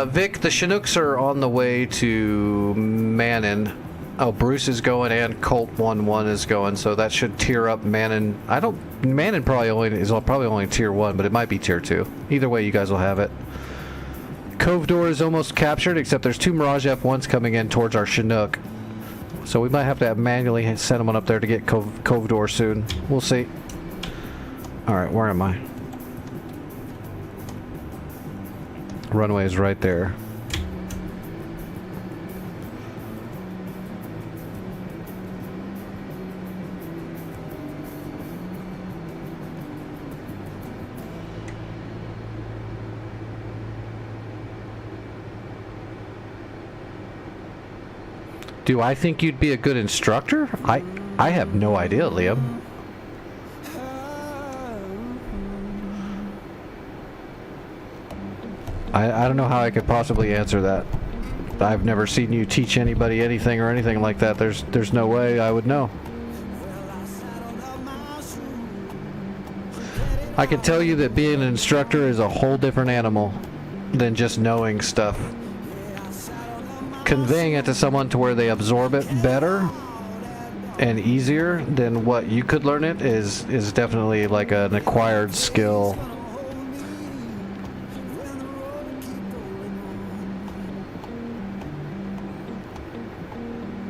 Vic, the Chinooks are on the way to Mannon. Oh, Bruce is going and Colt 11 is going, so that should tier up Mannon. Mannon probably only tier 1, but it might be tier 2. Either way, you guys will have it. Cove Door is almost captured, except there's 2 Mirage F1s coming in towards our Chinook. So we might have to manually send them on up there to get Cove Door soon. We'll see. Alright, where am I? Runway is right there. Do I think you'd be a good instructor? I have no idea, Liam. I don't know how I could possibly answer that. I've never seen you teach anybody anything or anything like that. There's no way I would know. I can tell you that being an instructor is a whole different animal than just knowing stuff. Conveying it to someone to where they absorb it better and easier than what you could learn it is definitely like an acquired skill.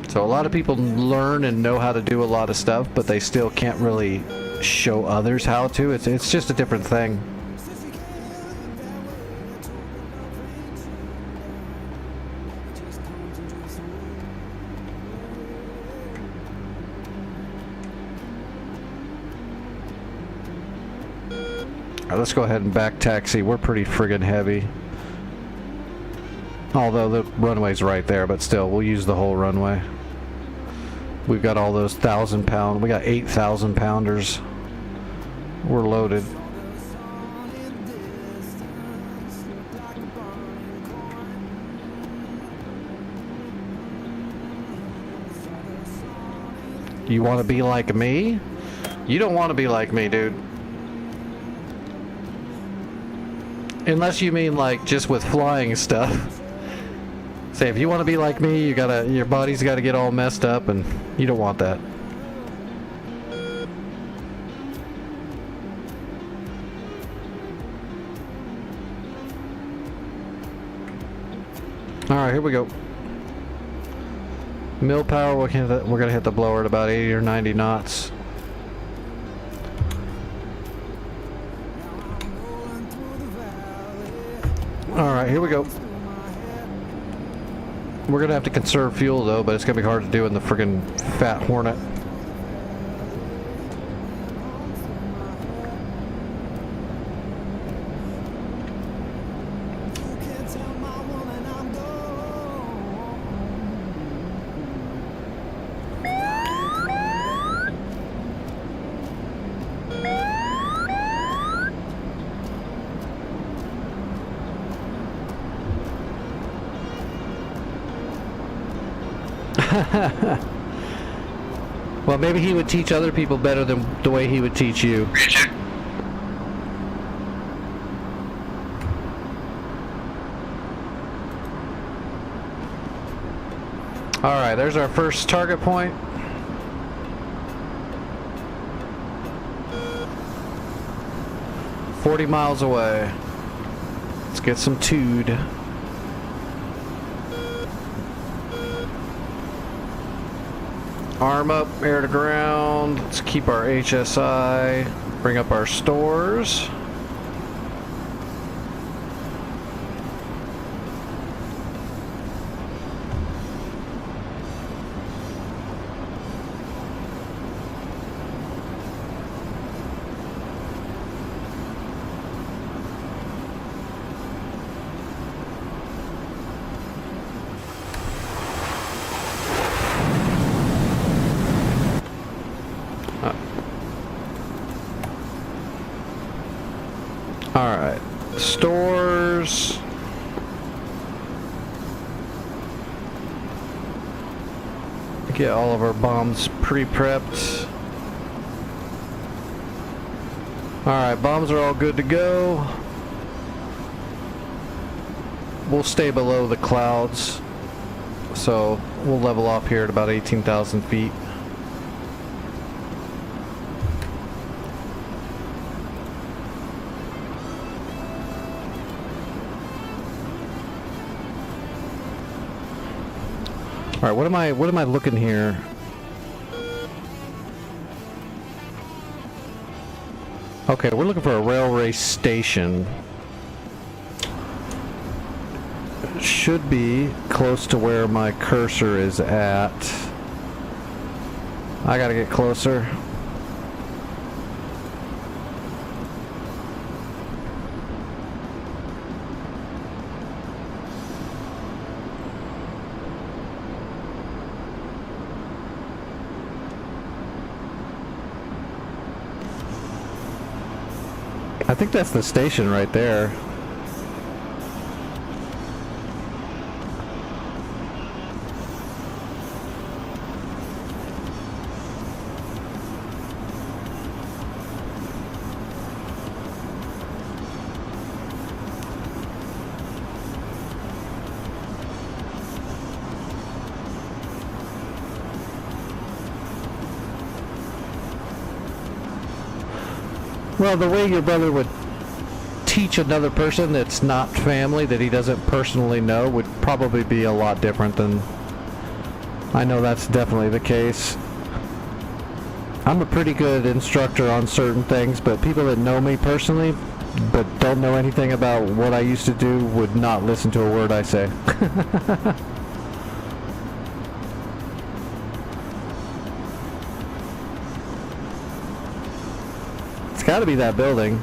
So a lot of people learn and know how to do a lot of stuff, but they still can't really show others how to. It's just a different thing. Alright, let's go ahead and back taxi. We're pretty friggin' heavy. Although the runway's right there, but still, we'll use the whole runway. We've got all those 1,000-pound, we got 8,000-pounders. We're loaded. You want to be like me? You don't want to be like me, dude. Unless you mean like just with flying stuff. Say, if you want to be like me, your body's gotta get all messed up, and you don't want that. Alright, here we go. Mill power, we're gonna hit the blower at about 80 or 90 knots. Alright, here we go. We're gonna have to conserve fuel though, but it's gonna be hard to do in the friggin' fat Hornet. Well, maybe he would teach other people better than the way he would teach you. Alright, there's our first target point. $40 miles away. Let's get some tood. Arm up, air to ground. Let's keep our HSI. Bring up our stores. Alright, stores. Get all of our bombs pre-prepped. Alright, bombs are all good to go. We'll stay below the clouds, so we'll level off here at about 18,000 feet. All right, what am I looking here? Okay, we're looking for a railway station. Should be close to where my cursor is at. I gotta get closer. I think that's the station right there. Well, the way your brother would teach another person that's not family, that he doesn't personally know, would probably be a lot different than... I know that's definitely the case. I'm a pretty good instructor on certain things, but people that know me personally but don't know anything about what I used to do would not listen to a word I say. It's got to be that building.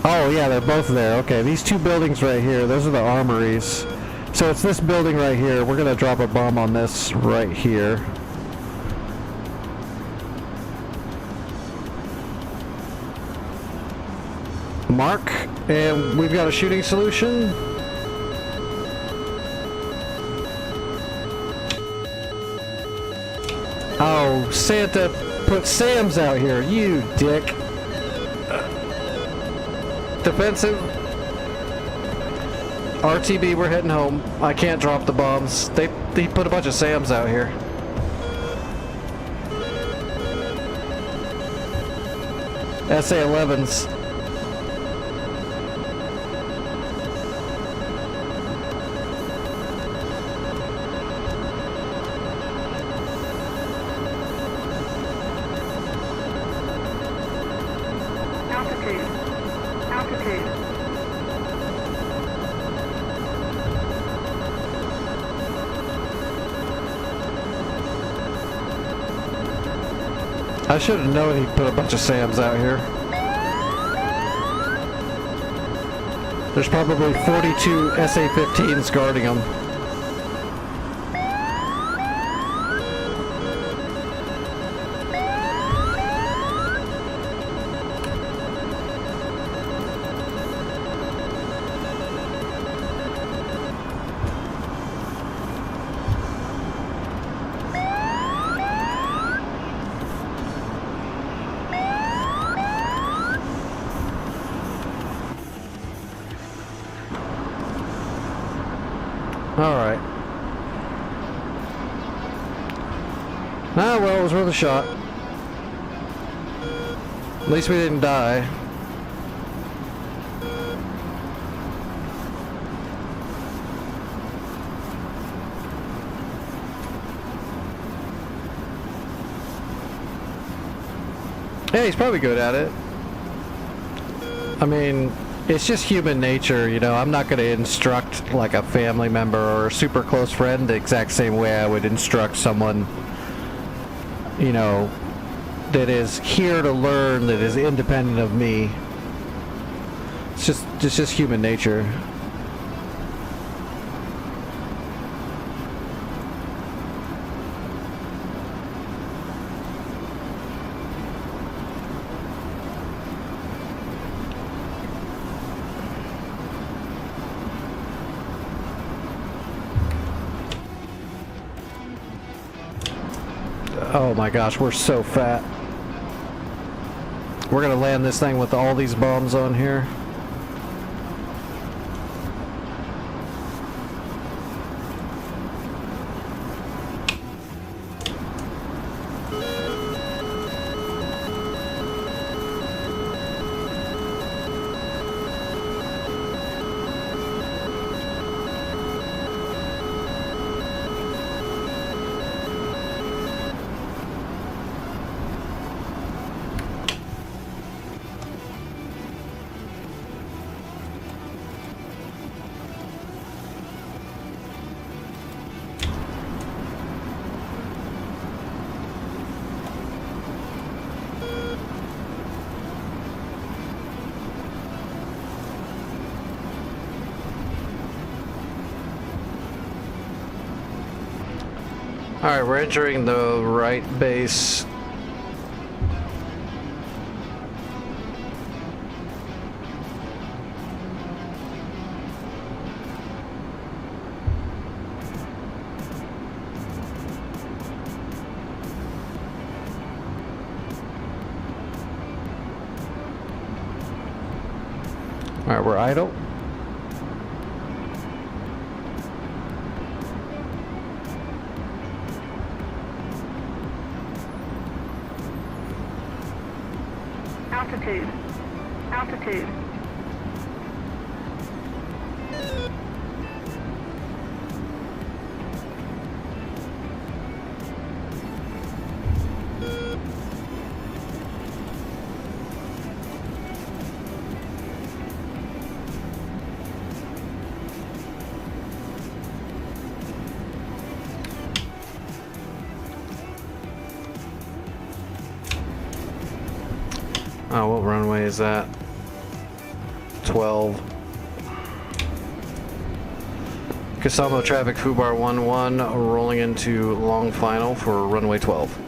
Oh yeah, they're both there. Okay, these two buildings right here, those are the armories. So it's this building right here. We're gonna drop a bomb on this right here. Mark, and we've got a shooting solution. Oh, Santa put Sam's out here, you dick. Defensive. RTB, we're heading home. I can't drop the bombs. They put a bunch of Sams out here. SA-11s. I should have known he'd put a bunch of Sams out here. There's probably 42 SA-15s guarding them. Alright. Ah, well, it was worth a shot. At least we didn't die. Yeah, he's probably good at it. I mean, it's just human nature, you know. I'm not going to instruct like a family member or a super close friend the exact same way I would instruct someone, you know, that is here to learn, that is independent of me. It's just human nature. Oh my gosh, we're so fat. We're gonna land this thing with all these bombs on here. Alright, we're entering the right base. Alright, we're idle. Altitude. Altitude. Oh, what runway is that? 12. Kasamo traffic Fubar 11 rolling into long final for runway 12.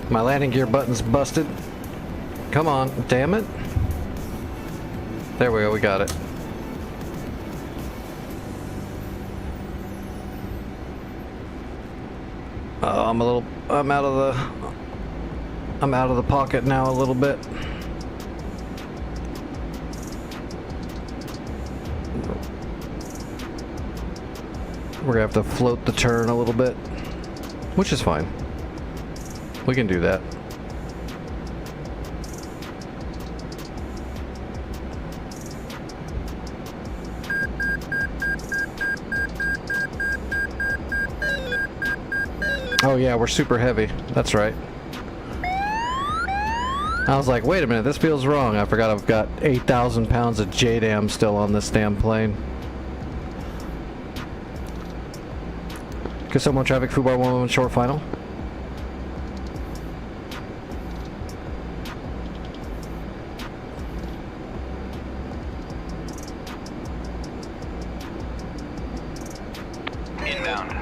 My landing gear button's busted. Come on, damn it. There we go, we got it. Oh, I'm out of the pocket now a little bit. We're gonna have to float the turn a little bit, which is fine. We can do that. Oh yeah, we're super heavy. That's right. I was like, wait a minute, this feels wrong. I forgot I've got 8,000 pounds of JDAM still on this damn plane. Kasamo traffic, Fubar 11 short final. Inbound.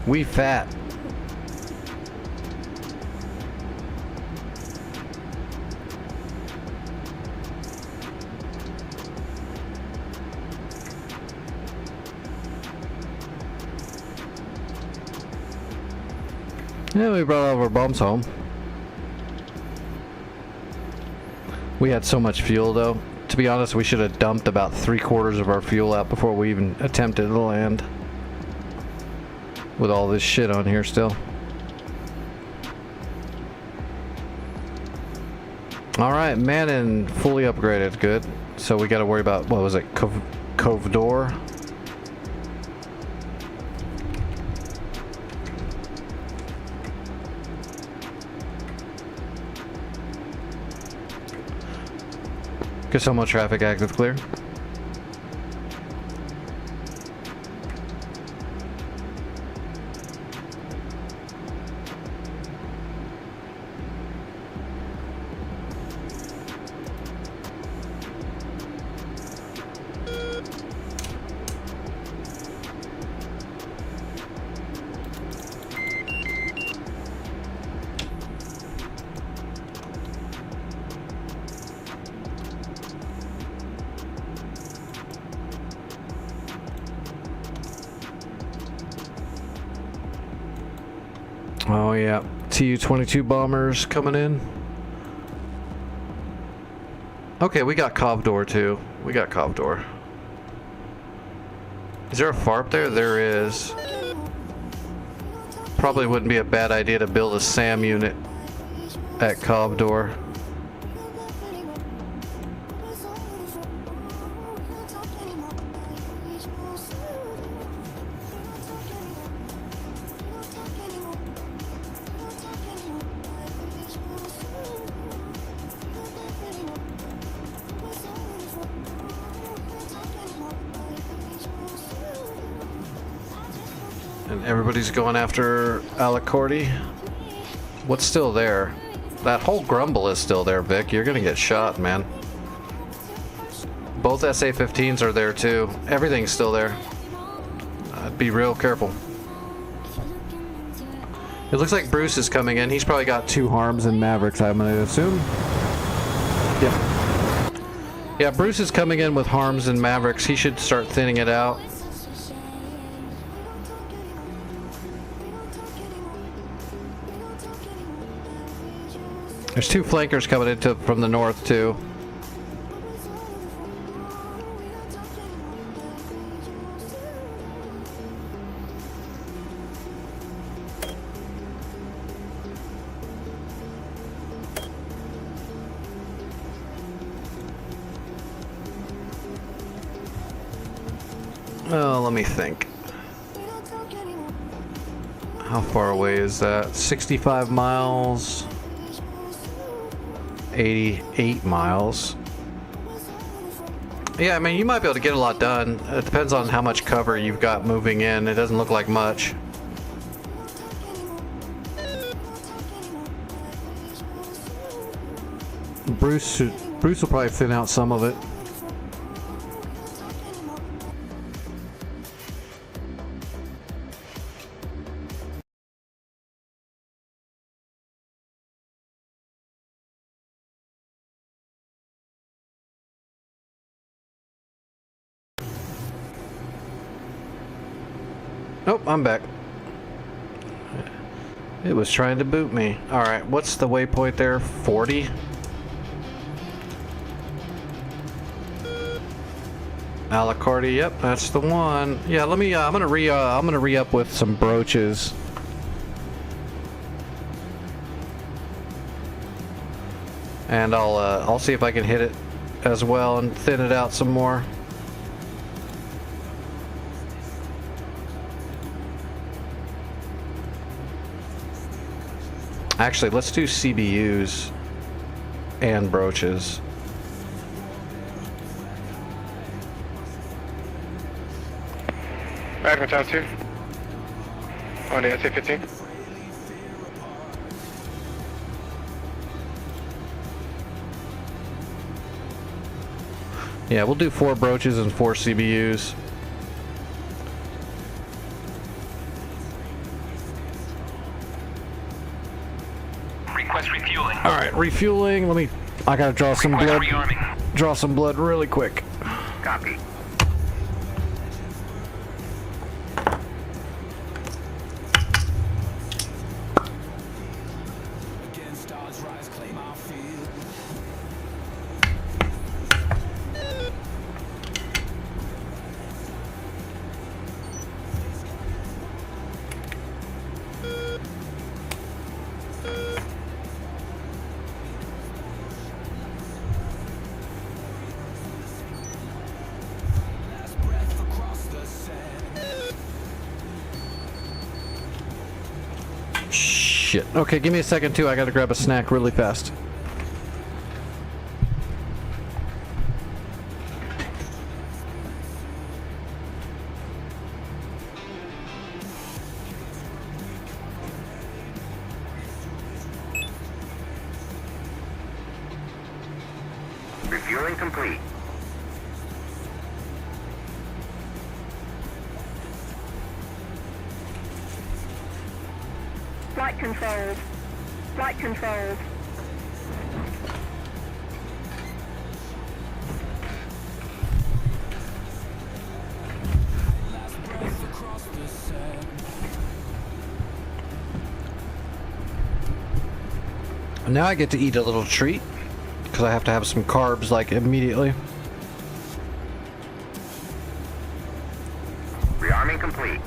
We fat. Yeah, we brought all of our bombs home. We had so much fuel though. To be honest, we should have dumped about 3/4 of our fuel out before we even attempted to land. With all this shit on here still. Alright, Manning fully upgraded. Good. So we gotta worry about, what was it? Cove door? Kasamo traffic active clear. Oh yeah, Tu-22 bombers coming in. Okay, we got Cov door too. We got Cov door. Is there a FARP there? There is. Probably wouldn't be a bad idea to build a SAM unit at Cov door. And everybody's going after Alacordi. What's still there? That whole grumble is still there, Vic. You're gonna get shot, man. Both SA-15s are there too. Everything's still there. Be real careful. It looks like Bruce is coming in. He's probably got 2 harms and Mavericks, I'm gonna assume. Yep. Yeah, Bruce is coming in with harms and Mavericks. He should start thinning it out. There's 2 flankers coming into from the north too. Oh, let me think. How far away is that? 65 miles. 88 miles. Yeah, I mean, you might be able to get a lot done. It depends on how much cover you've got moving in. It doesn't look like much. Bruce will probably thin out some of it. Nope, I'm back. It was trying to boot me. Alright, what's the waypoint there? 40? Alacordi, yep, that's the one. Yeah, let me I'm gonna re-up with some brooches. And I'll see if I can hit it as well and thin it out some more. Actually, let's do CBUs and brooches. Admiral Town 2 on the SA-15. Yeah, we'll do 4 brooches and 4 CBUs. Request refueling. All right, refueling. I gotta draw some blood. Rearming. Draw some blood really quick. Copy. Shit. Okay, give me a second too. I gotta grab a snack really fast. Refueling complete. Flight controls. Flight controls. Now I get to eat a little treat because I have to have some carbs like immediately. Rearming complete.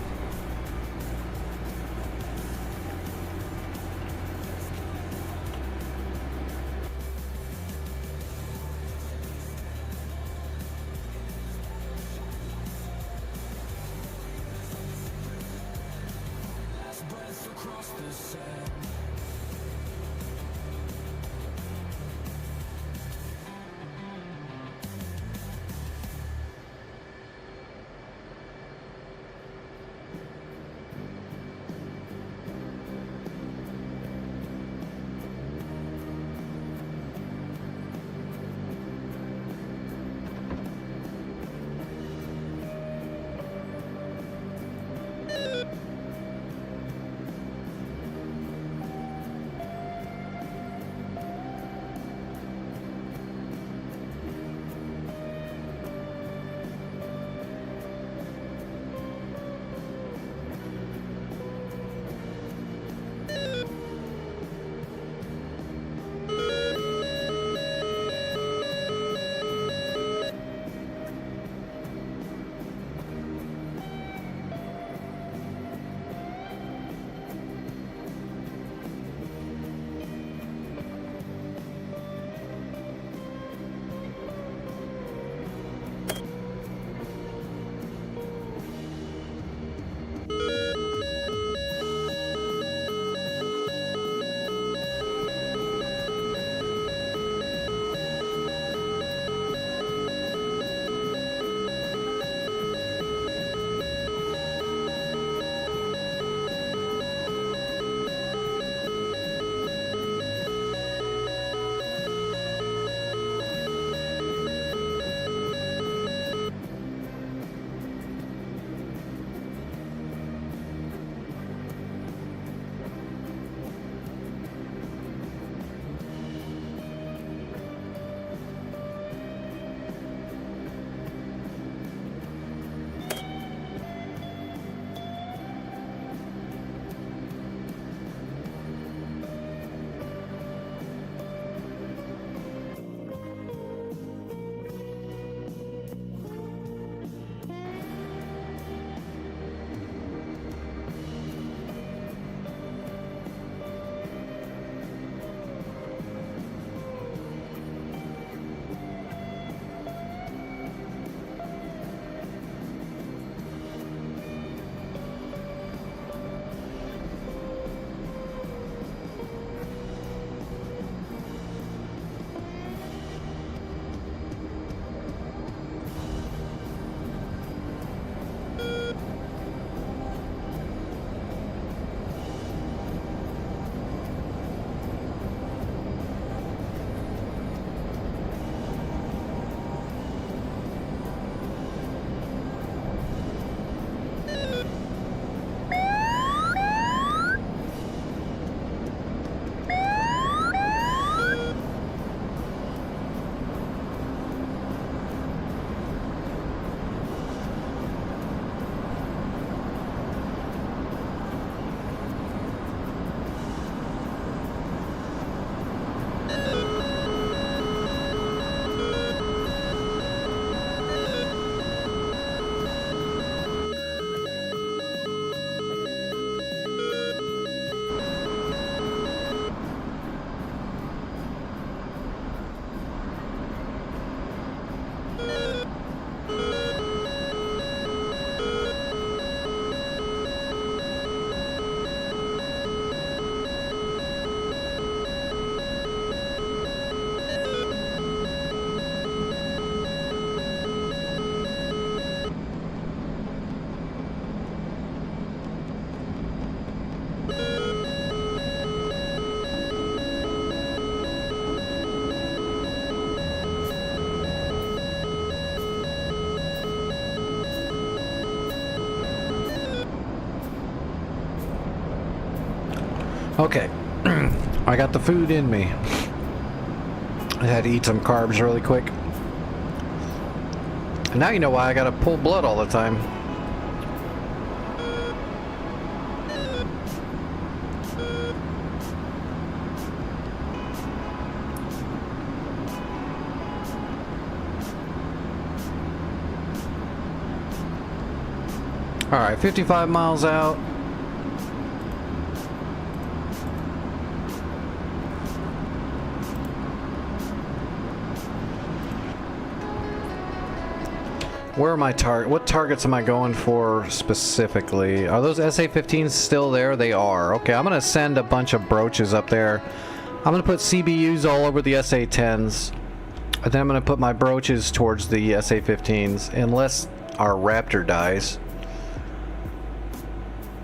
Okay. I got the food in me. I had to eat some carbs really quick. And now you know why I gotta pull blood all the time. Alright, 55 miles out. Where are my what targets am I going for specifically? Are those SA-15s still there? They are. Okay, I'm gonna send a bunch of brooches up there. I'm gonna put CBUs all over the SA-10s. And then I'm gonna put my brooches towards the SA-15s, unless our Raptor dies.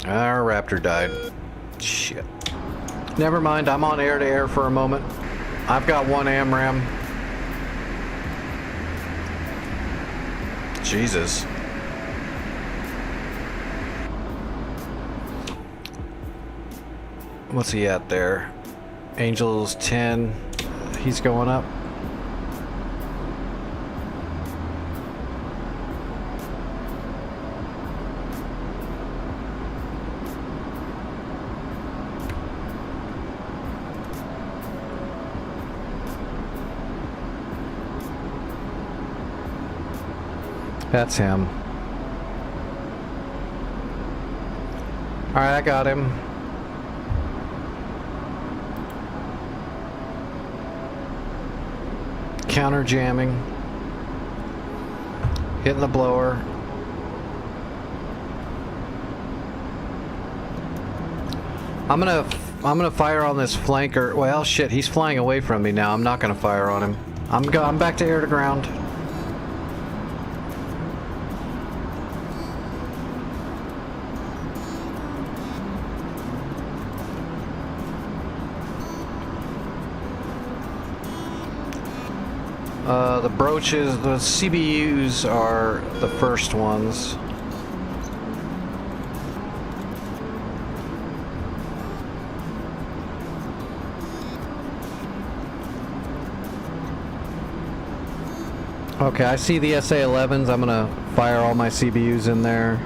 Our Raptor died. Shit. Never mind, I'm on air-to-air for a moment. I've got one AMRAAM. Jesus. What's he at there? Angel's 10. He's going up. That's him. Alright, I got him. Counter jamming. Hitting the blower. I'm gonna fire on this flanker. Well, shit, he's flying away from me now. I'm not gonna fire on him. I'm back to air to ground. The brooches, the CBUs are the first ones. Okay, I see the SA-11s. I'm gonna fire all my CBUs in there.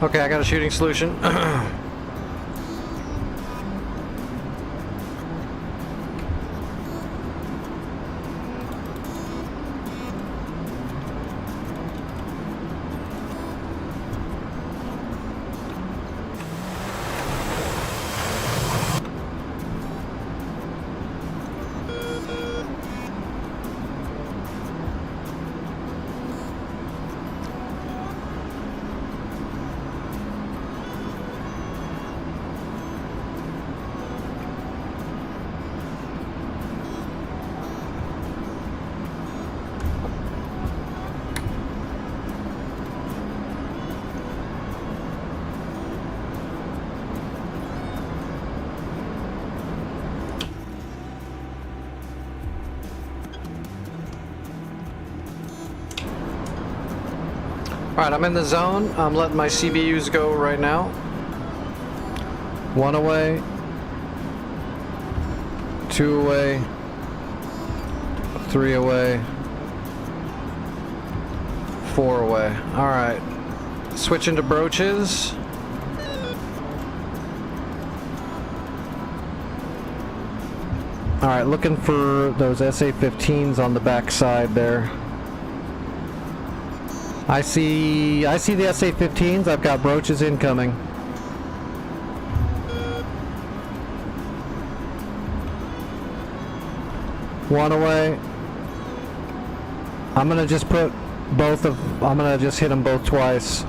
Okay, I got a shooting solution. Alright, I'm in the zone. I'm letting my CBUs go right now. 1 away. 2 away. 3 away. 4 away. Alright. Switching to brooches. Alright, looking for those SA-15s on the back side there. I see the SA-15s. I've got brooches incoming. One away. I'm gonna just put both of. I'm gonna just hit them both twice.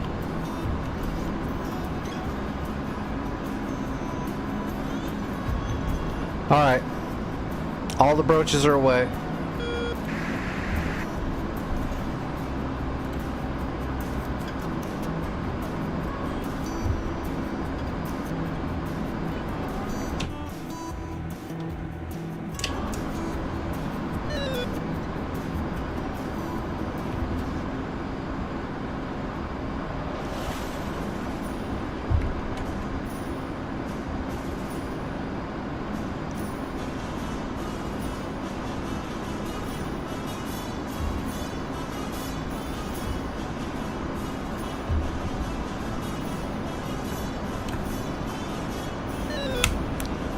All right. All the brooches are away.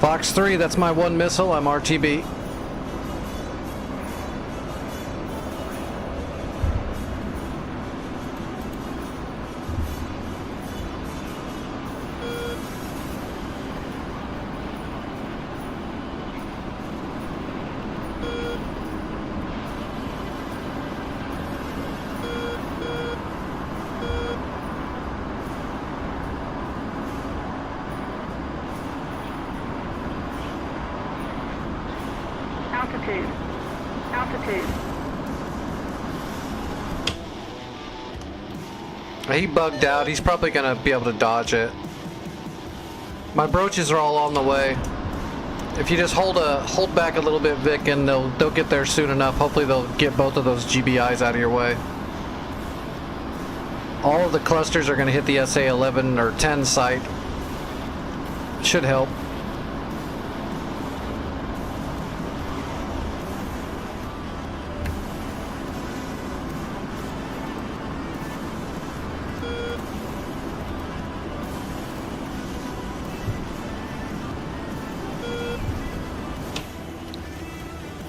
Fox 3, that's my one missile. I'm RTB. Altitude. Altitude. He bugged out. He's probably gonna be able to dodge it. My broaches are all on the way. If you just hold back a little bit, Vic, and they'll get there soon enough. Hopefully they'll get both of those GBIs out of your way. All of the clusters are gonna hit the SA-11 or 10 site. Should help.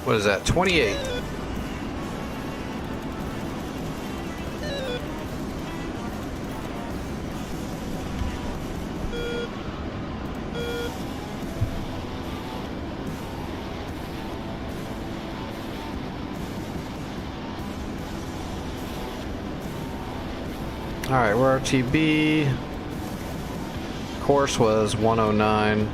What is that? 28. All right, we're RTB. Course was 109.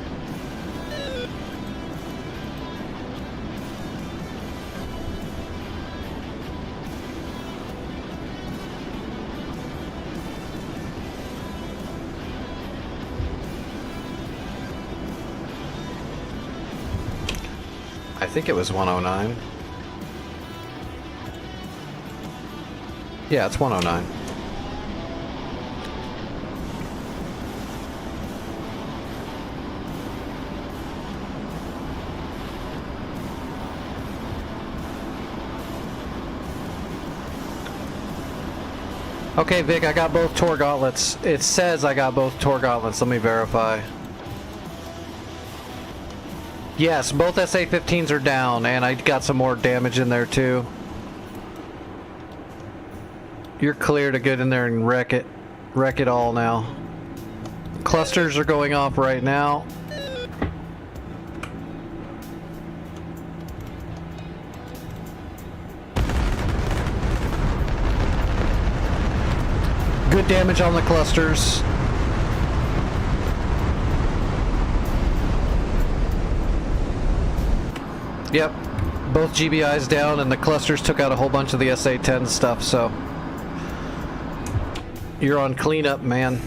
I think it was 109. Yeah, it's 109. Okay, Vic, I got both Tor gauntlets. It says I got both Tor gauntlets. Let me verify. Yes, both SA-15s are down, and I got some more damage in there too. You're clear to get in there and wreck it. Wreck it all now. Clusters are going off right now. Good damage on the clusters. Yep, both GBIs down, and the clusters took out a whole bunch of the SA-10 stuff, so you're on cleanup, man.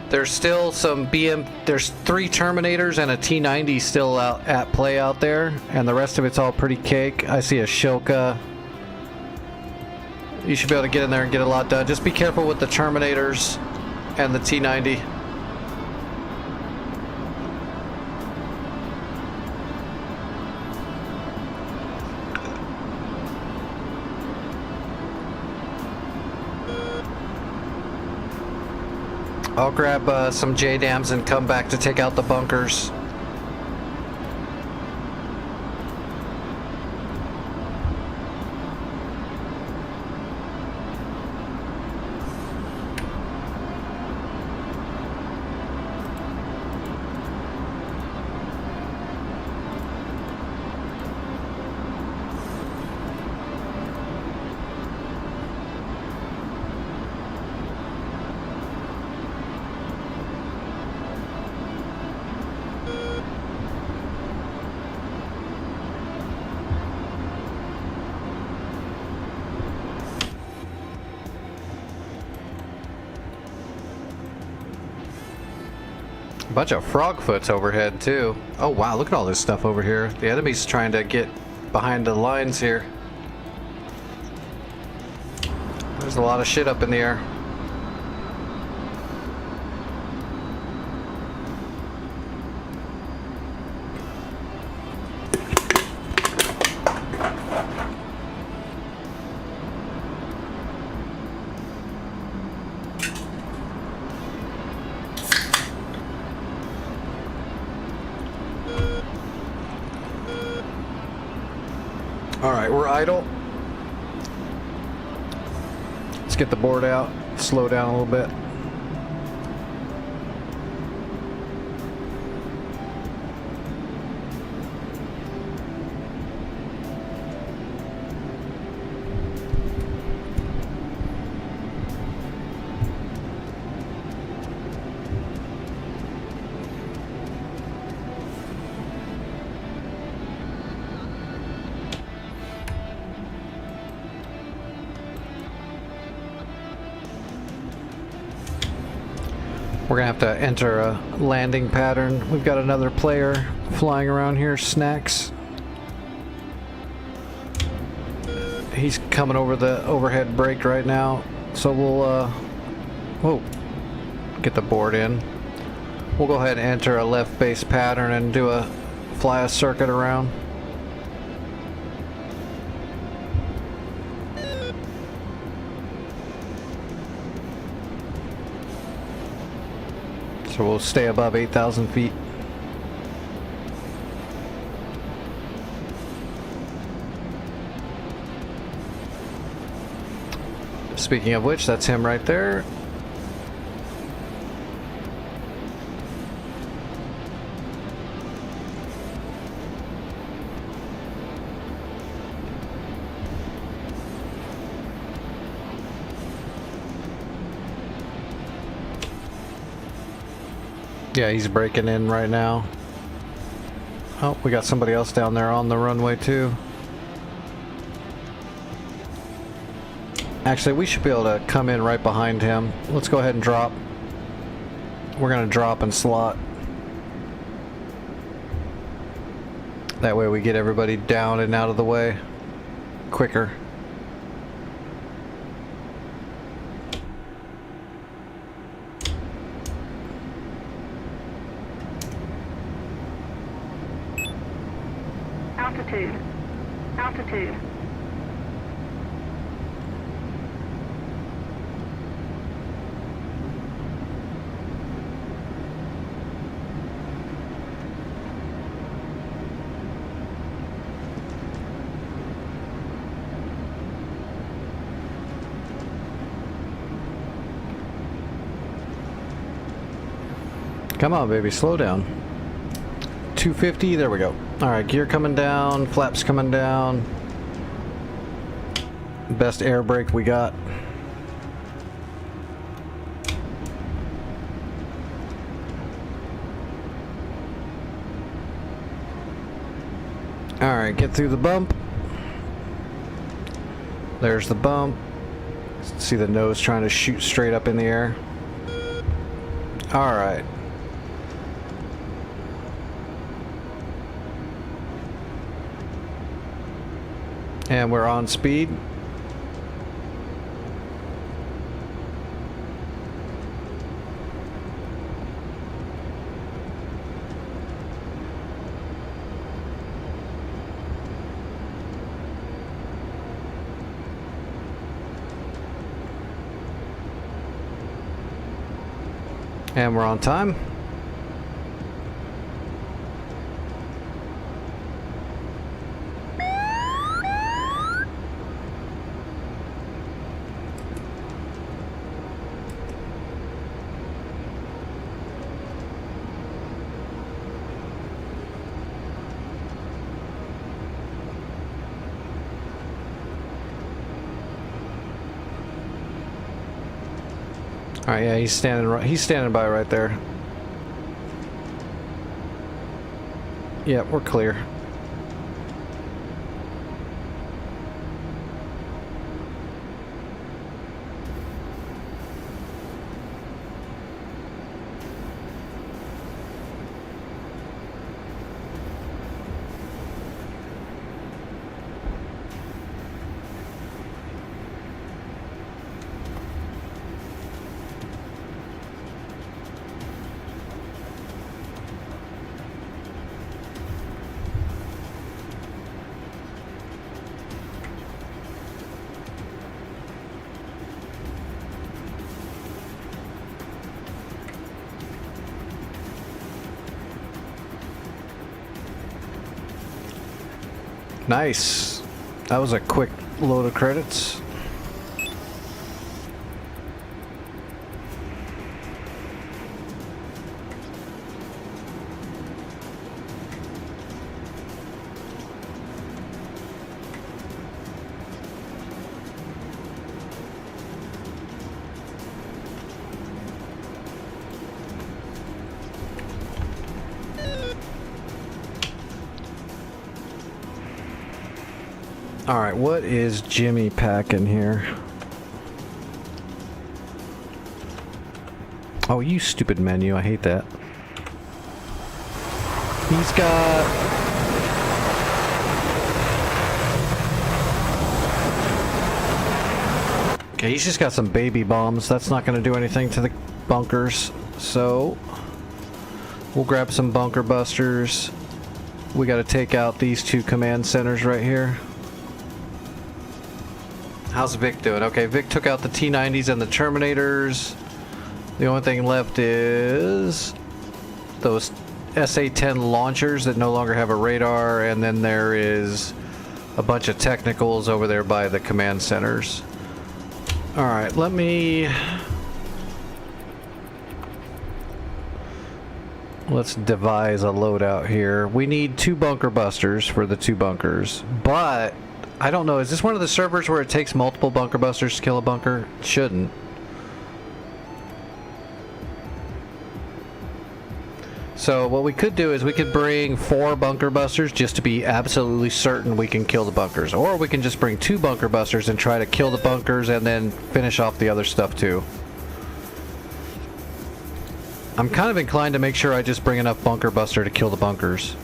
There's still some there's 3 Terminators and a T-90 still out at play out there, and the rest of it's all pretty cake. I see a Shilka. You should be able to get in there and get a lot done. Just be careful with the Terminators and the T-90. I'll grab some J-dams and come back to take out the bunkers. Bunch of frogfoots overhead too. Oh wow, look at all this stuff over here. The enemy's trying to get behind the lines here. There's a lot of shit up in the air. Alright, we're idle. Let's get the board out, slow down a little bit. We're gonna have to enter a landing pattern. We've got another player flying around here, Snacks. He's coming over the overhead brake right now, so we'll whoa, get the board in. We'll go ahead and enter a left base pattern and do a fly a circuit around. So we'll stay above 8,000 feet. Speaking of which, that's him right there. Yeah, he's breaking in right now. Oh, we got somebody else down there on the runway too. Actually, we should be able to come in right behind him. Let's go ahead and drop. We're gonna drop and slot. That way we get everybody down and out of the way quicker. Altitude. Altitude. Come on, baby, slow down. 250, there we go. Alright, gear coming down, flaps coming down. Best air brake we got. Alright, get through the bump. There's the bump. See the nose trying to shoot straight up in the air. Alright. And we're on speed. And we're on time. All right, yeah, he's standing by right there. Yeah, we're clear. Nice. That was a quick load of credits. Alright, what is Jimmy packing here? Oh, you stupid menu, I hate that. He's got... Okay, he's just got some baby bombs. That's not going to do anything to the bunkers. So, we'll grab some bunker busters. We got to take out these two command centers right here. How's Vic doing? Okay, Vic took out the T-90s and the Terminators. The only thing left is those SA-10 launchers that no longer have a radar, and then there is a bunch of technicals over there by the command centers. Alright, let's devise a loadout here. We need 2 bunker busters for the 2 bunkers, but I don't know, is this one of the servers where it takes multiple bunker busters to kill a bunker? It shouldn't. So what we could do is we could bring 4 bunker busters just to be absolutely certain we can kill the bunkers. Or we can just bring 2 bunker busters and try to kill the bunkers and then finish off the other stuff too. I'm kind of inclined to make sure I just bring enough bunker buster to kill the bunkers.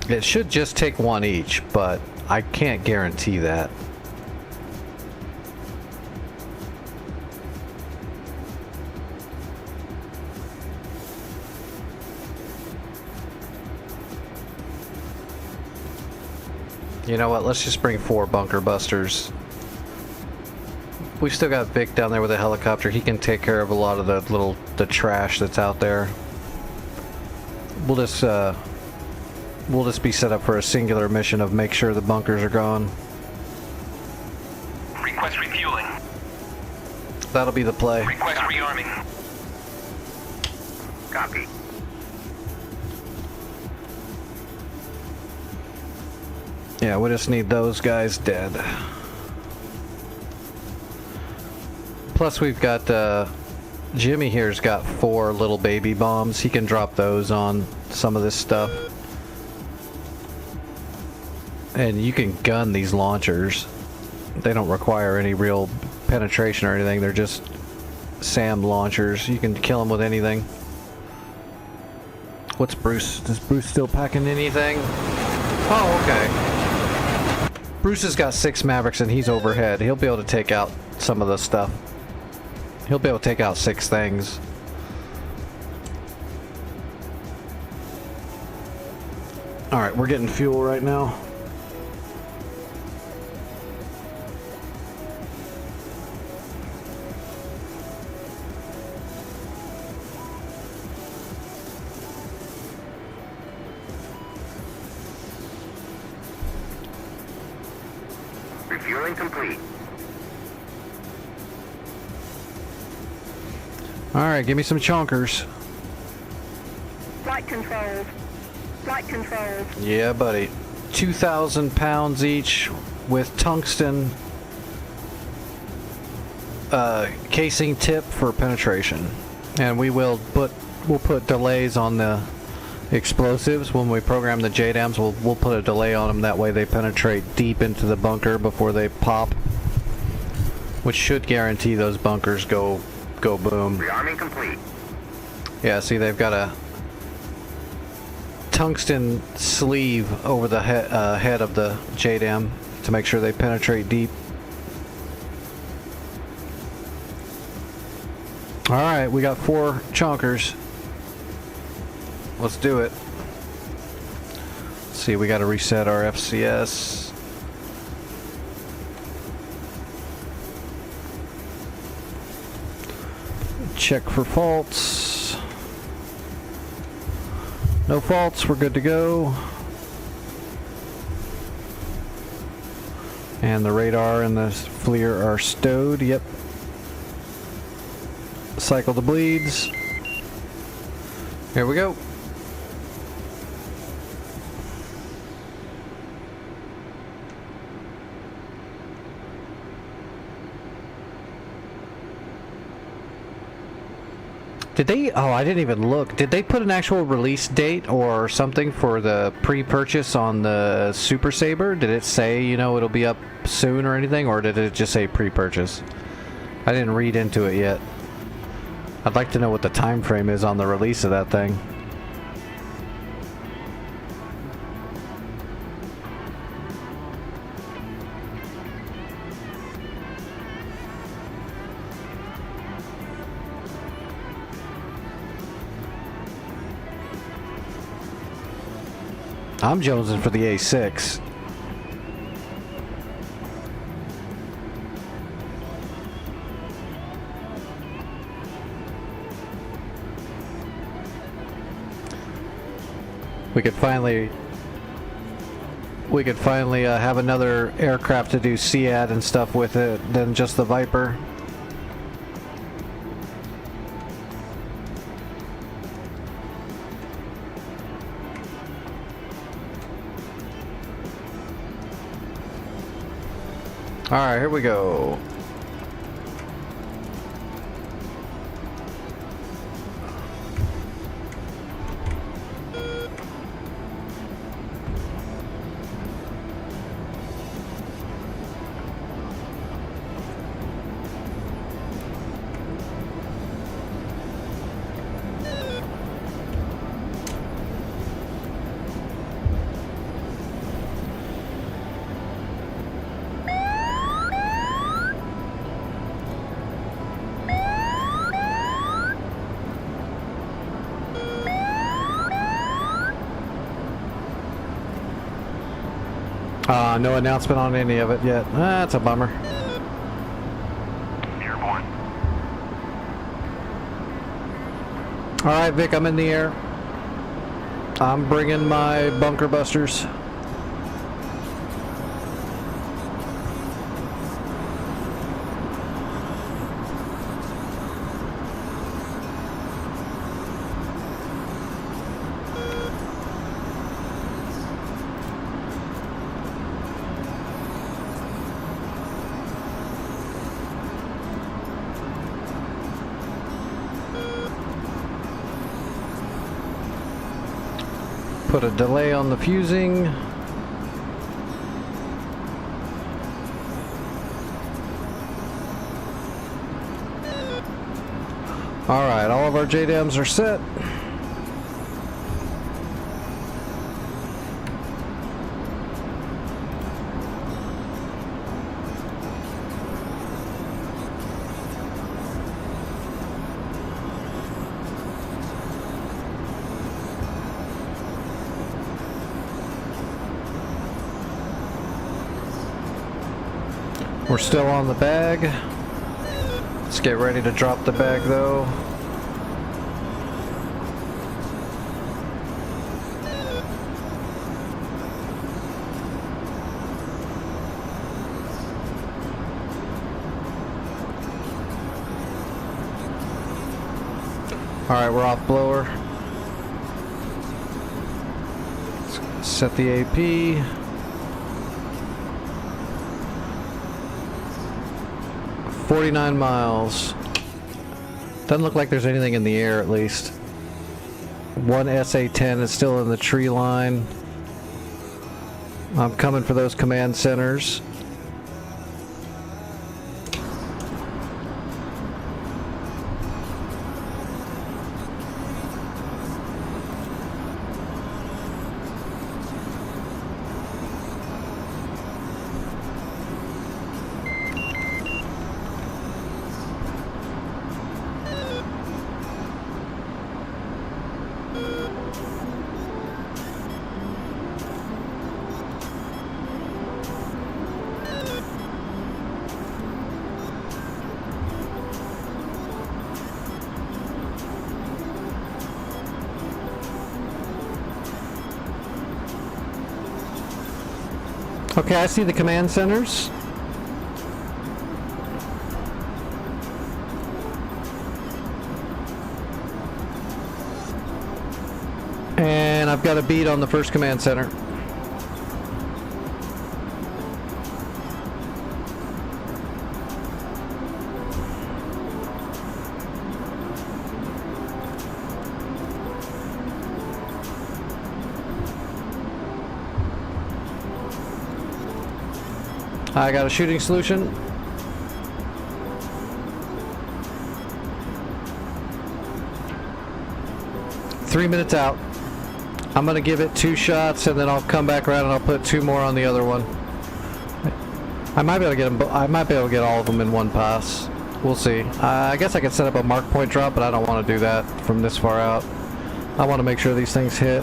It should just take 1 each, but I can't guarantee that. You know what, let's just bring 4 bunker busters. We've still got Vic down there with a helicopter. He can take care of a lot of the trash that's out there. We'll just be set up for a singular mission of make sure the bunkers are gone. Request refueling. That'll be the play. Request rearming. Copy. Yeah, we just need those guys dead. Plus we've got, Jimmy here's got 4 little baby bombs. He can drop those on some of this stuff. And you can gun these launchers. They don't require any real penetration or anything. They're just SAM launchers. You can kill them with anything. What's Bruce? Is Bruce still packing anything? Oh, okay. Bruce has got 6 Mavericks and he's overhead. He'll be able to take out some of the stuff. He'll be able to take out 6 things. Alright, we're getting fuel right now. Refueling complete. Alright, give me some chonkers. Flight controls. Flight controls. Yeah, buddy. 2,000 pounds each with tungsten casing tip for penetration. And we'll put delays on the explosives. When we program the JDAMs, we'll put a delay on them. That way they penetrate deep into the bunker before they pop. Which should guarantee those bunkers go boom. Rearming complete. Yeah, see, they've got a tungsten sleeve over the head of the JDAM to make sure they penetrate deep. Alright, we got 4 chonkers. Let's do it. Let's see, we got to reset our FCS. Check for faults. No faults, we're good to go. And the radar and the FLIR are stowed, yep. Cycle the bleeds. Here we go. Did they, oh, I didn't even look. Did they put an actual release date or something for the pre-purchase on the Super Saber? Did it say, you know, it'll be up soon or anything, or did it just say pre-purchase? I didn't read into it yet. I'd like to know what the time frame is on the release of that thing. I'm jonesing for the A6. We could finally have another aircraft to do SEAD and stuff with it than just the Viper. Alright, here we go. No announcement on any of it yet. That's a bummer. Airborne. Alright, Vic, I'm in the air. I'm bringing my bunker busters. Put a delay on the fusing. Alright, all of our JDAMs are set. We're still on the bag. Let's get ready to drop the bag though. Alright, we're off blower. Let's set the AP. 49 miles. Doesn't look like there's anything in the air, at least. One SA-10 is still in the tree line. I'm coming for those command centers. Okay, I see the command centers. And I've got a beat on the first command center. I got a shooting solution. Three minutes out. I'm gonna give it 2 shots and then I'll come back around and I'll put 2 more on the other one. I might be able to get them. I might be able to get all of them in one pass. We'll see. I guess I could set up a mark point drop, but I don't want to do that from this far out. I want to make sure these things hit.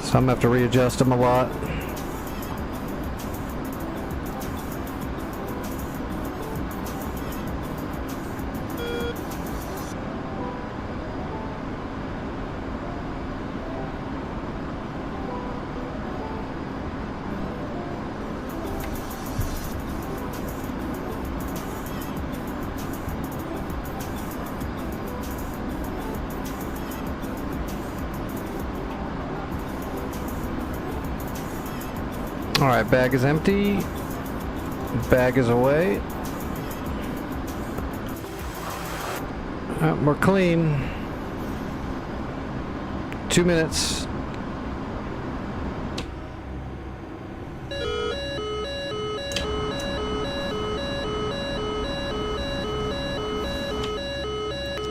So I'm gonna have to readjust them a lot. Alright, bag is empty. Bag is away. We're clean. 2 minutes.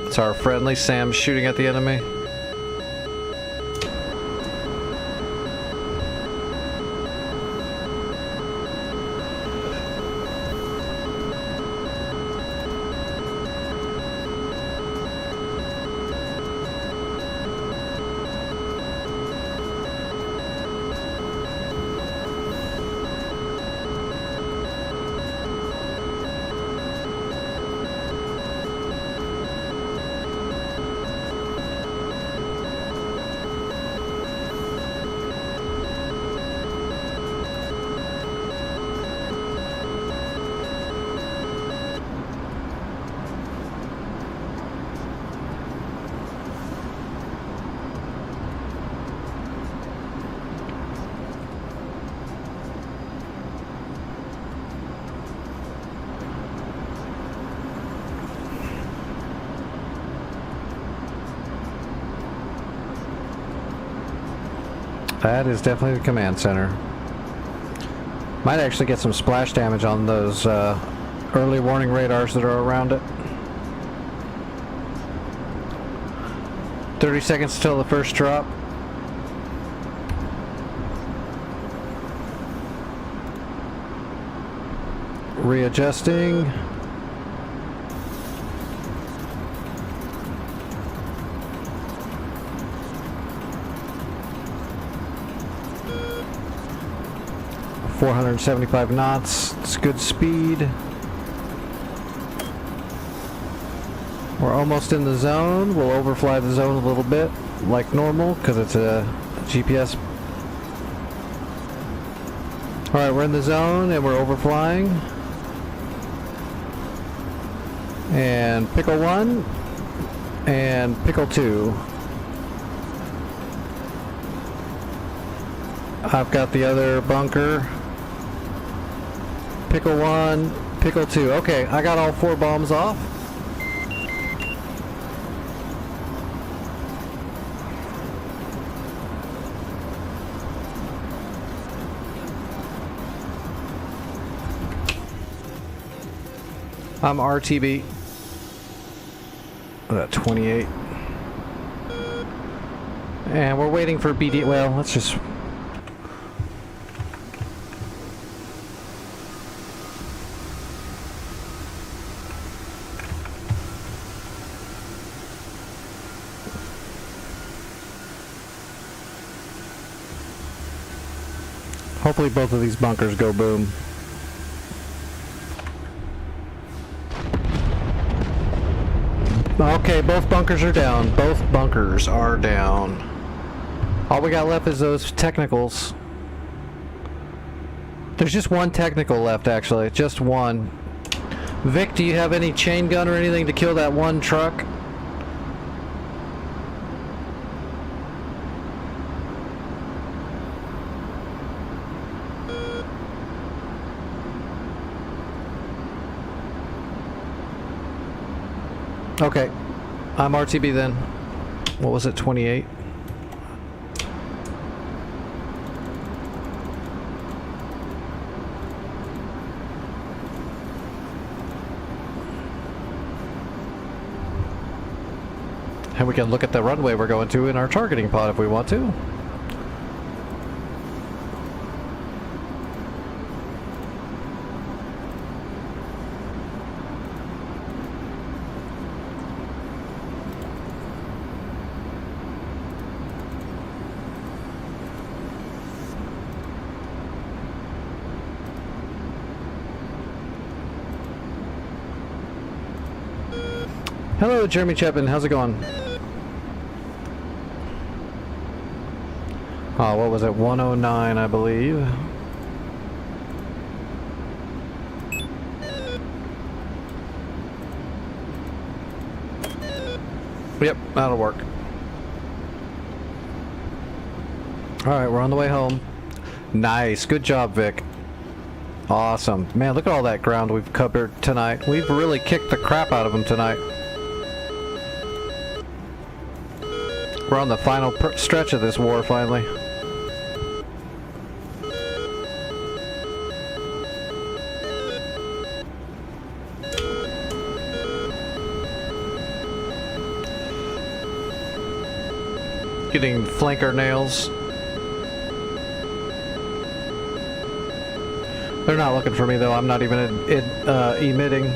It's our friendly Sam shooting at the enemy. That is definitely the command center. Might actually get some splash damage on those early warning radars that are around it. 30 seconds till the first drop. Readjusting. .475 knots. It's good speed. We're almost in the zone. We'll overfly the zone a little bit, like normal, because it's a GPS. Alright, we're in the zone and we're overflying. And pickle 1 and pickle 2. I've got the other bunker. Pickle 1, pickle 2. Okay, I got all 4 bombs off. I'm RTB. At 28. And we're waiting for BD. Well, let's just. Hopefully both of these bunkers go boom. Okay, both bunkers are down. Both bunkers are down. All we got left is those technicals. There's just one technical left, actually. Just one. Vic, do you have any chain gun or anything to kill that one truck? Okay. I'm RTB then. What was it, 28? And we can look at the runway we're going to in our targeting pod if we want to. Hello, Jeremy Chapman. How's it going? Oh, what was it? 109, I believe. Yep, that'll work. Alright, we're on the way home. Nice. Good job, Vic. Awesome. Man, look at all that ground we've covered tonight. We've really kicked the crap out of them tonight. We're on the final stretch of this war, finally. Getting flanker nails. They're not looking for me, though. I'm not even emitting.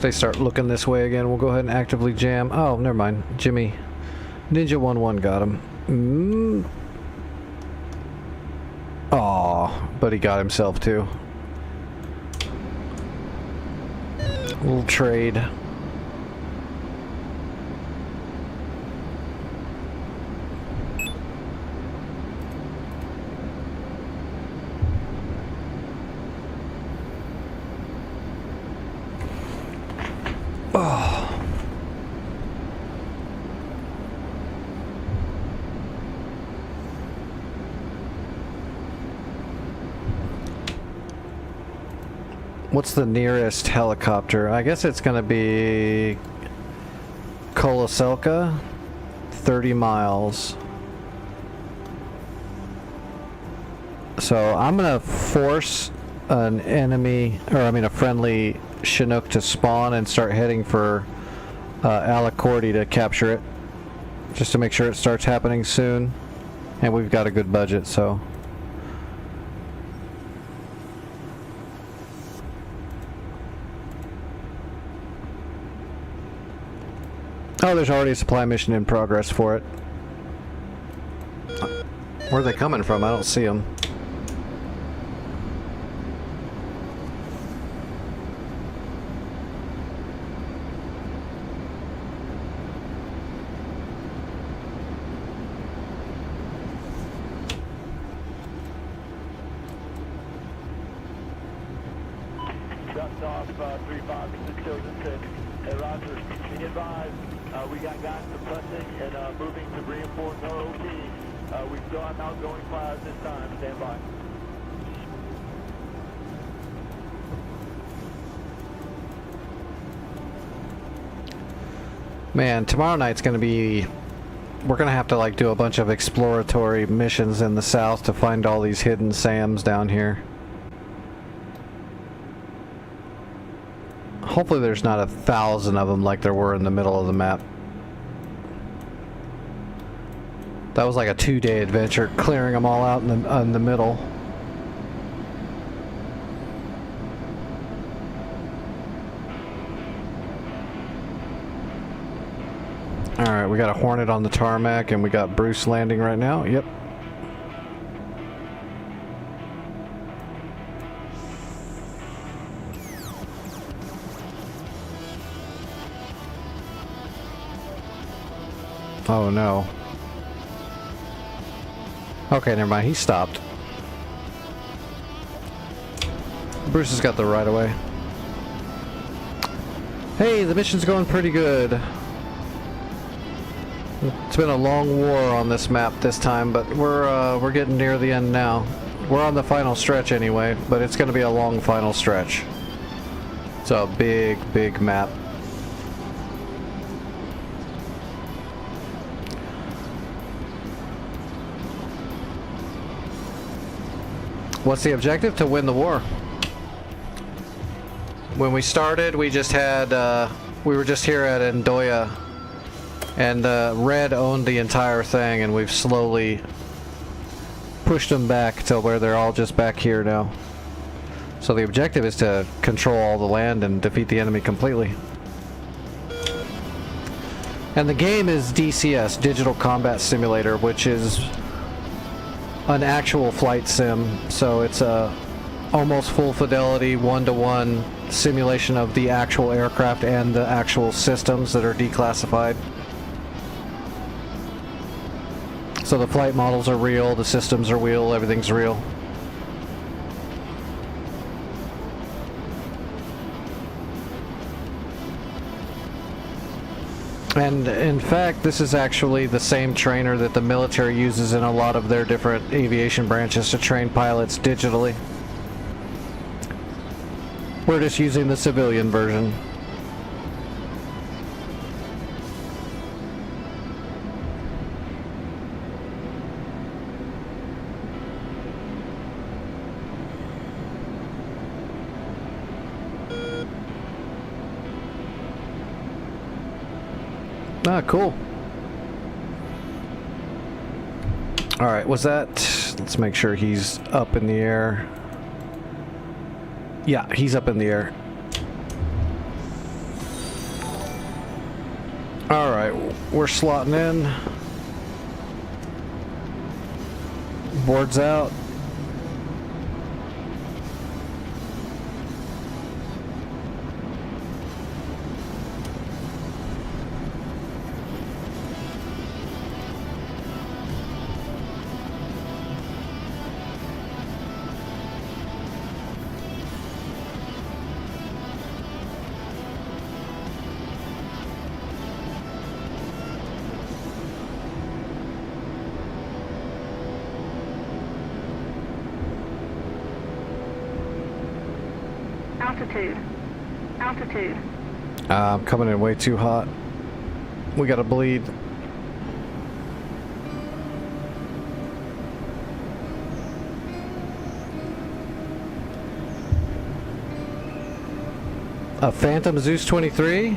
They start looking this way again, we'll go ahead and actively jam. Oh, never mind. Jimmy. Ninja 11 got him. Aw, but he got himself too. Little trade. What's the nearest helicopter? I guess it's gonna be Kola, 30 miles. So I'm gonna force an enemy, or I mean a friendly Chinook to spawn and start heading for Alacordi to capture it, just to make sure it starts happening soon. And we've got a good budget, so. Oh, there's already a supply mission in progress for it. Where are they coming from? I don't see them. Just off 356 chosen 6. Hey, Roger. Be advised, we got guys suppressing and moving to reinforce our OP. We still have outgoing fires this time. Stand by. Man, tomorrow night's gonna be... We're gonna have to like do a bunch of exploratory missions in the south to find all these hidden SAMs down here. Hopefully there's not 1,000 of them like there were in the middle of the map. That was like a 2-day adventure, clearing them all out in the middle. Alright, we got a Hornet on the tarmac and we got Bruce landing right now. Yep. Oh no. Okay, never mind. He stopped. Bruce has got the right of way. Hey, the mission's going pretty good. It's been a long war on this map this time, but we're getting near the end now. We're on the final stretch anyway, but it's going to be a long final stretch. It's a big, big map. What's the objective? To win the war. When we started, we just had, we were just here at Ndoya, and Red owned the entire thing, and we've slowly pushed them back to where they're all just back here now. So the objective is to control all the land and defeat the enemy completely. And the game is DCS, Digital Combat Simulator, which is an actual flight sim, so it's a almost full fidelity, one-to-one simulation of the actual aircraft and the actual systems that are declassified. So the flight models are real, the systems are real, everything's real. And in fact, this is actually the same trainer that the military uses in a lot of their different aviation branches to train pilots digitally. We're just using the civilian version. Ah, cool. Alright, was that... Let's make sure he's up in the air. Yeah, he's up in the air. Alright, we're slotting in. Boards out. Altitude. Altitude. I'm coming in way too hot. We gotta bleed. A Phantom Zeus 23?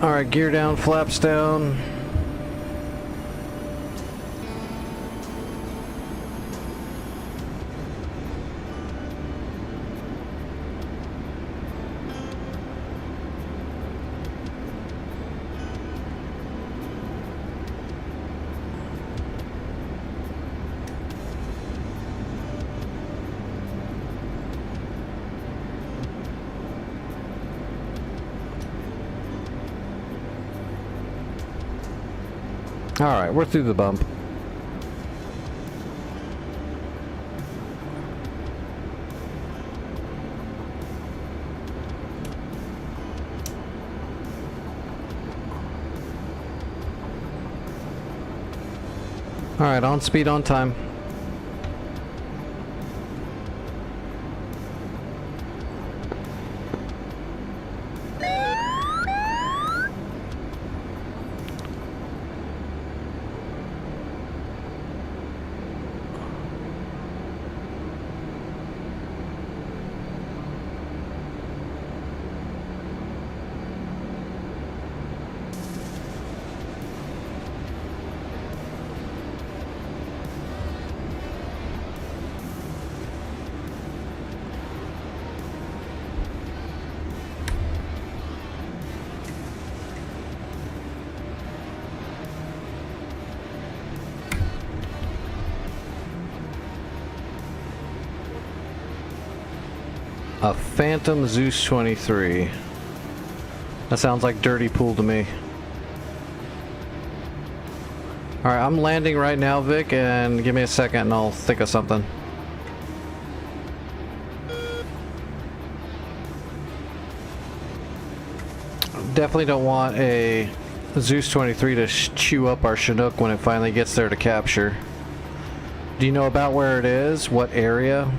Alright, gear down, flaps down. Alright, we're through the bump. Alright, on speed, on time. A Phantom Zeus 23. That sounds like dirty pool to me. Alright, I'm landing right now, Vic, and give me a second and I'll think of something. Definitely don't want a Zeus 23 to chew up our Chinook when it finally gets there to capture. Do you know about where it is? What area?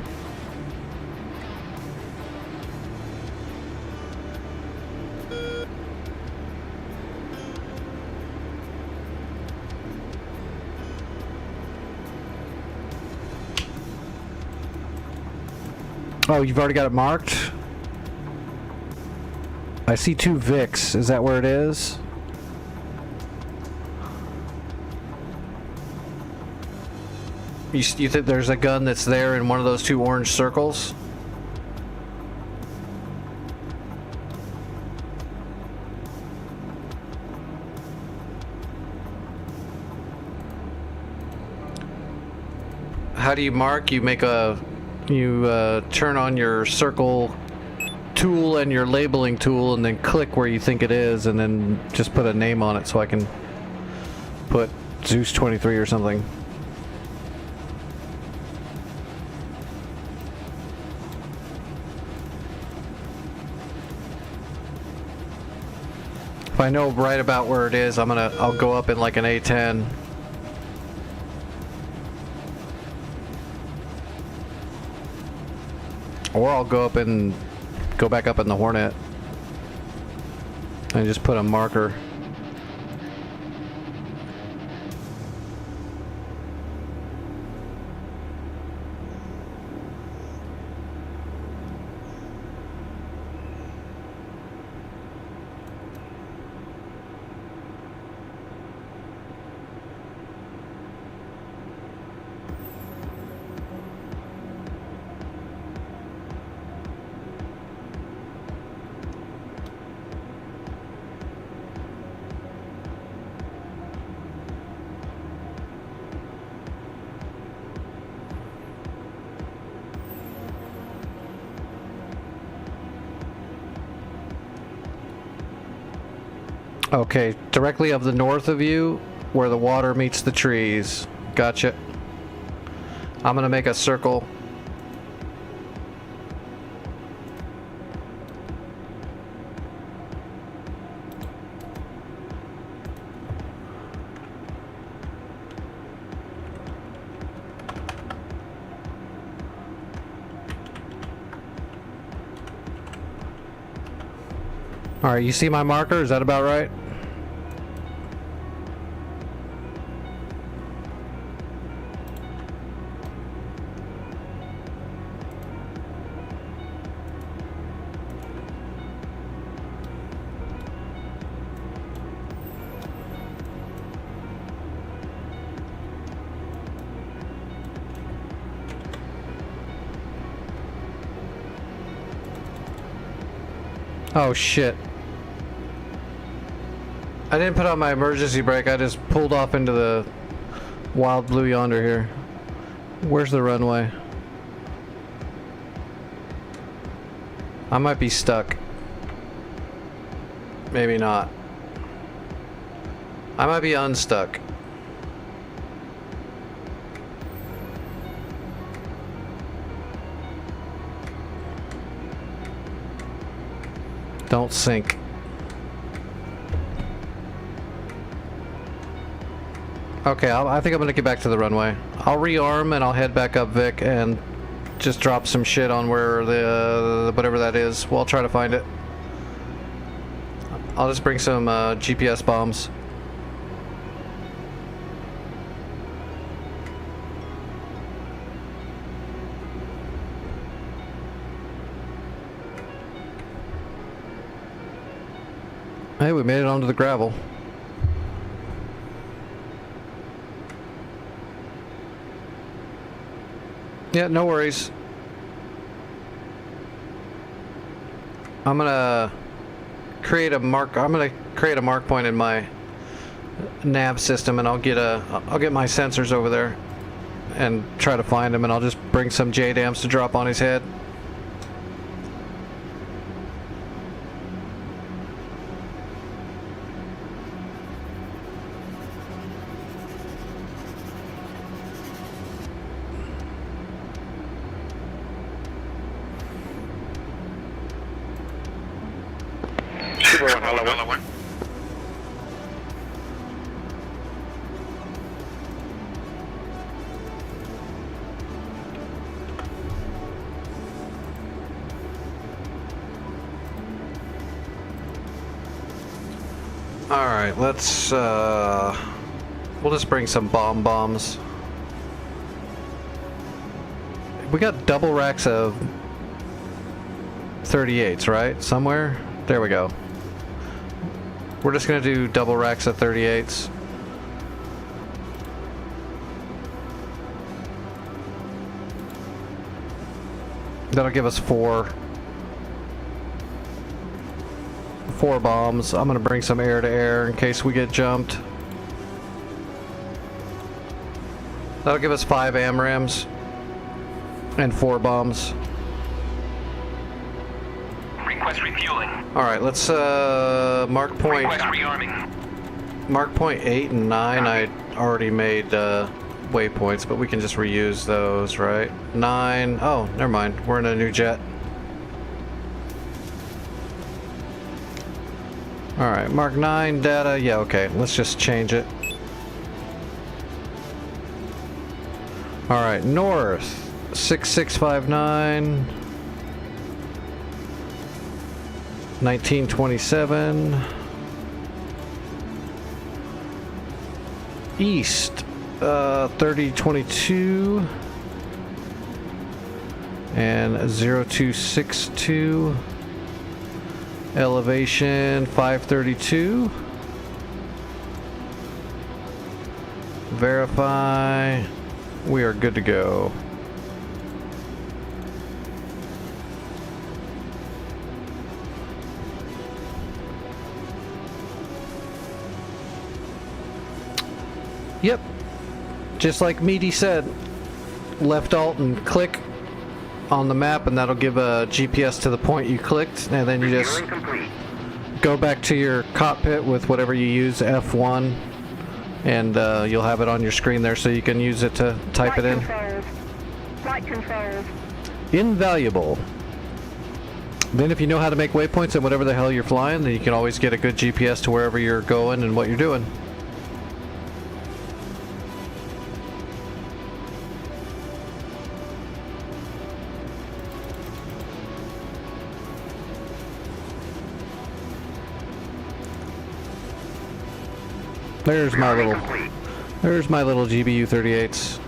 Oh, you've already got it marked? I see 2 Vics. Is that where it is? You think there's a gun that's there in one of those 2 orange circles? How do you mark? You make a... You turn on your circle tool and your labeling tool and then click where you think it is and then just put a name on it so I can put Zeus 23 or something. If I know right about where it is, I'll go up in like an A10. Or I'll go back up in the Hornet and just put a marker. Okay, directly of the north of you, where the water meets the trees. Gotcha. I'm gonna make a circle. Alright, you see my marker? Is that about right? Oh shit. I didn't put on my emergency brake, I just pulled off into the wild blue yonder here. Where's the runway? I might be stuck. Maybe not. I might be unstuck. Don't sink. Okay, I think I'm gonna get back to the runway. I'll rearm and I'll head back up, Vic, and just drop some shit on where the whatever that is. We'll try to find it. I'll just bring some GPS bombs. Hey, we made it onto the gravel. Yeah, no worries. I'm gonna create a mark point in my nav system, and I'll get my sensors over there and try to find him, and I'll just bring some JDAMs to drop on his head. Kola 1. Alright, let's, we'll just bring some bombs. We got double racks of 38s, right? Somewhere? There we go. We're just gonna do double racks of 38s. That'll give us four bombs. I'm gonna bring some air to air in case we get jumped. That'll give us 5 AMRAAMs and 4 bombs. Request refueling. Alright, let's mark point. Request rearming. Mark point 8 and 9 I already made waypoints, but we can just reuse those, right? 9, oh, never mind. We're in a new jet. Alright, Mark 9 data, yeah, okay, let's just change it. Alright, north, 6659, 1927, east, 3022, and 0262. Elevation 532. Verify. We are good to go. Yep. Just like Meaty said, left alt and click on the map, and that'll give a GPS to the point you clicked, and then you just go back to your cockpit with whatever you use, F1, and you'll have it on your screen there so you can use it to type it in. Flight controls. Invaluable. Then if you know how to make waypoints and whatever the hell you're flying, then you can always get a good GPS to wherever you're going and what you're doing. There's my little GBU 38s.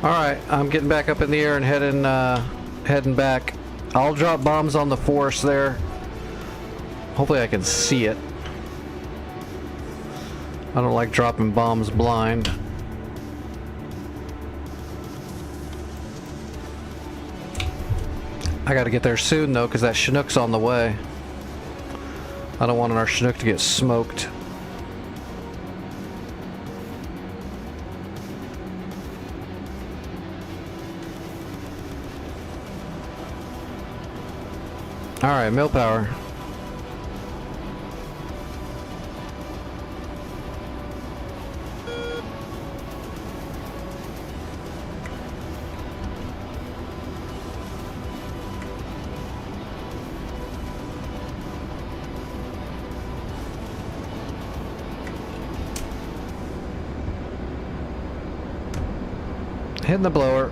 Alright, I'm getting back up in the air and heading back. I'll drop bombs on the force there. Hopefully I can see it. I don't like dropping bombs blind. I gotta get there soon though, because that Chinook's on the way. I don't want our Chinook to get smoked. Alright, mill power. Hitting the blower.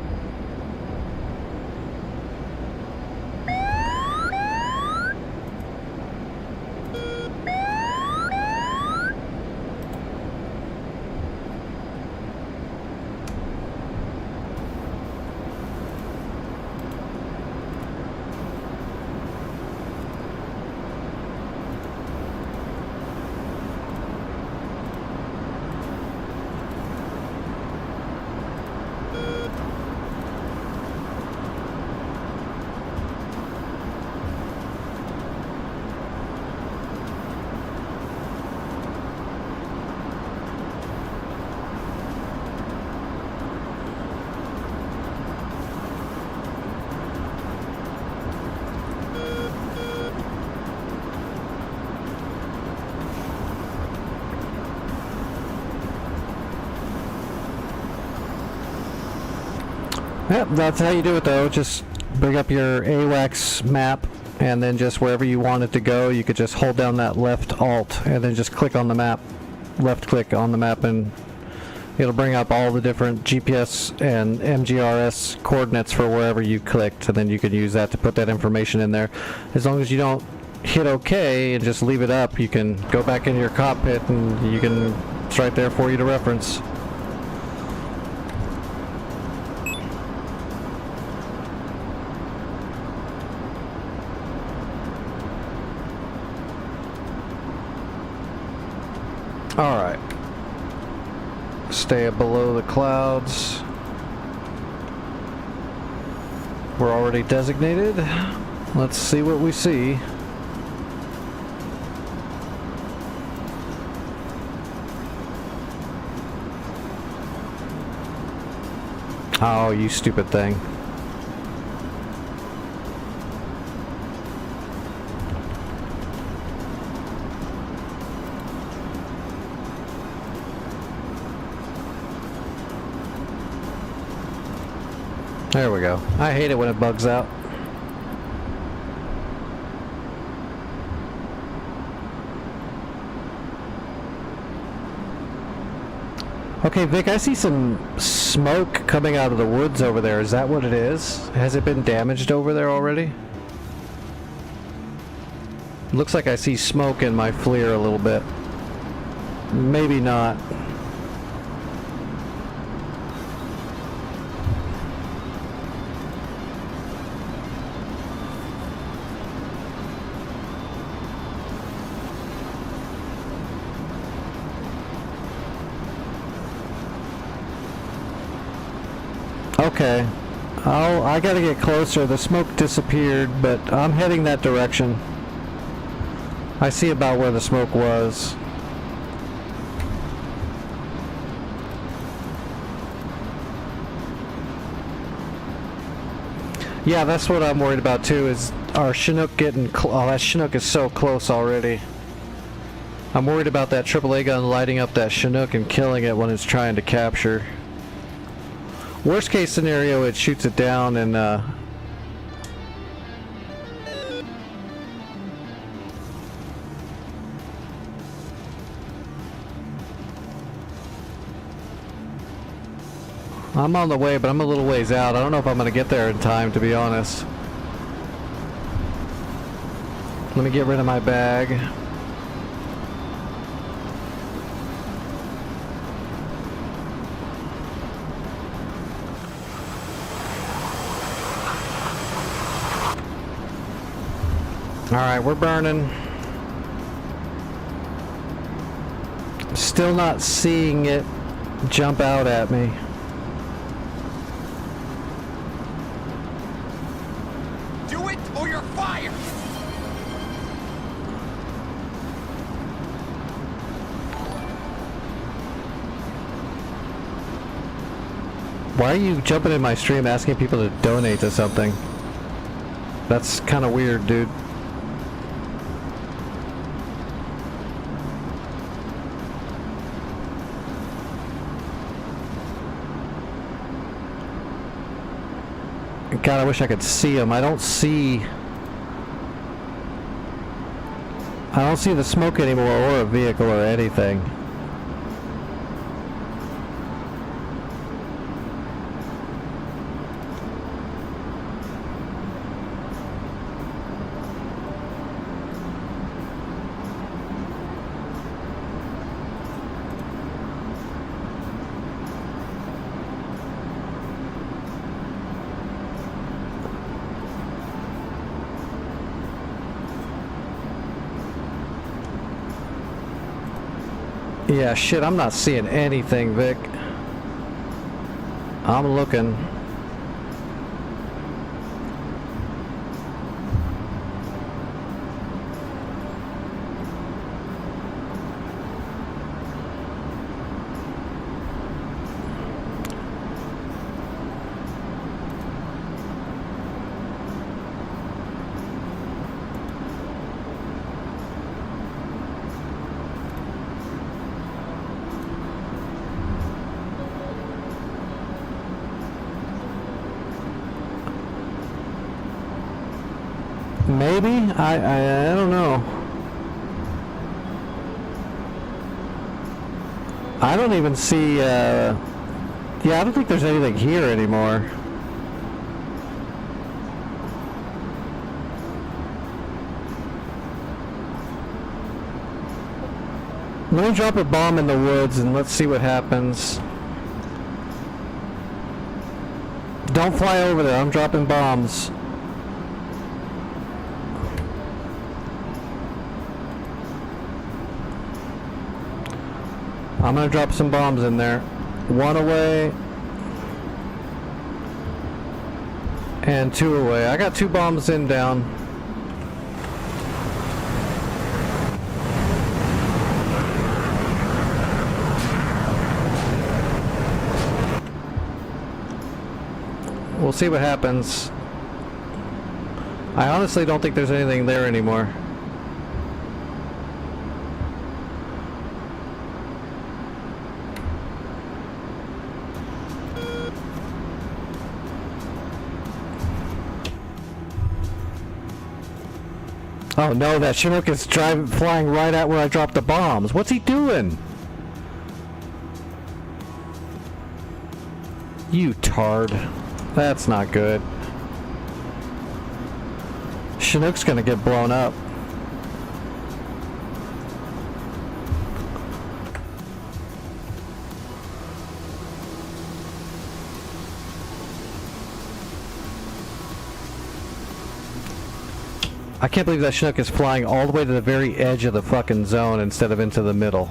Yep, that's how you do it though. Just bring up your AWACS map and then just wherever you want it to go, you could just hold down that left alt and then just click on the map, left click on the map, and it'll bring up all the different GPS and MGRS coordinates for wherever you clicked, and then you can use that to put that information in there. As long as you don't hit OK and just leave it up, you can go back into your cockpit and you can, it's right there for you to reference. Alright. Stay below the clouds. We're already designated. Let's see what we see. Oh, you stupid thing. There we go. I hate it when it bugs out. Okay, Vic, I see some smoke coming out of the woods over there. Is that what it is? Has it been damaged over there already? Looks like I see smoke in my FLIR a little bit. Maybe not. Okay, I gotta get closer. The smoke disappeared, but I'm heading that direction. I see about where the smoke was. Yeah, that's what I'm worried about too, is our Chinook getting oh, that Chinook is so close already. I'm worried about that AAA gun lighting up that Chinook and killing it when it's trying to capture. Worst case scenario, it shoots it down and I'm on the way, but I'm a little ways out. I don't know if I'm gonna get there in time, to be honest. Let me get rid of my bag. Alright, we're burning. Still not seeing it jump out at me. Do it or you're fired! Why are you jumping in my stream asking people to donate to something? That's kind of weird, dude. God, I wish I could see him. I don't see the smoke anymore, or a vehicle, or anything. Yeah, shit, I'm not seeing anything, Vic. I'm looking. Maybe? I don't know. I don't even see, yeah, I don't think there's anything here anymore. Let me drop a bomb in the woods and let's see what happens. Don't fly over there, I'm dropping bombs. I'm gonna drop some bombs in there. One away. And two away. I got 2 bombs in down. We'll see what happens. I honestly don't think there's anything there anymore. Oh no, that Chinook is flying right at where I dropped the bombs. What's he doing? You tard. That's not good. Chinook's gonna get blown up. I can't believe that Chinook is flying all the way to the very edge of the fucking zone instead of into the middle.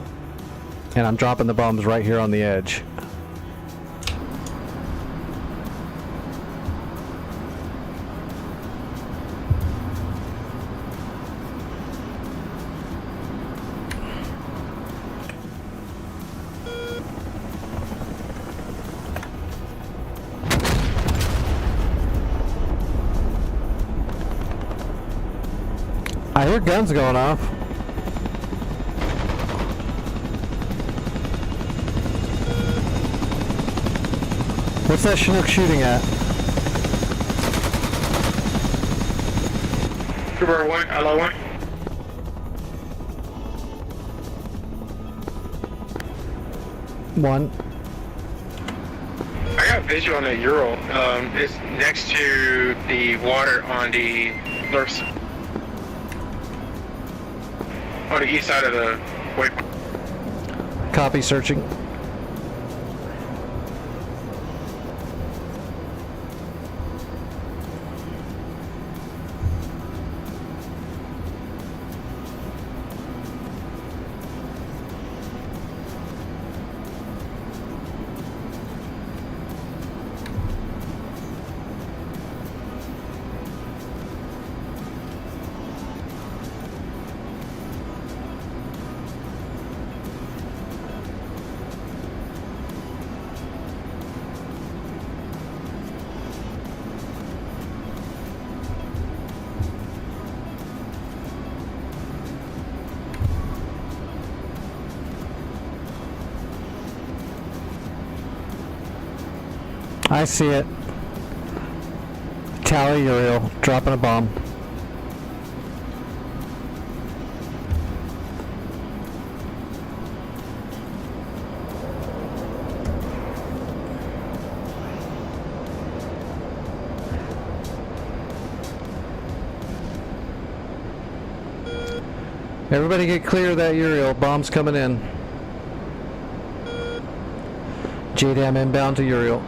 And I'm dropping the bombs right here on the edge. I hear guns going off. What's that Chinook shooting at? Trooper 1, LO 1. One. I got visual on the Ural. It's next to the water on the north side. On the east side of the waypoint. Copy, searching. I see it. Tally Uriel, dropping a bomb. Everybody get clear of that Uriel. Bomb's coming in. JDAM inbound to Uriel.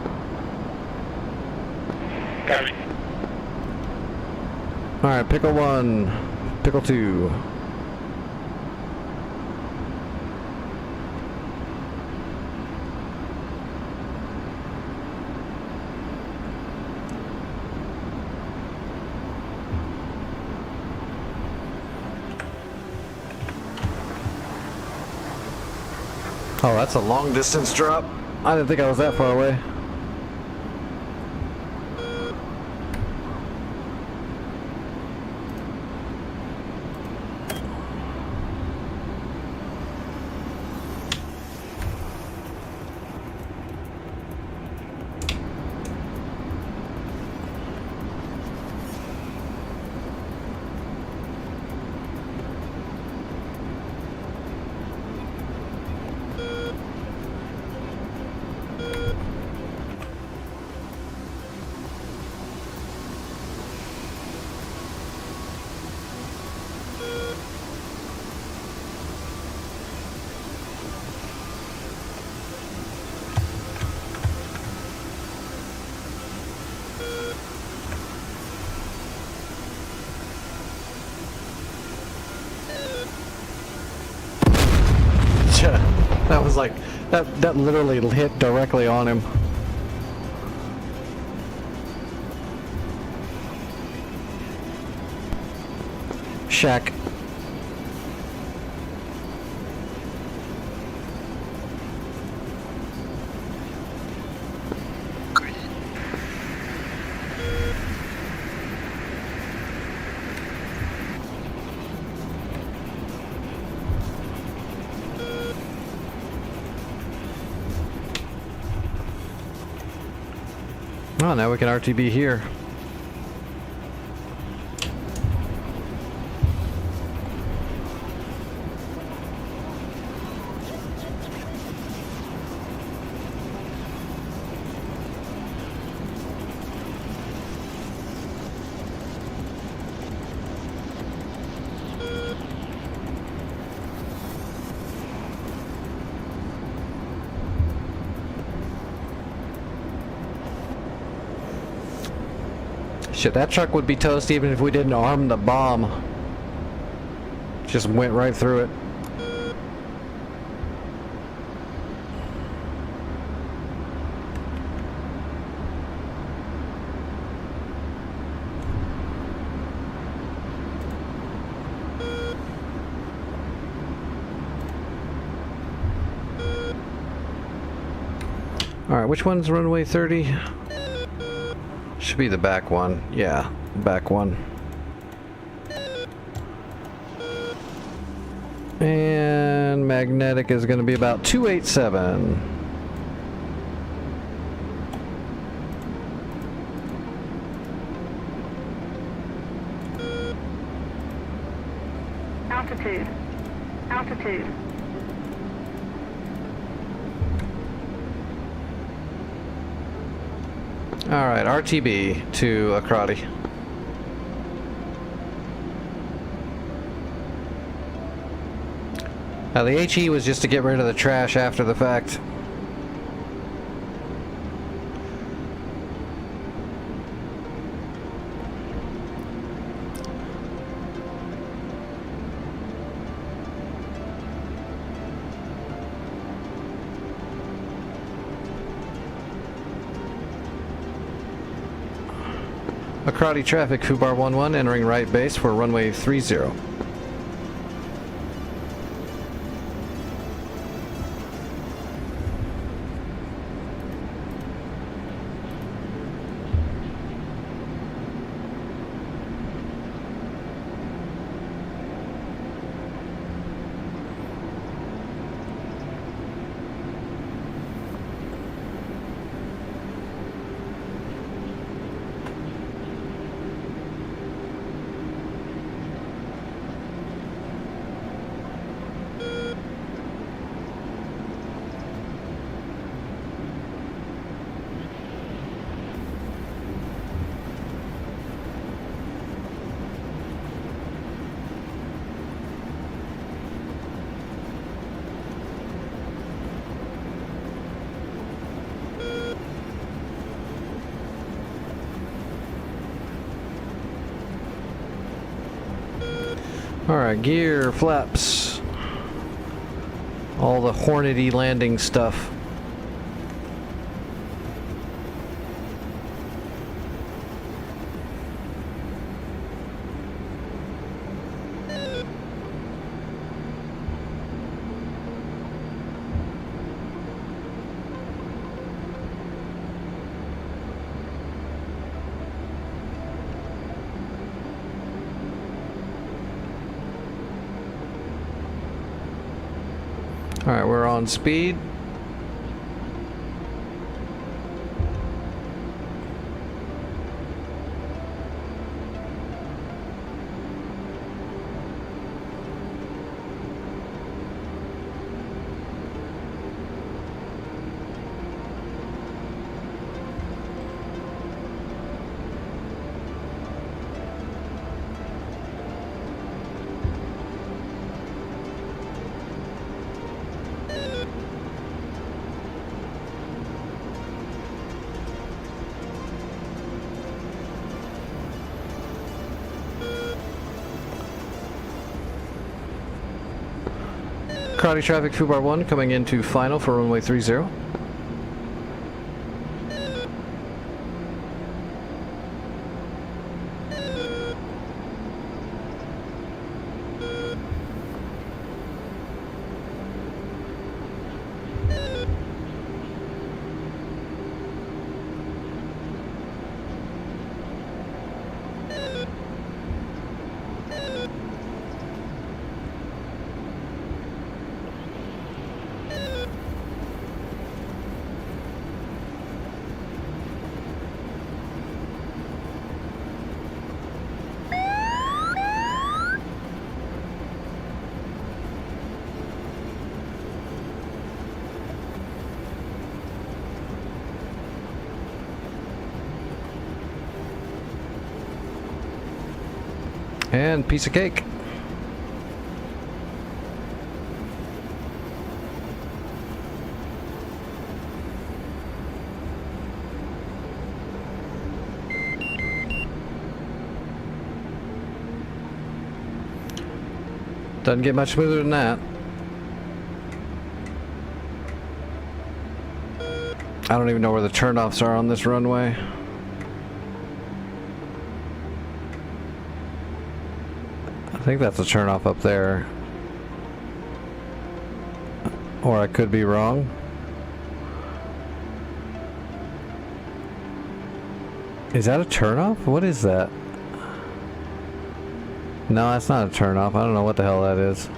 Copy. Alright, pickle 1, pickle 2. Oh, that's a long distance drop. I didn't think I was that far away. was like, that literally hit directly on him. Shack. Oh, now we can RTB here. Shit, that truck would be toast even if we didn't arm the bomb. Just went right through it. Alright, which one's runway 30? Should be the back one. Yeah, back one. And magnetic is going to be about 287. Altitude. Altitude. Alright, RTB to Akrati. Now the HE was just to get rid of the trash after the fact. Akrati traffic, Fubar 11, entering right base for runway 30. Alright, gear, flaps. All the Hornety landing stuff. Alright, we're on speed. Crowdy traffic, Fubar 1 coming into final for runway 30. And piece of cake. Doesn't get much smoother than that. I don't even know where the turnoffs are on this runway. I think that's a turnoff up there. Or I could be wrong. Is that a turnoff? What is that? No, that's not a turnoff. I don't know what the hell that is.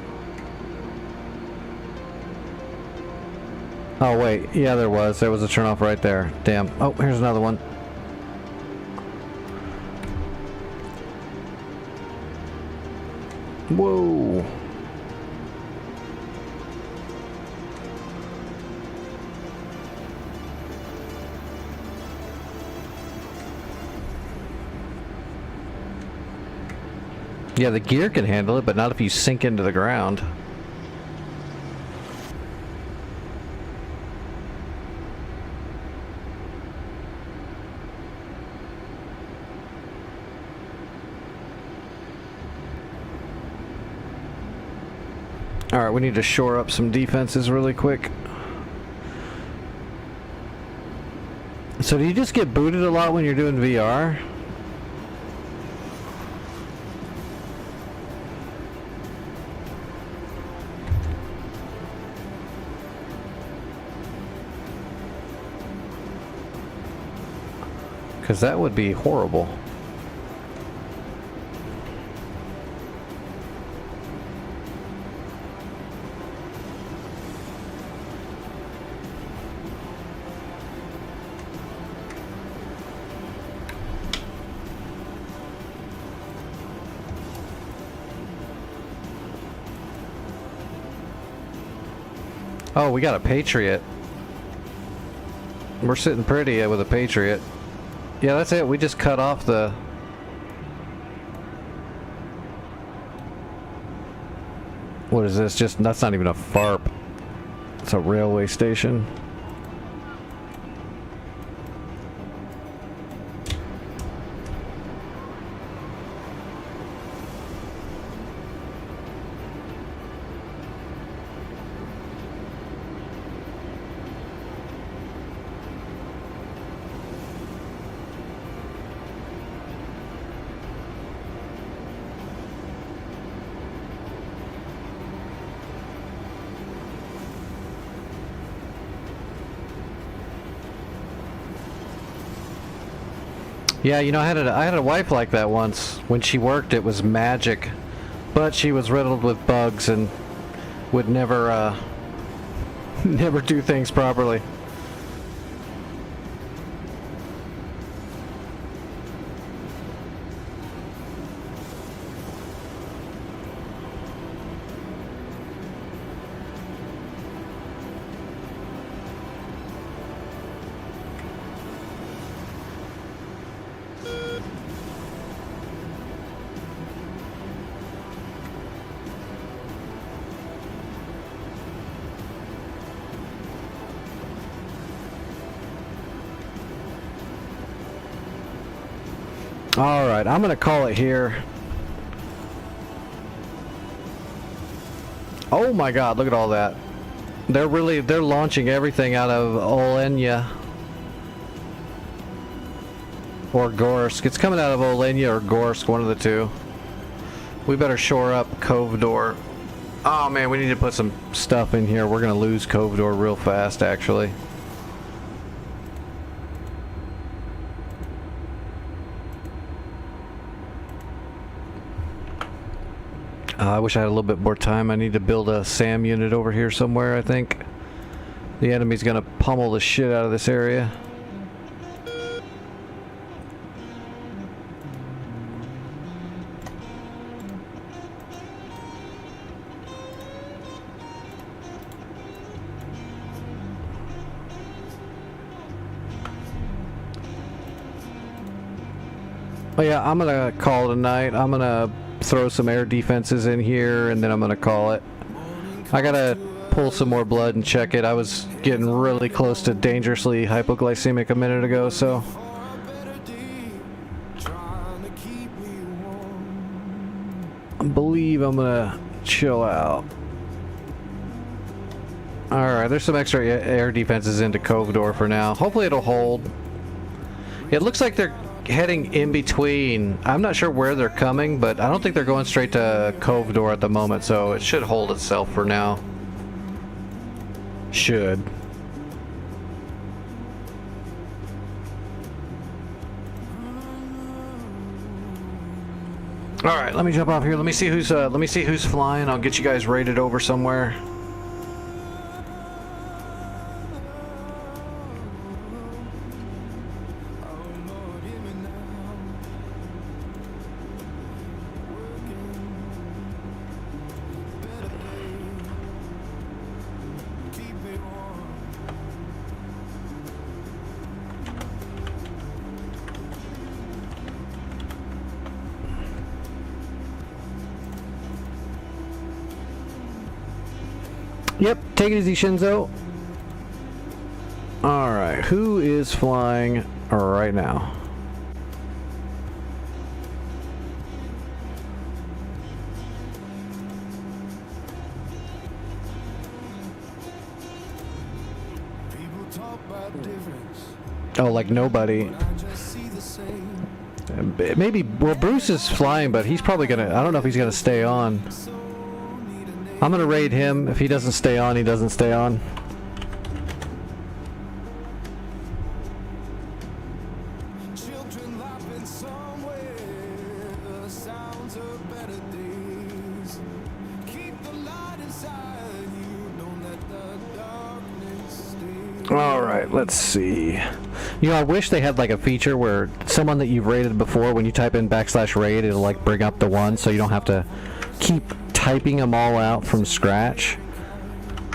Oh wait, yeah there was. There was a turnoff right there. Damn. Oh, here's another one. Whoa. Yeah, the gear can handle it, but not if you sink into the ground. Alright, we need to shore up some defenses really quick. So do you just get booted a lot when you're doing VR? Because that would be horrible. Oh, we got a Patriot. We're sitting pretty with a Patriot. Yeah, that's it. We just cut off the... What is this? Just, that's not even a FARP. It's a railway station. Yeah, you know, I had a wife like that once. When she worked, it was magic, but she was riddled with bugs and would never never do things properly. Alright, I'm gonna call it here. Oh my god, look at all that. They're launching everything out of Olenya. Or Gorsk. It's coming out of Olenya or Gorsk, one of the two. We better shore up Cove Door. Oh man, we need to put some stuff in here. We're gonna lose Cove Door real fast, actually. I wish I had a little bit more time. I need to build a SAM unit over here somewhere, I think. The enemy's gonna pummel the shit out of this area. Oh yeah, I'm gonna call it a night. I'm gonna throw some air defenses in here, and then I'm gonna call it. I gotta pull some more blood and check it. I was getting really close to dangerously hypoglycemic a minute ago, so. I believe I'm gonna chill out. Alright, there's some extra air defenses into Cove Door for now. Hopefully it'll hold. It looks like they're heading in between. I'm not sure where they're coming, but I don't think they're going straight to Cove Door at the moment, so it should hold itself for now. Should. All right, let me jump off here. Let me see who's flying. I'll get you guys rated over somewhere. Yep, take it easy, Shinzo. Alright, who is flying right now? Oh, like nobody. Maybe, well, Bruce is flying, but he's probably gonna, I don't know if he's gonna stay on. I'm gonna raid him. If he doesn't stay on, he doesn't stay on. Alright, let's see. You know, I wish they had like a feature where someone that you've raided before, when you type in /raid, it'll like bring up the one, so you don't have to keep typing them all out from scratch.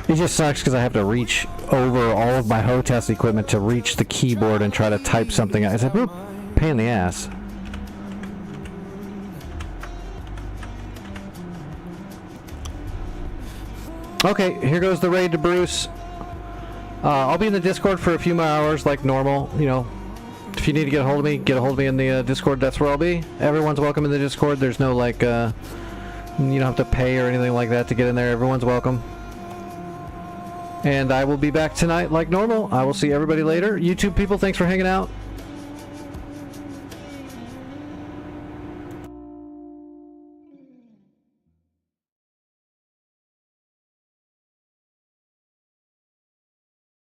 It just sucks because I have to reach over all of my HOTAS equipment to reach the keyboard and try to type something out. It's a real pain in the ass. Okay, here goes the raid to Bruce. I'll be in the Discord for a few more hours like normal. You know, if you need to get a hold of me, get a hold of me in the Discord. That's where I'll be. Everyone's welcome in the Discord. There's no like you don't have to pay or anything like that to get in there. Everyone's welcome. And I will be back tonight like normal. I will see everybody later. YouTube people, thanks for hanging out.